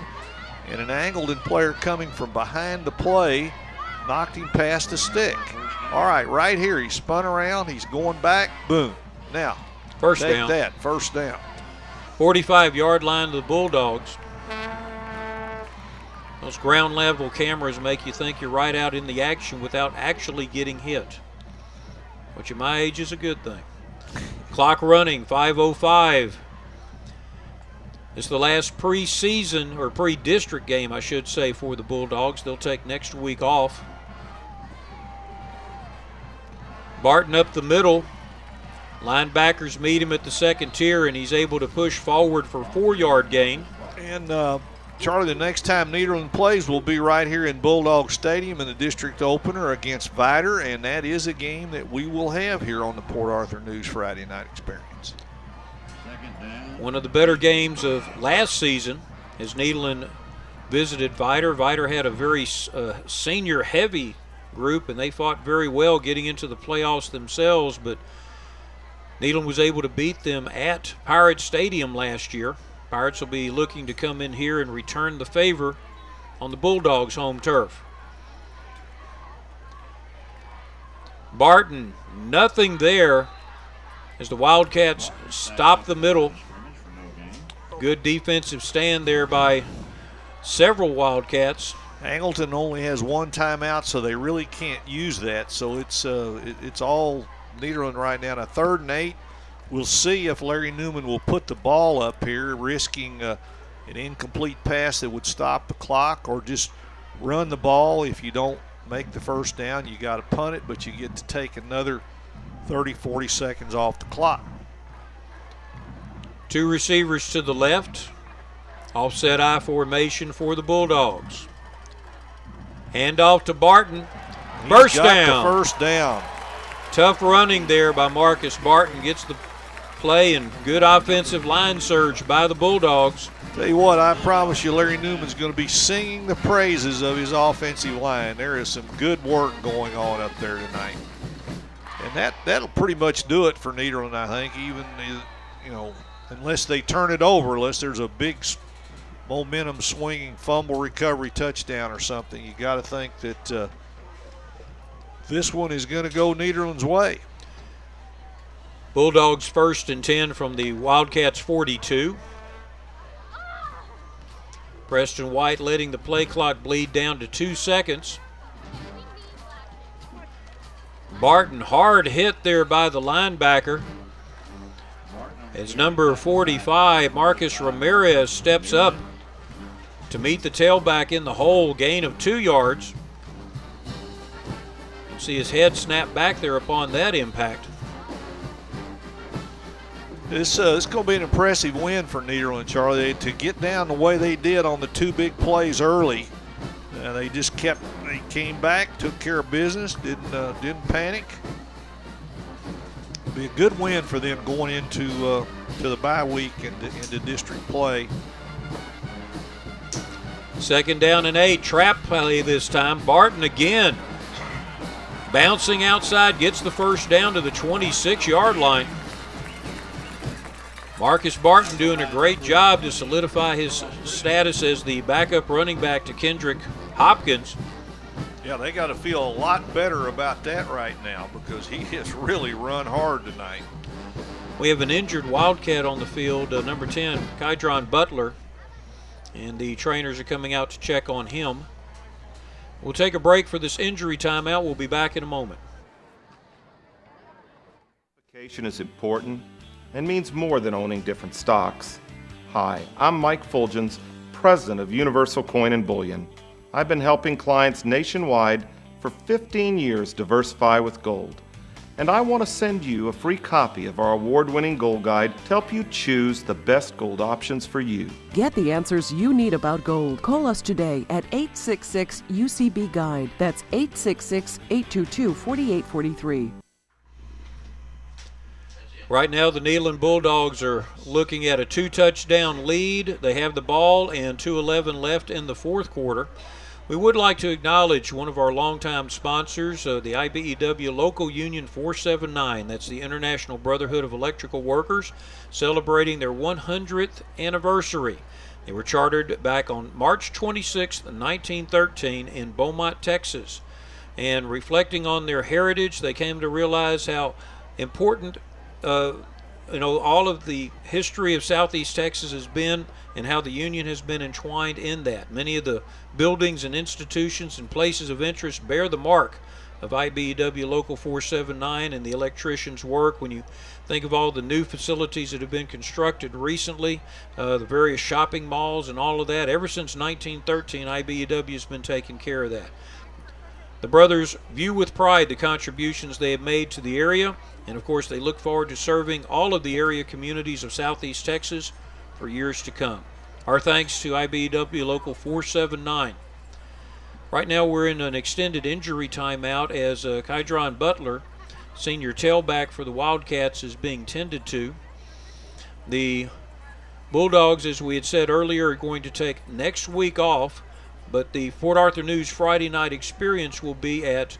and an Angleton player coming from behind the play knocked him past the stick. All right here, he spun around, he's going back, boom. Now, first take down. that, first down. 45-yard line to the Bulldogs. Those ground level cameras make you think you're right out in the action without actually getting hit, which at my age is a good thing. Clock running, 5:05. It's the last preseason or pre-district game, I should say, for the Bulldogs. They'll take next week off. Barton up the middle. Linebackers meet him at the second tier, and he's able to push forward for a 4-yard gain. And Charlie, the next time Nederland plays will be right here in Bulldog Stadium in the district opener against Vidor, and that is a game that we will have here on the Port Arthur News Friday Night Experience. One of the better games of last season as Nederland visited Vidor. Vidor had a very senior-heavy group, and they fought very well getting into the playoffs themselves, but Nederland was able to beat them at Pirates Stadium last year. Pirates will be looking to come in here and return the favor on the Bulldogs' home turf. Barton, nothing there as the Wildcats stop the middle. Good defensive stand there by several Wildcats. Angleton only has one timeout, so they really can't use that. So it's all Nederland right now. Now 3rd and 8. We'll see if Larry Newman will put the ball up here, risking an incomplete pass that would stop the clock, or just run the ball. If you don't make the first down, you got to punt it, but you get to take another 30, 40 seconds off the clock. 2 receivers to the left. Offset I formation for the Bulldogs. Handoff to Barton. Burst down. The first down. Tough running there by Marcus Barton. Gets the play, and good offensive line surge by the Bulldogs. Tell you what, I promise you Larry Newman's going to be singing the praises of his offensive line. There is some good work going on up there tonight. And that'll pretty much do it for Nederland, I think, even, unless they turn it over, unless there's a big momentum swinging fumble recovery touchdown or something. You got to think that this one is going to go Nederland's way. Bulldogs 1st and 10 from the Wildcats 42. Preston White letting the play clock bleed down to 2 seconds. Barton hard hit there by the linebacker. As number 45, Marcus Ramirez, steps up to meet the tailback in the hole, gain of 2 yards. See his head snap back there upon that impact. This is going to be an impressive win for Nederland, Charlie, to get down the way they did on the 2 big plays early. They came back, took care of business, didn't panic. It'll be a good win for them going into to the bye week and into district play. 2nd down and 8, trap play this time. Barton again, bouncing outside, gets the first down to the 26-yard line. Marcus Barton doing a great job to solidify his status as the backup running back to Kendrick Hopkins. Yeah, they got to feel a lot better about that right now because he has really run hard tonight. We have an injured Wildcat on the field, number 10, Kydron Butler, and the trainers are coming out to check on him. We'll take a break for this injury timeout. We'll be back in a moment. Diversification is important and means more than owning different stocks. Hi, I'm Mike Fulgens, president of Universal Coin and Bullion. I've been helping clients nationwide for 15 years diversify with gold. And I want to send you a free copy of our award-winning gold guide to help you choose the best gold options for you. Get the answers you need about gold. Call us today at 866-UCB-GUIDE. That's 866-822-4843. Right now, the Nederland Bulldogs are looking at a 2-touchdown lead. They have the ball and 2:11 left in the 4th quarter. We would like to acknowledge one of our longtime sponsors, the IBEW Local Union 479. That's the International Brotherhood of Electrical Workers, celebrating their 100th anniversary. They were chartered back on March 26, 1913 in Beaumont, Texas. And reflecting on their heritage, they came to realize how important all of the history of Southeast Texas has been and how the union has been entwined in that. Many of the buildings and institutions and places of interest bear the mark of IBEW Local 479 and the electricians' work. When you think of all the new facilities that have been constructed recently, the various shopping malls and all of that, ever since 1913, IBEW has been taking care of that. The brothers view with pride the contributions they have made to the area, and of course they look forward to serving all of the area communities of Southeast Texas for years to come. Our thanks to IBEW Local 479. Right now we're in an extended injury timeout as Kydron Butler, senior tailback for the Wildcats, is being tended to. The Bulldogs, as we had said earlier, are going to take next week off but the Port Arthur News Friday night experience will be at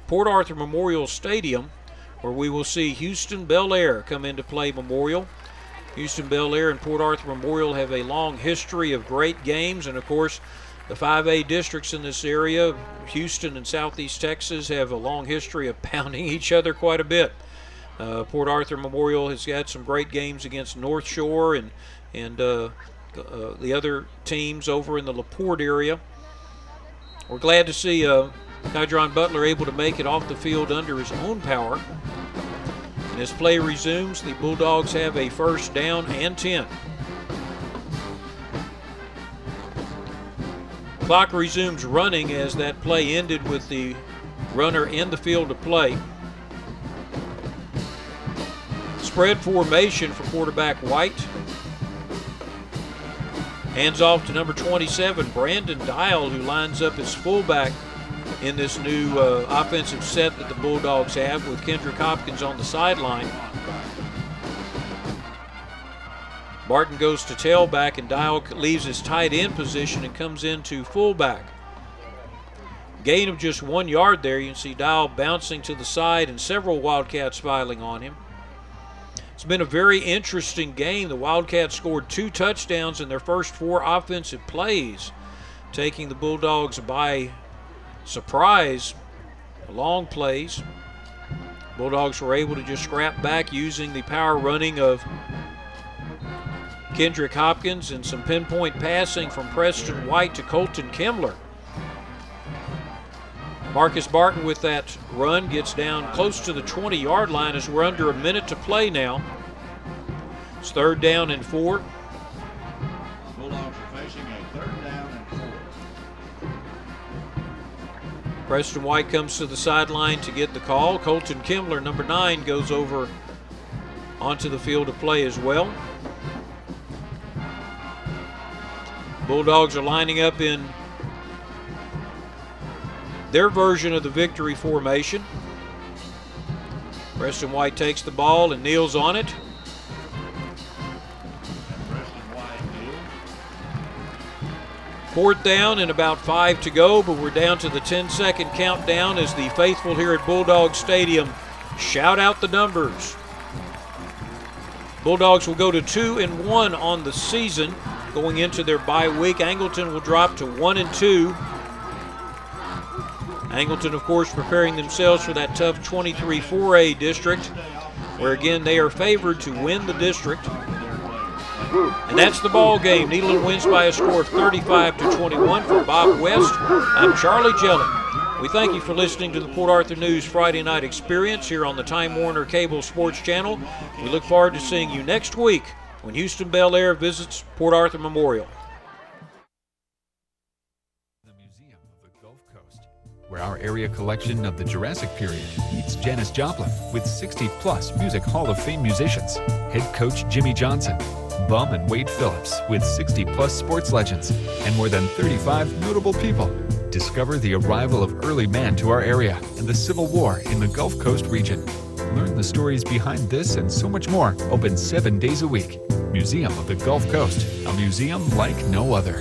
Port Arthur Memorial Stadium, where we will see Houston Bel Air come into play Memorial. Houston Bel Air and Port Arthur Memorial have a long history of great games, and of course the 5A districts in this area, Houston and Southeast Texas, have a long history of pounding each other quite a bit. Port Arthur Memorial has had some great games against North Shore and the other teams over in the LaPorte area. We're glad to see Kydron Butler able to make it off the field under his own power. And as play resumes, the Bulldogs have a first down and 10. Clock resumes running as that play ended with the runner in the field to play. Spread formation for quarterback White. Hands off to number 27, Brandon Dial, who lines up as fullback in this new offensive set that the Bulldogs have, with Kendrick Hopkins on the sideline. Barton goes to tailback, and Dial leaves his tight end position and comes into fullback. Gain of just 1 yard there. You can see Dial bouncing to the side and several Wildcats filing on him. It's been a very interesting game. The Wildcats scored 2 touchdowns in their first 4 offensive plays, taking the Bulldogs by surprise. Long plays. Bulldogs were able to just scrap back using the power running of Kendrick Hopkins and some pinpoint passing from Preston White to Colton Kimmler. Marcus Barton with that run gets down close to the 20-yard line as we're under a minute to play now. It's 3rd down and 4. Bulldogs are facing a 3rd down and 4. Preston White comes to the sideline to get the call. Colton Kimmler, number 9, goes over onto the field to play as well. Bulldogs are lining up in their version of the victory formation. Preston White takes the ball and kneels on it. Fourth down and about 5 to go, but we're down to the 10-second countdown as the faithful here at Bulldog Stadium shout out the numbers. Bulldogs will go to 2-1 on the season going into their bye week. Angleton will drop to 1-2. Angleton, of course, preparing themselves for that tough 23 4A district, where again they are favored to win the district. And that's the ball game. Nederland wins by a score of 35-21. For Bob West, I'm Charlie Jelly. We thank you for listening to the Port Arthur News Friday Night Experience here on the Time Warner Cable Sports Channel. We look forward to seeing you next week when Houston Bel Air visits Port Arthur Memorial. The Museum of the Gulf Coast, where our area collection of the Jurassic period meets Janis Joplin with 60-plus Music Hall of Fame musicians, head coach Jimmy Johnson, Bum and Wade Phillips with 60-plus sports legends, and more than 35 notable people. Discover the arrival of early man to our area and the Civil War in the Gulf Coast region. Learn the stories behind this and so much more. Open 7 days a week. Museum of the Gulf Coast, a museum like no other.